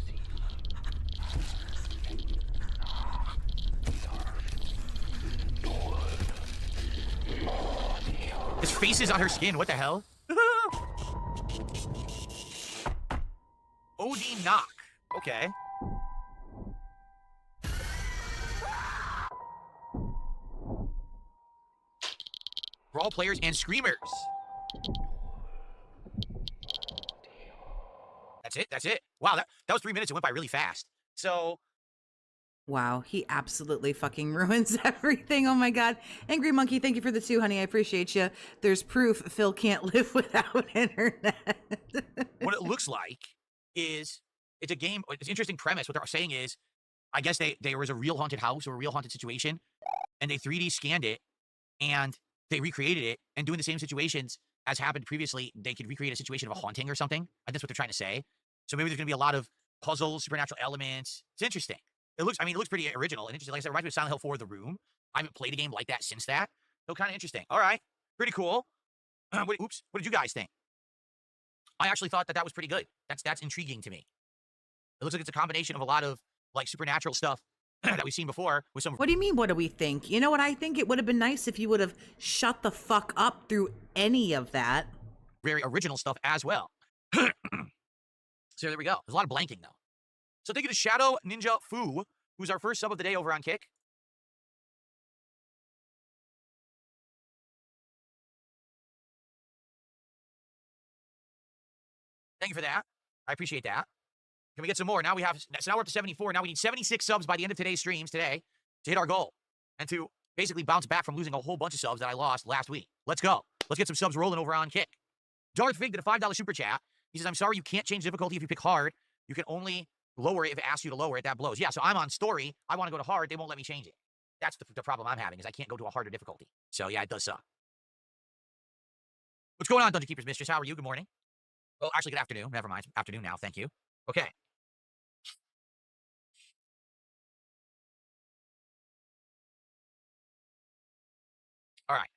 Speaker 2: His face is on her skin. What the hell? OD knock. Okay. Brawl players and screamers. That's it. That's it. Wow, that was 3 minutes. It went by really fast. So.
Speaker 1: Wow, he absolutely fucking ruins everything. Oh my god. Angry Monkey, thank you for the 2, honey. I appreciate you. There's proof Phil can't live without internet.
Speaker 2: What it looks like is it's a game. It's an interesting premise. What they're saying is I guess there was a real haunted house or a real haunted situation, and they 3D scanned it, and they recreated it, and doing the same situations as happened previously, they could recreate a situation of a haunting or something. And that's what they're trying to say. So maybe there's going to be a lot of puzzles, supernatural elements. It's interesting. It looks pretty original and interesting. Like I said, it reminds me of Silent Hill 4: The Room. I haven't played a game like that since that. So kind of interesting. All right. Pretty cool. Oops. What did you guys think? I actually thought that was pretty good. That's intriguing to me. It looks like it's a combination of a lot of like supernatural stuff that we've seen before with some.
Speaker 1: What do you mean, what do we think? You know what? I think it would have been nice if you would have shut the fuck up through any of that.
Speaker 2: Very original stuff as well. So there we go. There's a lot of blanking, though. So thank you to Shadow Ninja Fu, who's our first sub of the day over on Kick. Thank you for that. I appreciate that. Can we get some more? Now we're up to 74. Now we need 76 subs by the end of today's streams today to hit our goal and to basically bounce back from losing a whole bunch of subs that I lost last week. Let's go. Let's get some subs rolling over on Kick. Darth Fig did a $5 super chat. He says, I'm sorry you can't change difficulty if you pick hard. You can only lower it if it asks you to lower it. That blows. Yeah, so I'm on story. I want to go to hard. They won't let me change it. That's the problem I'm having is I can't go to a harder difficulty. So yeah, it does suck. What's going on, Dungeon Keeper's Mistress? How are you? Good morning. Oh, actually, good afternoon. Never mind. Afternoon now. Thank you. Okay. All right.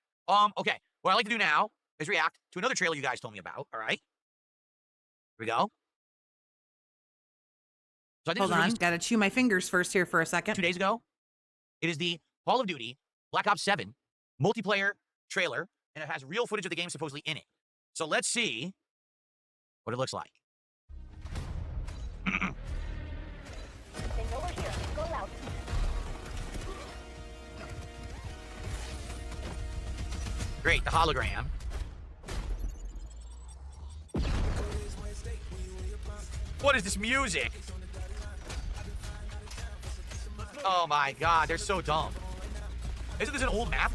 Speaker 2: Okay. What I like to do now is react to another trailer you guys told me about. All right. Here we go. So I think
Speaker 1: Hold on. Gotta chew my fingers first here for a second.
Speaker 2: 2 days ago. It is the Call of Duty Black Ops 7 multiplayer trailer, and it has real footage of the game supposedly in it. So let's see what it looks like. Great, the hologram. What is this music? Oh my god, they're so dumb. Isn't this an old map?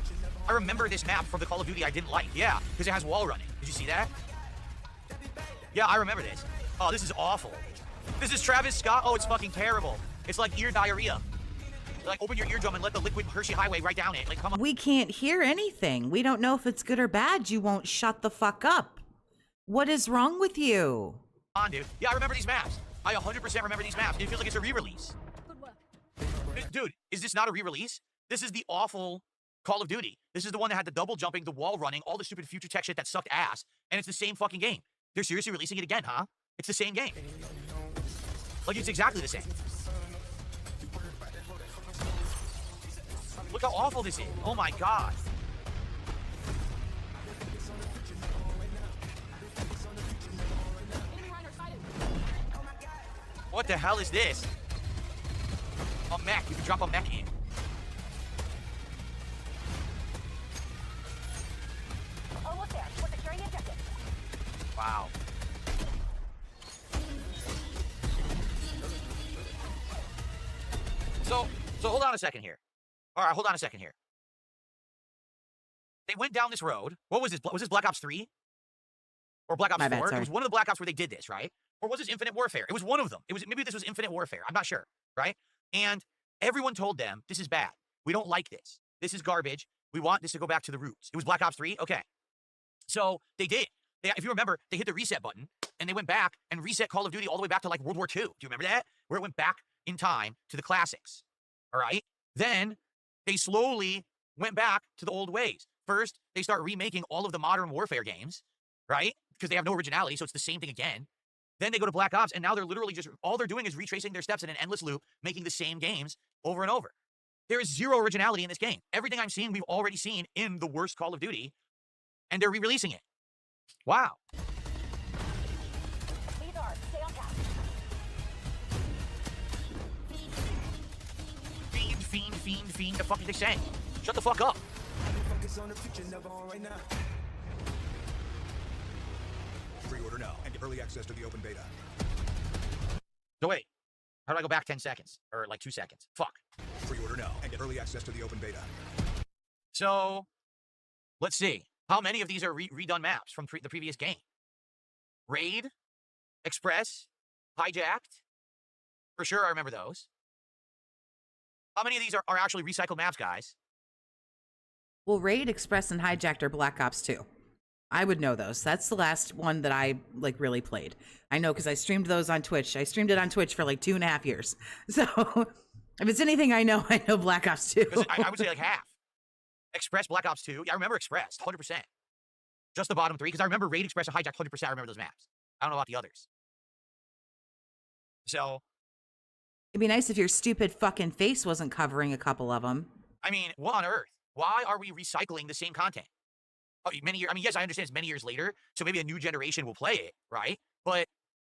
Speaker 2: I remember this map from the Call of Duty I didn't like. Yeah, because it has wall running. Did you see that? Yeah, I remember this. Oh, this is awful. This is Travis Scott. Oh, it's fucking terrible. It's like ear diarrhea. Like, open your eardrum and let the liquid Hershey Highway right down it. Like, come on.
Speaker 1: We can't hear anything. We don't know if it's good or bad. You won't shut the fuck up. What is wrong with you?
Speaker 2: Come on, dude. Yeah, I remember these maps. I 100% remember these maps. It feels like it's a re-release. Dude, is this not a re-release? This is the awful Call of Duty. This is the one that had the double jumping, the wall running, all the stupid future tech shit that sucked ass, and it's the same fucking game. They're seriously releasing it again, huh? It's the same game. Like, it's exactly the same. Look how awful this is. Oh my god. What the hell is this? A mech. You can drop a mech in.
Speaker 6: Oh, look there. We're securing the objective.
Speaker 2: Wow. So hold on a second here. All right, hold on a second here. They went down this road. What was this? Was this Black Ops 3? Or Black Ops 4?
Speaker 1: My bad, sorry.
Speaker 2: It was one of the Black Ops where they did this, right? Or was this Infinite Warfare? It was one of them. Maybe this was Infinite Warfare. I'm not sure, right? And everyone told them, this is bad. We don't like this. This is garbage. We want this to go back to the roots. It was Black Ops 3? Okay. So they did. If you remember, they hit the reset button, and they went back and reset Call of Duty all the way back to, like, World War II. Do you remember that? Where it went back in time to the classics. All right? Then they slowly went back to the old ways. First, they start remaking all of the modern warfare games, right? Because they have no originality, so it's the same thing again. Then they go to Black Ops, and now they're literally just, all they're doing is retracing their steps in an endless loop, making the same games over and over. There is zero originality in this game. Everything I'm seeing, we've already seen in the worst Call of Duty, and they're re-releasing it. Wow.
Speaker 6: These are. Stay on task.
Speaker 2: Fiend. The fuck are they saying? Shut the fuck up.
Speaker 7: Pre-order now and get early access to the open beta.
Speaker 2: So wait, how do I go back 10 seconds? Or like 2 seconds? Fuck.
Speaker 7: Pre-order now and get early access to the open beta.
Speaker 2: So, let's see. How many of these are redone maps from the previous game? Raid, Express, Hijacked. For sure, I remember those. How many of these are actually recycled maps, guys?
Speaker 1: Well, Raid, Express, and Hijacked are Black Ops 2. I would know those. That's the last one that I like really played. I know because I streamed those on Twitch. I streamed it on Twitch for like 2.5 years. So if it's anything I know Black Ops 2.
Speaker 2: I would say like half. Express, Black Ops 2. Yeah, I remember Express, 100%. Just the bottom 3, because I remember Raid, Express, and Hijacked, 100%. I remember those maps. I don't know about the others. So
Speaker 1: It'd be nice if your stupid fucking face wasn't covering a couple of them.
Speaker 2: I mean, what on earth? Why are we recycling the same content? Oh, many years. I mean, yes, I understand it's many years later, so maybe a new generation will play it, right? But,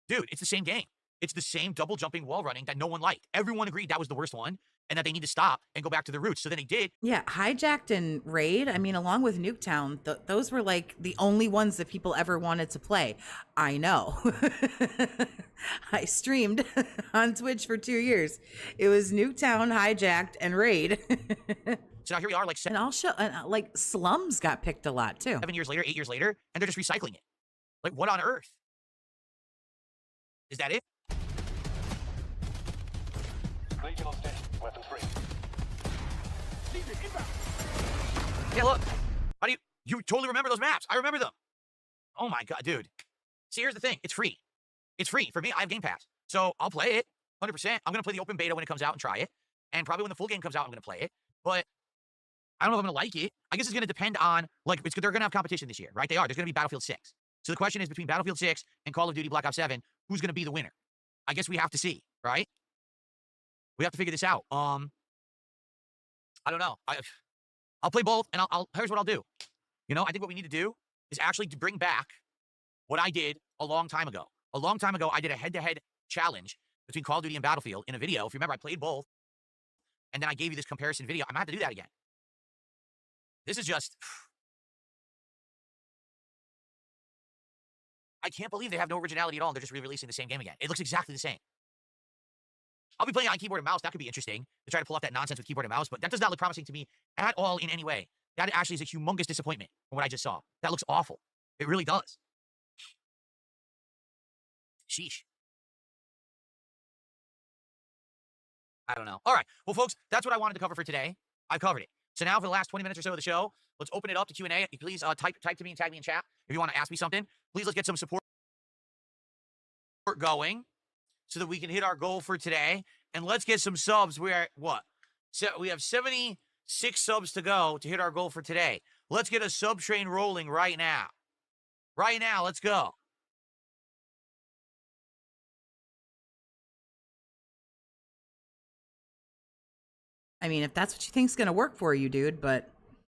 Speaker 2: dude, it's the same game. It's the same double jumping wall running that no one liked. Everyone agreed that was the worst one, and that they need to stop and go back to the roots. So then they did.
Speaker 1: Yeah, Hijacked and Raid, I mean, along with Nuketown, those were like the only ones that people ever wanted to play. I know. I streamed on Twitch for 2 years. It was Nuketown, Hijacked, and Raid.
Speaker 2: So now here we are, like
Speaker 1: and I'll show, like Slums got picked a lot too.
Speaker 2: 7 years later, 8 years later, and they're just recycling it. Like, what on earth? Is that it?
Speaker 8: Legion on station. Weapons free.
Speaker 2: Yeah, look. How do you totally remember those maps? I remember them. Oh my God, dude. See, here's the thing. It's free. It's free. For me, I have Game Pass. So I'll play it 100%. I'm going to play the open beta when it comes out and try it. And probably when the full game comes out, I'm going to play it. But I don't know if I'm going to like it. I guess it's going to depend on, like, they're going to have competition this year, right? They are. There's going to be Battlefield 6. So the question is, between Battlefield 6 and Call of Duty Black Ops 7, who's going to be the winner? I guess we have to see, right? We have to figure this out. I don't know. I'll play both, and here's what I'll do. You know, I think what we need to do is actually to bring back what I did a long time ago. A long time ago, I did a head-to-head challenge between Call of Duty and Battlefield in a video. If you remember, I played both, and then I gave you this comparison video. I'm going to have to do that again. This is just... I can't believe they have no originality at all. They're just re-releasing the same game again. It looks exactly the same. I'll be playing on keyboard and mouse. That could be interesting to try to pull off that nonsense with keyboard and mouse, but that does not look promising to me at all in any way. That actually is a humongous disappointment from what I just saw. That looks awful. It really does. Sheesh. I don't know. All right. Well, folks, that's what I wanted to cover for today. I've covered it. So now for the last 20 minutes or so of the show, let's open it up to Q&A. Please type to me and tag me in chat if you want to ask me something. Please, let's get some support going so that we can hit our goal for today. And let's get some subs. We are, what? So we have 76 subs to go to hit our goal for today. Let's get a sub train rolling right now. Right now, let's go.
Speaker 1: I mean, if that's what you think's going to work for you, dude, but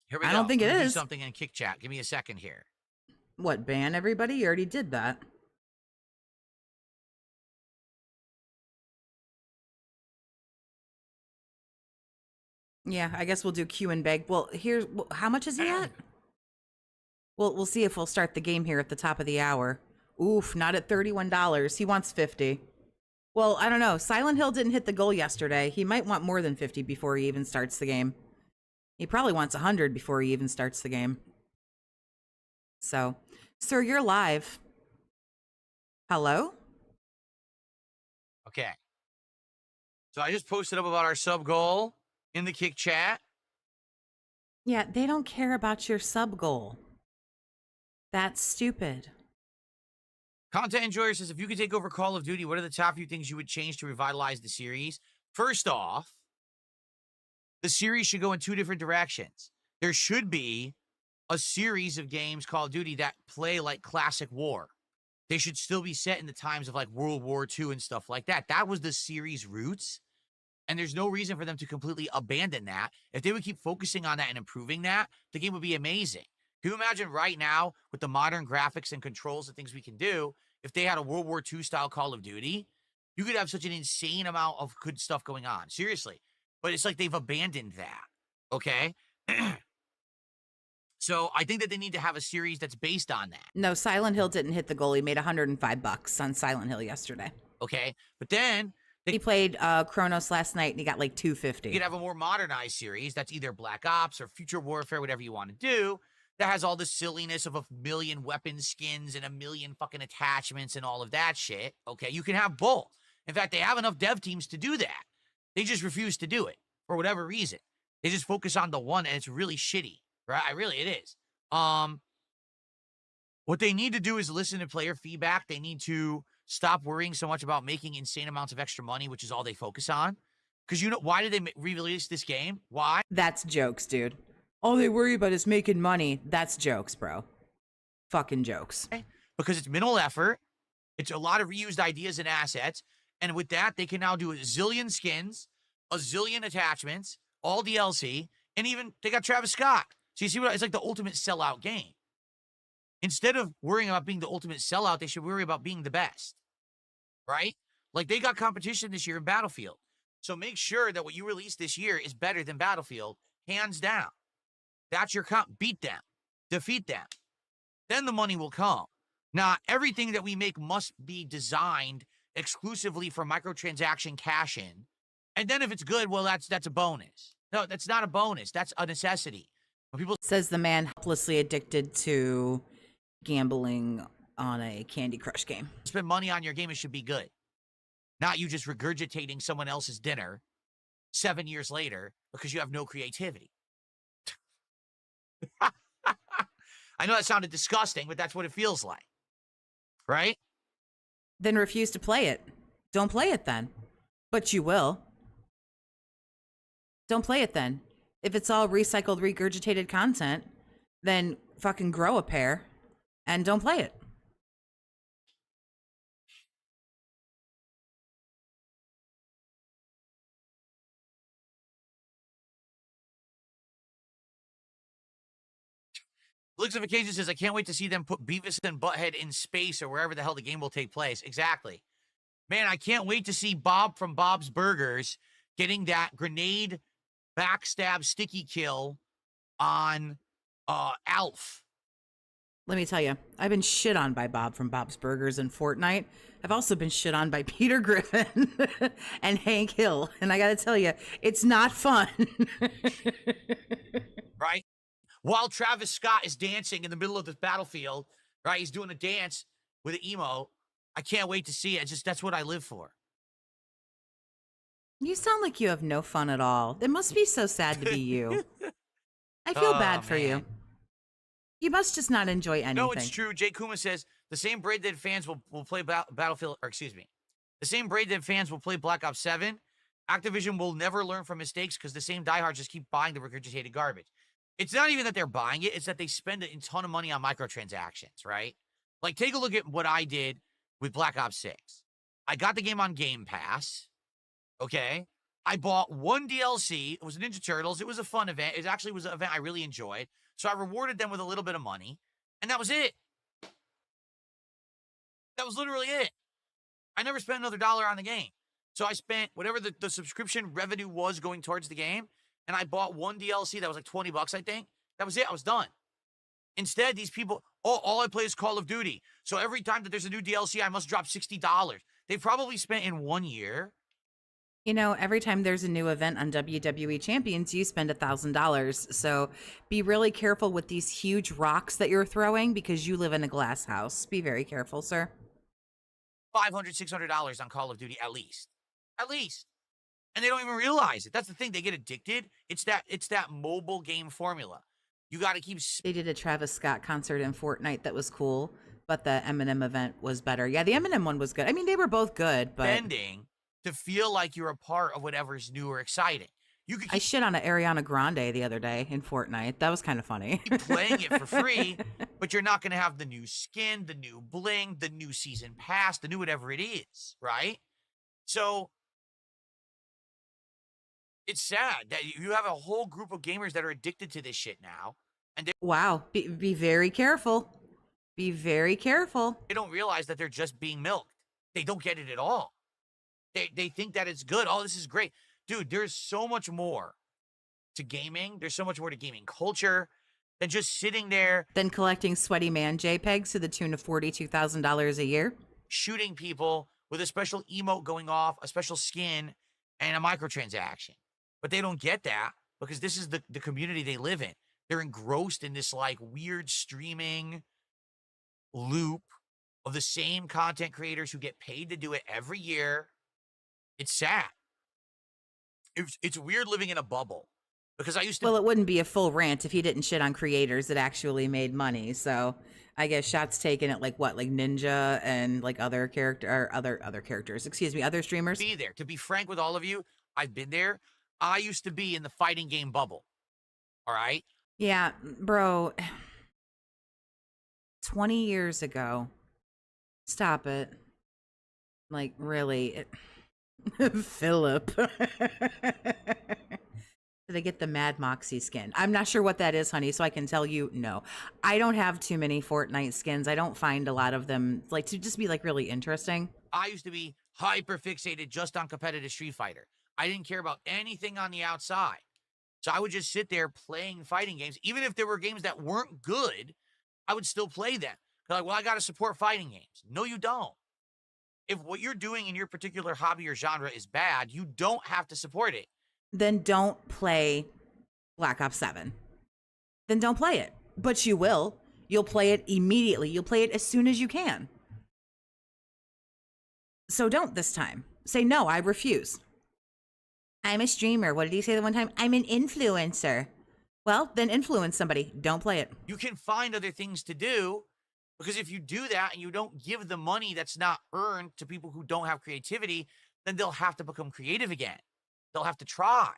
Speaker 2: Here we go.
Speaker 1: I don't think it
Speaker 2: Do
Speaker 1: is.
Speaker 2: something in Kick Chat. Give me a second here.
Speaker 1: What, ban everybody? You already did that. Yeah, I guess we'll do Q and beg. Well, here's how much is he at? Well, we'll see if we'll start the game here at the top of the hour. Oof, not at $31. He wants 50. Well, I don't know. Silent Hill didn't hit the goal yesterday. He might want more than 50 before he even starts the game. He probably wants 100 before he even starts the game. So, sir, you're live. Hello?
Speaker 2: Okay. So I just posted up about our sub goal in the Kick Chat.
Speaker 1: Yeah, they don't care about your sub goal. That's stupid.
Speaker 2: Content Enjoyer says, if you could take over Call of Duty, what are the top few things you would change to revitalize the series? First off, the series should go in two different directions. There should be a series of games, Call of Duty, that play like classic war. They should still be set in the times of like World War II and stuff like that. That was the series' roots. And there's no reason for them to completely abandon that. If they would keep focusing on that and improving that, the game would be amazing. Can you imagine right now, with the modern graphics and controls and things we can do, if they had a World War II style Call of Duty, you could have such an insane amount of good stuff going on. Seriously. But it's like they've abandoned that. Okay? So I think that they need to have a series that's based on that.
Speaker 1: No, Silent Hill didn't hit the goal. He made $105 on Silent Hill yesterday.
Speaker 2: Okay? But then
Speaker 1: He played Chronos last night and he got like 250.
Speaker 2: you could have a more modernized series that's either Black Ops or Future Warfare, whatever you want to do, that has all the silliness of a million weapon skins and a million fucking attachments and all of that shit. Okay, you can have both. In fact, they have enough dev teams to do that. They just refuse to do it. for whatever reason. They just focus on the one, and it's really shitty, right? It is. What they need to do is listen to player feedback. They need to stop worrying so much about making insane amounts of extra money, which is all they focus on. Because why did they re-release this game? Why?
Speaker 1: That's jokes, dude. All they worry about is making money. That's jokes, bro. Fucking jokes.
Speaker 2: Because it's minimal effort. It's a lot of reused ideas and assets. And with that, they can now do a zillion skins, a zillion attachments, all DLC, and even they got Travis Scott. So you see it's like the ultimate sellout game. Instead of worrying about being the ultimate sellout, they should worry about being the best, right? Like they got competition this year in Battlefield. So make sure that what you release this year is better than Battlefield, hands down. That's your comp. Beat them. Defeat them. Then the money will come. Now, everything that we make must be designed exclusively for microtransaction cash-in. And then if it's good, well, that's a bonus. No, that's not a bonus. That's a necessity. When people
Speaker 1: Says the man helplessly addicted to gambling on a Candy Crush game.
Speaker 2: spend money on your game, it should be good. Not you just regurgitating someone else's dinner 7 years later because you have no creativity. I know that sounded disgusting, but that's what it feels like. Right?
Speaker 1: Then refuse to play it. Don't play it then. But you will. Don't play it then. If it's all recycled, regurgitated content, then fucking grow a pair and don't play it.
Speaker 2: Lixification says, I can't wait to see them put Beavis and Butthead in space or wherever the hell the game will take place. Exactly. Man, I can't wait to see Bob from Bob's Burgers getting that grenade backstab sticky kill on Alf.
Speaker 1: Let me tell you, I've been shit on by Bob from Bob's Burgers in Fortnite. I've also been shit on by Peter Griffin and Hank Hill. And I got to tell you, it's not fun.
Speaker 2: Right? While Travis Scott is dancing in the middle of this battlefield, right? He's doing a dance with an emo. I can't wait to see it. That's what I live for.
Speaker 1: You sound like you have no fun at all. It must be so sad to be you. I feel bad for you. You must just not enjoy anything.
Speaker 2: No, it's true. Jay Kuma says the same Braid Dead fans will play Battlefield, or excuse me, the same Braid Dead fans will play Black Ops 7. Activision will never learn from mistakes because the same diehards just keep buying the regurgitated garbage. It's not even that they're buying it. It's that they spend a ton of money on microtransactions, right? Like, take a look at what I did with Black Ops 6. I got the game on Game Pass, okay? I bought one DLC. It was Ninja Turtles. It was a fun event. It actually was an event I really enjoyed. So I rewarded them with a little bit of money, and that was it. That was literally it. I never spent another dollar on the game. So I spent whatever the subscription revenue was going towards the game, and I bought one DLC that was like $20, I think. That was it. I was done. Instead, these people, all I play is Call of Duty. So every time that there's a new DLC, I must drop $60. They've probably spent in 1 year.
Speaker 1: You know, every time there's a new event on WWE Champions, you spend $1,000. So be really careful with these huge rocks that you're throwing because you live in a glass house. Be very careful, sir.
Speaker 2: $500, $600 on Call of Duty at least. At least. And they don't even realize it. That's the thing. They get addicted. It's that mobile game formula. You got to keep...
Speaker 1: They did a Travis Scott concert in Fortnite that was cool, but the Eminem event was better. Yeah, the Eminem one was good. I mean, they were both good, but...
Speaker 2: Spending to feel like you're a part of whatever's new or exciting. You could
Speaker 1: I shit on an Ariana Grande the other day in Fortnite. That was kind of funny.
Speaker 2: keep playing it for free, but you're not going to have the new skin, the new bling, the new season pass, the new whatever it is, right? So... it's sad that you have a whole group of gamers that are addicted to this shit now. And
Speaker 1: Wow. Be very careful. Be very careful.
Speaker 2: they don't realize that they're just being milked. They don't get it at all. They think that it's good. Oh, this is great. Dude, there's so much more to gaming. There's so much more to gaming culture than just sitting there.
Speaker 1: Then collecting sweaty man JPEGs to the tune of $42,000 a year.
Speaker 2: Shooting people with a special emote going off, a special skin, and a microtransaction. But they don't get that because this is the community they live in. They're engrossed in this like weird streaming loop of the same content creators who get paid to do it every year. It's sad. it's weird living in a bubble because I used to.
Speaker 1: Well, it wouldn't be a full rant if he didn't shit on creators that actually made money. So I guess shots taken at like what, like Ninja and like other characters. Excuse me, other streamers.
Speaker 2: Be there. To be frank with all of you, I've been there. I used to be in the fighting game bubble. All right.
Speaker 1: Yeah, bro. 20 years ago. Stop it. Like, really? Philip. Did I get the Mad Moxie skin? I'm not sure what that is, honey, so I can tell you no. I don't have too many Fortnite skins. I don't find a lot of them, like, to just be, like, really interesting.
Speaker 2: I used to be hyper fixated just on competitive Street Fighter. I didn't care about anything on the outside. So I would just sit there playing fighting games. Even if there were games that weren't good, I would still play them. Like, well, I got to support fighting games. No, you don't. If what you're doing in your particular hobby or genre is bad, you don't have to support it.
Speaker 1: Then don't play Black Ops 7. Then don't play it. But you will. You'll play it immediately. You'll play it as soon as you can. So don't this time. Say, no, I refuse. I'm a streamer. What did he say the one time? I'm an influencer. Well, then influence somebody. Don't play it.
Speaker 2: You can find other things to do. Because if you do that and you don't give the money that's not earned to people who don't have creativity, then they'll have to become creative again. They'll have to try.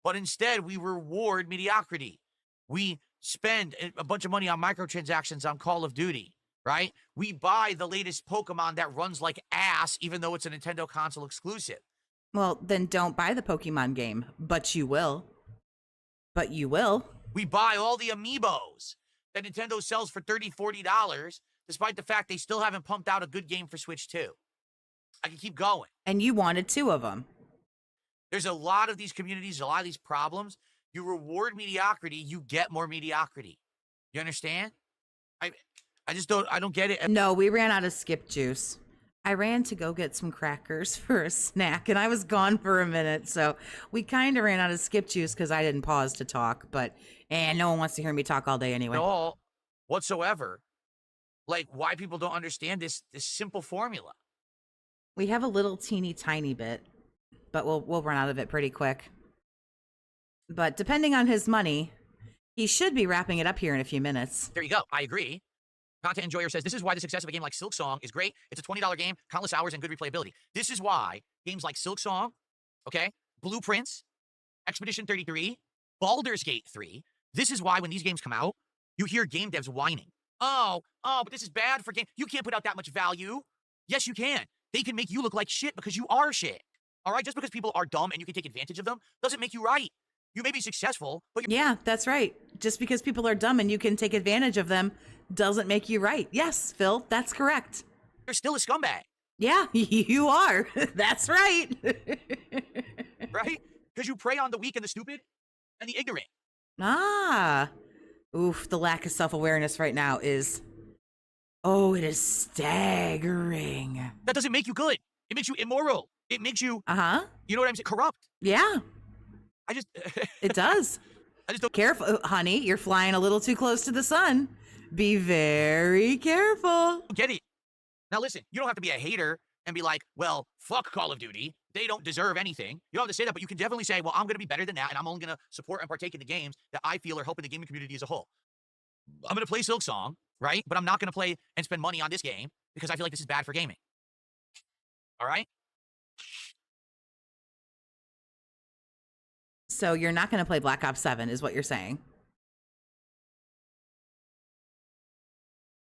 Speaker 2: But instead, we reward mediocrity. We spend a bunch of money on microtransactions on Call of Duty, right? We buy the latest Pokemon that runs like ass, even though it's a Nintendo console exclusive.
Speaker 1: Well, then don't buy the Pokemon game. But you will. But you will.
Speaker 2: We buy all the amiibos that Nintendo sells for $30, $40, despite the fact they still haven't pumped out a good game for Switch 2. I can keep going.
Speaker 1: And you wanted 2 of them.
Speaker 2: There's a lot of these communities, a lot of these problems. You reward mediocrity, you get more mediocrity. You understand? I don't get it.
Speaker 1: No, we ran out of skip juice. I ran to go get some crackers for a snack, and I was gone for a minute. So we kind of ran out of skip juice because I didn't pause to talk. But no one wants to hear me talk all day anyway.
Speaker 2: At all, whatsoever. Like, why people don't understand this simple formula.
Speaker 1: We have a little teeny tiny bit, but we'll run out of it pretty quick. But depending on his money, he should be wrapping it up here in a few minutes.
Speaker 2: There you go. I agree. Content Enjoyer says, this is why the success of a game like Silk Song is great. It's a $20 game, countless hours, and good replayability. This is why games like Silk Song, okay, Blueprints, Expedition 33, Baldur's Gate 3, this is why when these games come out, you hear game devs whining. Oh, but this is bad for game. You can't put out that much value. Yes, you can. They can make you look like shit because you are shit. All right? Just because people are dumb and you can take advantage of them doesn't make you right. You may be successful, but
Speaker 1: yeah, that's right. Just because people are dumb and you can take advantage of them doesn't make you right. Yes, Phil, that's correct.
Speaker 2: You're still a scumbag.
Speaker 1: Yeah, you are. That's right.
Speaker 2: Right? Because you prey on the weak and the stupid and the ignorant.
Speaker 1: Ah. Oof, the lack of self-awareness right now is... Oh, it is staggering.
Speaker 2: That doesn't make you good. It makes you immoral. It makes you...
Speaker 1: Uh-huh.
Speaker 2: You know what I'm saying? Corrupt.
Speaker 1: Yeah.
Speaker 2: I just...
Speaker 1: It does.
Speaker 2: I just don't...
Speaker 1: Careful, honey. You're flying a little too close to the sun. Be very careful.
Speaker 2: Get it. Now listen, you don't have to be a hater and be like, well, fuck Call of Duty. They don't deserve anything. You don't have to say that, but you can definitely say, well, I'm going to be better than that, and I'm only going to support and partake in the games that I feel are helping the gaming community as a whole. I'm going to play Silk Song, right? But I'm not going to play and spend money on this game because I feel like this is bad for gaming. All right?
Speaker 1: So you're not going to play Black Ops 7 is what you're saying.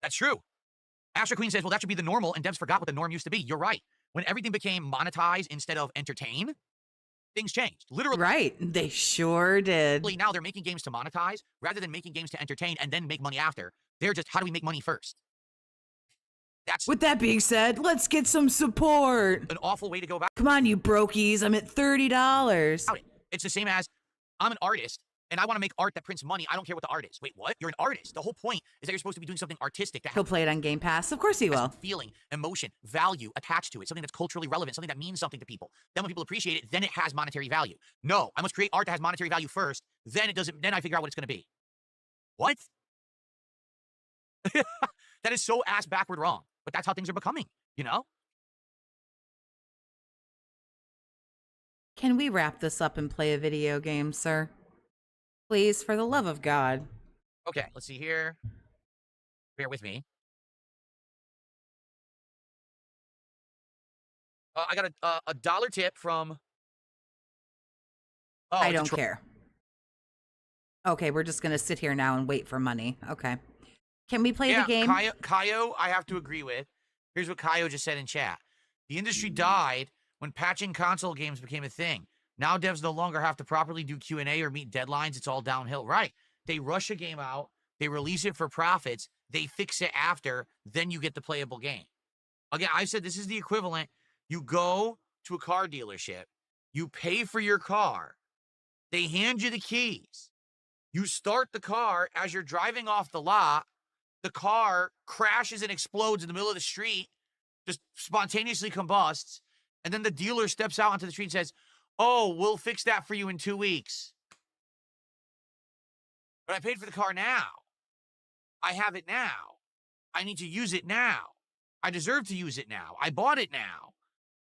Speaker 2: That's true. Astra Queen says, well, that should be the normal, and devs forgot what the norm used to be. You're right. When everything became monetized instead of entertain, things changed. Literally.
Speaker 1: Right. They sure did.
Speaker 2: Now they're making games to monetize rather than making games to entertain and then make money after. They're just, how do we make money first? That's...
Speaker 1: With that being said, let's get some support.
Speaker 2: An awful way to go about it.
Speaker 1: Come on, you brokies. I'm at $30.
Speaker 2: It's the same as, I'm an artist, and I want to make art that prints money. I don't care what the art is. Wait, what? You're an artist. The whole point is that you're supposed to be doing something artistic.
Speaker 1: He'll play it on Game Pass. Of course he will.
Speaker 2: Feeling, emotion, value attached to it. Something that's culturally relevant. Something that means something to people. Then when people appreciate it, then it has monetary value. No, I must create art that has monetary value first. Then it doesn't. Then I figure out what it's going to be. What? That is so ass backward wrong. But that's how things are becoming, you know?
Speaker 1: Can we wrap this up and play a video game, sir? Please, for the love of God.
Speaker 2: Okay, let's see here. Bear with me. I got a dollar tip from. Oh,
Speaker 1: I
Speaker 2: it's a
Speaker 1: don't care. Okay, we're just gonna sit here now and wait for money. Okay. Can we play the game?
Speaker 2: Kaio, I have to agree with. Here's what Kaio just said in chat. The industry died when patching console games became a thing. Now devs no longer have to properly do Q&A or meet deadlines. It's all downhill. Right. They rush a game out. They release it for profits. They fix it after. Then you get the playable game. Again, I said this is the equivalent. You go to a car dealership. You pay for your car. They hand you the keys. You start the car. As you're driving off the lot, the car crashes and explodes in the middle of the street, just spontaneously combusts, and then the dealer steps out onto the street and says, oh, we'll fix that for you in 2 weeks. But I paid for the car now. I have it now. I need to use it now. I deserve to use it now. I bought it now.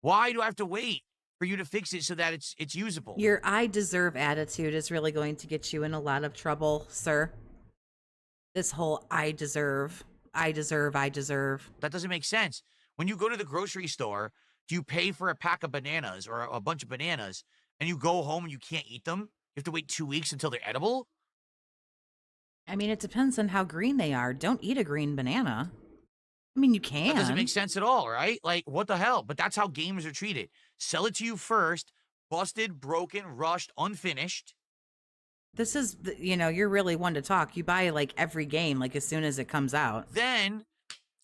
Speaker 2: Why do I have to wait for you to fix it so that it's usable?
Speaker 1: Your I deserve attitude is really going to get you in a lot of trouble, sir. This whole I deserve. That
Speaker 2: doesn't make sense. When you go to the grocery store, do you pay for a pack of bananas or a bunch of bananas and you go home and you can't eat them? You have to wait 2 weeks until they're edible?
Speaker 1: I mean, it depends on how green they are. Don't eat a green banana. I mean, you can.
Speaker 2: That doesn't make sense at all, right? Like, what the hell? But that's how games are treated. Sell it to you first, busted, broken, rushed, unfinished.
Speaker 1: This is, you're really one to talk. You buy like every game, like as soon as it comes out.
Speaker 2: Then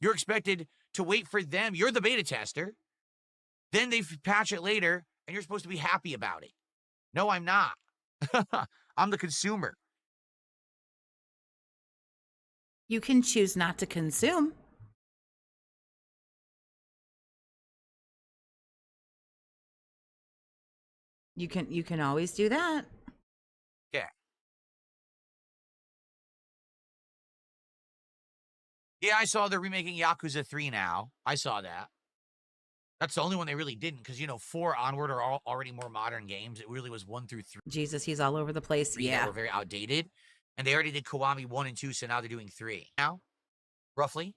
Speaker 2: you're expected to wait for them. You're the beta tester. Then they patch it later, and you're supposed to be happy about it. No, I'm not. I'm the consumer.
Speaker 1: You can choose not to consume. You can always do that.
Speaker 2: Okay. Yeah, I saw they're remaking Yakuza 3 now. I saw that. That's the only one they really didn't, because, 4 onward are already more modern games. It really was 1 through 3.
Speaker 1: Jesus, he's all over the place.
Speaker 2: That were very outdated. And they already did Kiwami 1 and 2, so now they're doing 3. Now, roughly.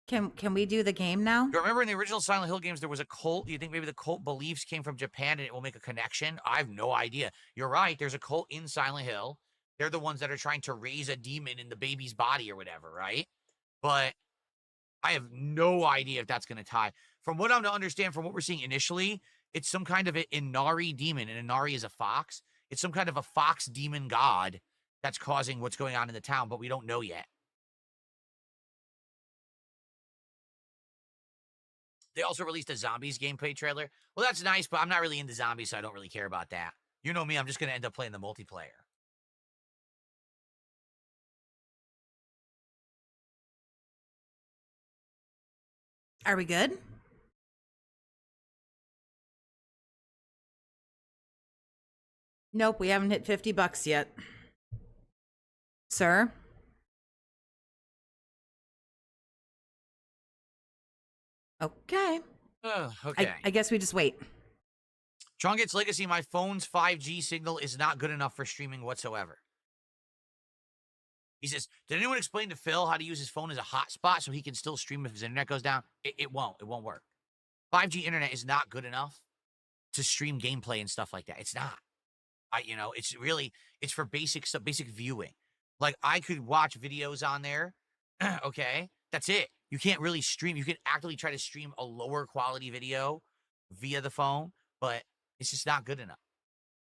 Speaker 1: Can we do the game now?
Speaker 2: You remember in the original Silent Hill games, there was a cult? You think maybe the cult beliefs came from Japan and it will make a connection? I have no idea. You're right. There's a cult in Silent Hill. They're the ones that are trying to raise a demon in the baby's body or whatever, right? But I have no idea if that's going to tie. From what I'm to understand, from what we're seeing initially, it's some kind of an Inari demon, and Inari is a fox. It's some kind of a fox demon god that's causing what's going on in the town, but we don't know yet. They also released a zombies gameplay trailer. Well, that's nice, but I'm not really into zombies, so I don't really care about that. You know me, I'm just going to end up playing the multiplayer.
Speaker 1: Are we good? Nope, we haven't hit $50 yet. Sir? Okay.
Speaker 2: Okay.
Speaker 1: I guess we just wait.
Speaker 2: Chonget's Legacy, my phone's 5G signal is not good enough for streaming whatsoever. He says, did anyone explain to Phil how to use his phone as a hotspot so he can still stream if his internet goes down? It won't. It won't work. 5G internet is not good enough to stream gameplay and stuff like that. It's not. It's for basic stuff, basic viewing. Like, I could watch videos on there. Okay. That's it. You can't really stream. You can actively try to stream a lower quality video via the phone, but it's just not good enough.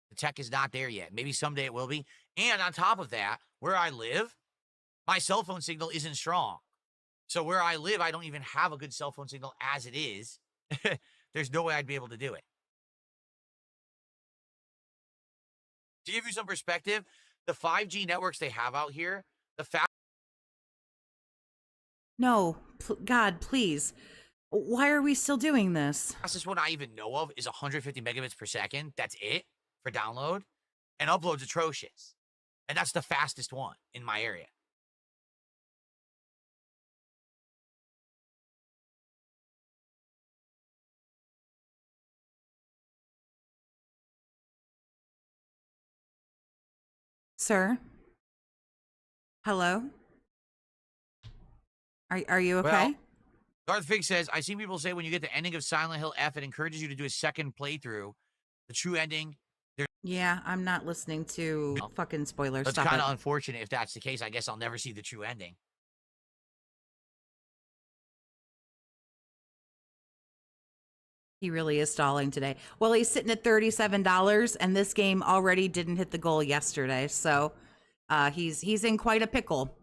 Speaker 2: The tech is not there yet. Maybe someday it will be. And on top of that, where I live, my cell phone signal isn't strong. So where I live, I don't even have a good cell phone signal as it is. There's no way I'd be able to do it. To give you some perspective, the 5G networks they have out here, the
Speaker 1: No, God, please. Why are we still doing this?
Speaker 2: fastest one I even know of is 150 megabits per second. That's it for download. And upload's atrocious. And that's the fastest one in my area.
Speaker 1: Sir? Hello? Are you okay?
Speaker 2: Well, Darth Fig says, I see people say when you get the ending of Silent Hill F, it encourages you to do a second playthrough. The true ending.
Speaker 1: Yeah, I'm not listening to fucking spoilers.
Speaker 2: That's
Speaker 1: Stop
Speaker 2: kind
Speaker 1: it.
Speaker 2: of unfortunate if that's the case. I guess I'll never see the true ending.
Speaker 1: He really is stalling today. Well, he's sitting at $37, and this game already didn't hit the goal yesterday. So he's in quite a pickle.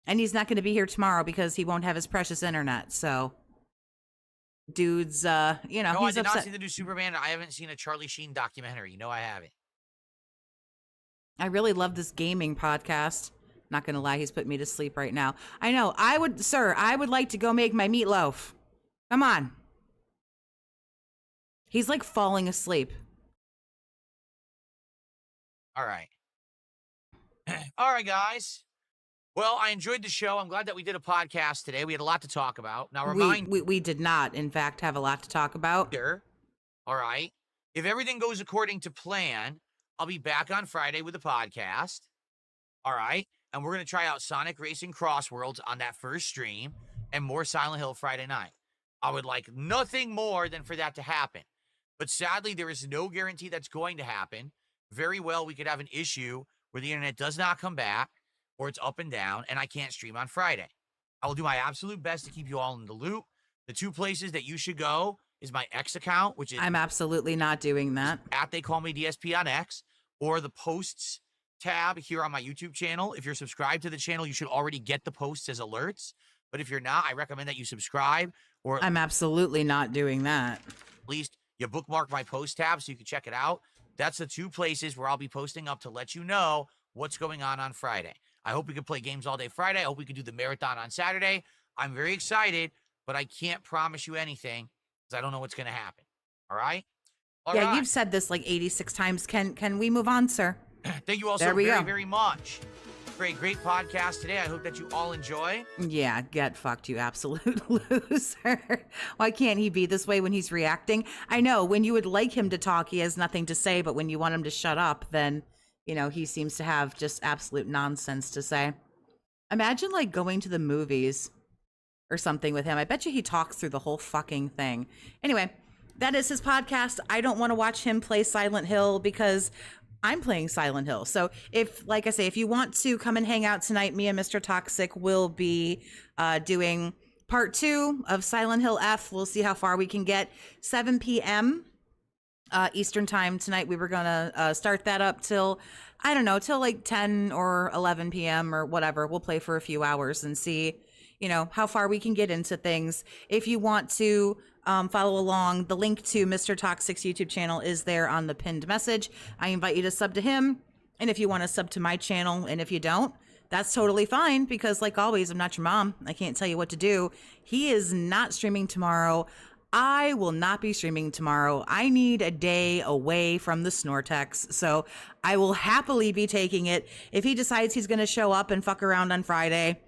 Speaker 1: And he's not going to be here tomorrow because he won't have his precious internet. So, dude's,
Speaker 2: No,
Speaker 1: he's
Speaker 2: I did
Speaker 1: upset.
Speaker 2: not see the new Superman. I haven't seen a Charlie Sheen documentary. I haven't.
Speaker 1: I really love this gaming podcast. Not going to lie, he's put me to sleep right now. I know. I would like to go make my meatloaf. Come on. He's like falling asleep.
Speaker 2: All right. All right, guys. Well, I enjoyed the show. I'm glad that we did a podcast today. We had a lot to talk about. Now,
Speaker 1: We did not, in fact, have a lot to talk about.
Speaker 2: All right. If everything goes according to plan, I'll be back on Friday with the podcast. All right. And we're going to try out Sonic Racing Crossworlds on that first stream and more Silent Hill Friday night. I would like nothing more than for that to happen. But sadly, there is no guarantee that's going to happen. Very well, we could have an issue where the internet does not come back or it's up and down and I can't stream on Friday. I will do my absolute best to keep you all in the loop. The two places that you should go is my X account, which is
Speaker 1: I'm absolutely not doing that.
Speaker 2: at They Call Me DSP on X, or the posts tab here on my YouTube channel. If you're subscribed to the channel, you should already get the posts as alerts. But if you're not, I recommend that you subscribe, or
Speaker 1: I'm absolutely not doing that.
Speaker 2: at least you bookmark my post tab so you can check it out. That's the two places where I'll be posting up to let you know what's going on Friday. I hope we can play games all day Friday. I hope we can do the marathon on Saturday. I'm very excited, but I can't promise you anything because I don't know what's going to happen. All right? All
Speaker 1: yeah,
Speaker 2: right.
Speaker 1: you've said this like 86 times. Can we move on, sir?
Speaker 2: Thank you all so very much for a great podcast today. I hope that you all enjoy.
Speaker 1: Yeah, get fucked, you absolute loser. Why can't he be this way when he's reacting? I know, when you would like him to talk, he has nothing to say, but when you want him to shut up, then, he seems to have just absolute nonsense to say. Imagine, like, going to the movies or something with him. I bet you he talks through the whole fucking thing. Anyway, that is his podcast. I don't want to watch him play Silent Hill because I'm playing Silent Hill. So if you want to come and hang out tonight, me and Mr. Toxic will be doing part 2 of Silent Hill F. We'll see how far we can get. 7 p.m. Eastern time tonight. We were going to start that up till like 10 or 11 p.m. or whatever. We'll play for a few hours and see, how far we can get into things. If you want to follow along, the link to Mr. Toxic's YouTube channel is there on the pinned message. I invite you to sub to him. And if you want to sub to my channel, and if you don't, that's totally fine, because like always, I'm not your mom. I can't tell you what to do. He is not streaming tomorrow. I will not be streaming tomorrow. I need a day away from the Snortex, so I will happily be taking it. If he decides he's going to show up and fuck around on Friday,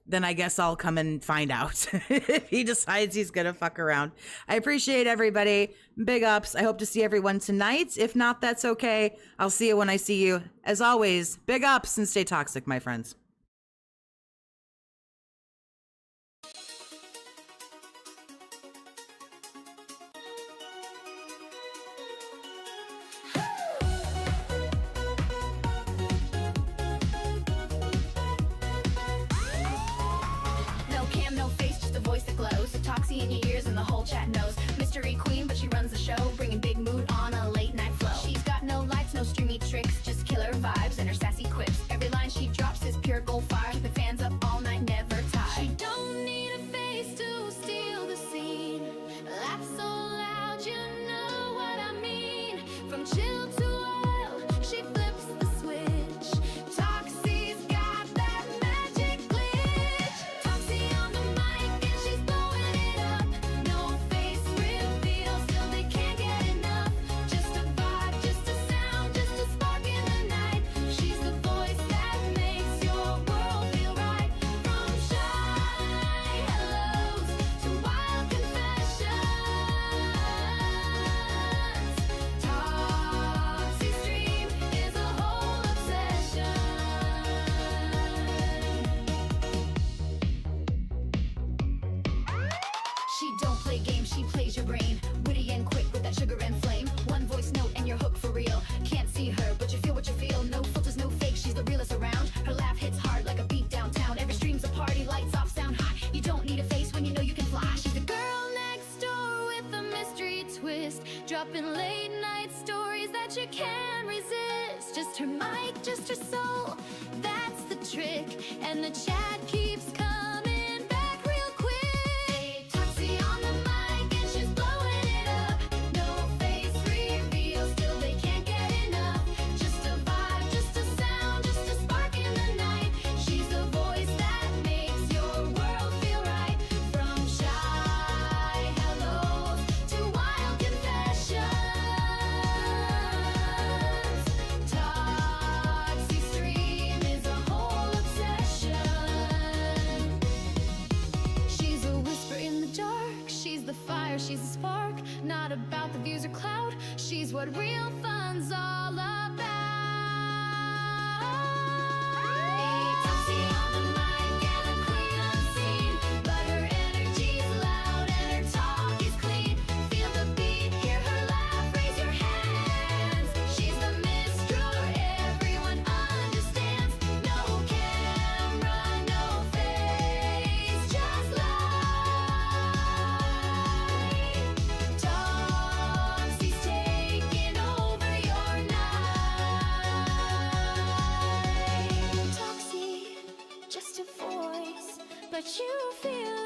Speaker 1: then I guess I'll come and find out if he decides he's going to fuck around. I appreciate everybody. Big ups. I hope to see everyone tonight. If not, that's okay. I'll see you when I see you. As always, big ups and stay toxic, my friends.
Speaker 9: Toxie in your ears and the whole chat knows. Mystery queen, but she runs the show, bringing big mood on a late night flow. She's got no lights, no streamy tricks, just killer vibes and her sassy quips. Every line she drops is pure Her laugh hits hard like a beat downtown. Every stream's a party, lights off, sound high. You don't need a face when you know you can fly. She's the girl next door with a mystery twist, dropping late night stories that you can't resist. Just her mic, just her soul, that's the trick. And the chat keeps coming back real quick. Toxie on the mic and she's blowing it up. No face reveal, still they can't get enough. Just a vibe, just a sound, just a spark in the night. She's the voice that makes your world feel right. From shy hellos to wild confessions, Toxie stream is a whole obsession. She's a whisper in the dark, she's the fire, she's a spark. Not about the views or clout, she's what real fun's all about. Toxie on the mic and a queen unseen, but her energy's loud and her talk is clean. Feel the beat, hear her laugh, raise your hands. She's the minstrel everyone understands. No camera, no face, just light. Toxie's taking over your night. Toxie, just a voice, but you feel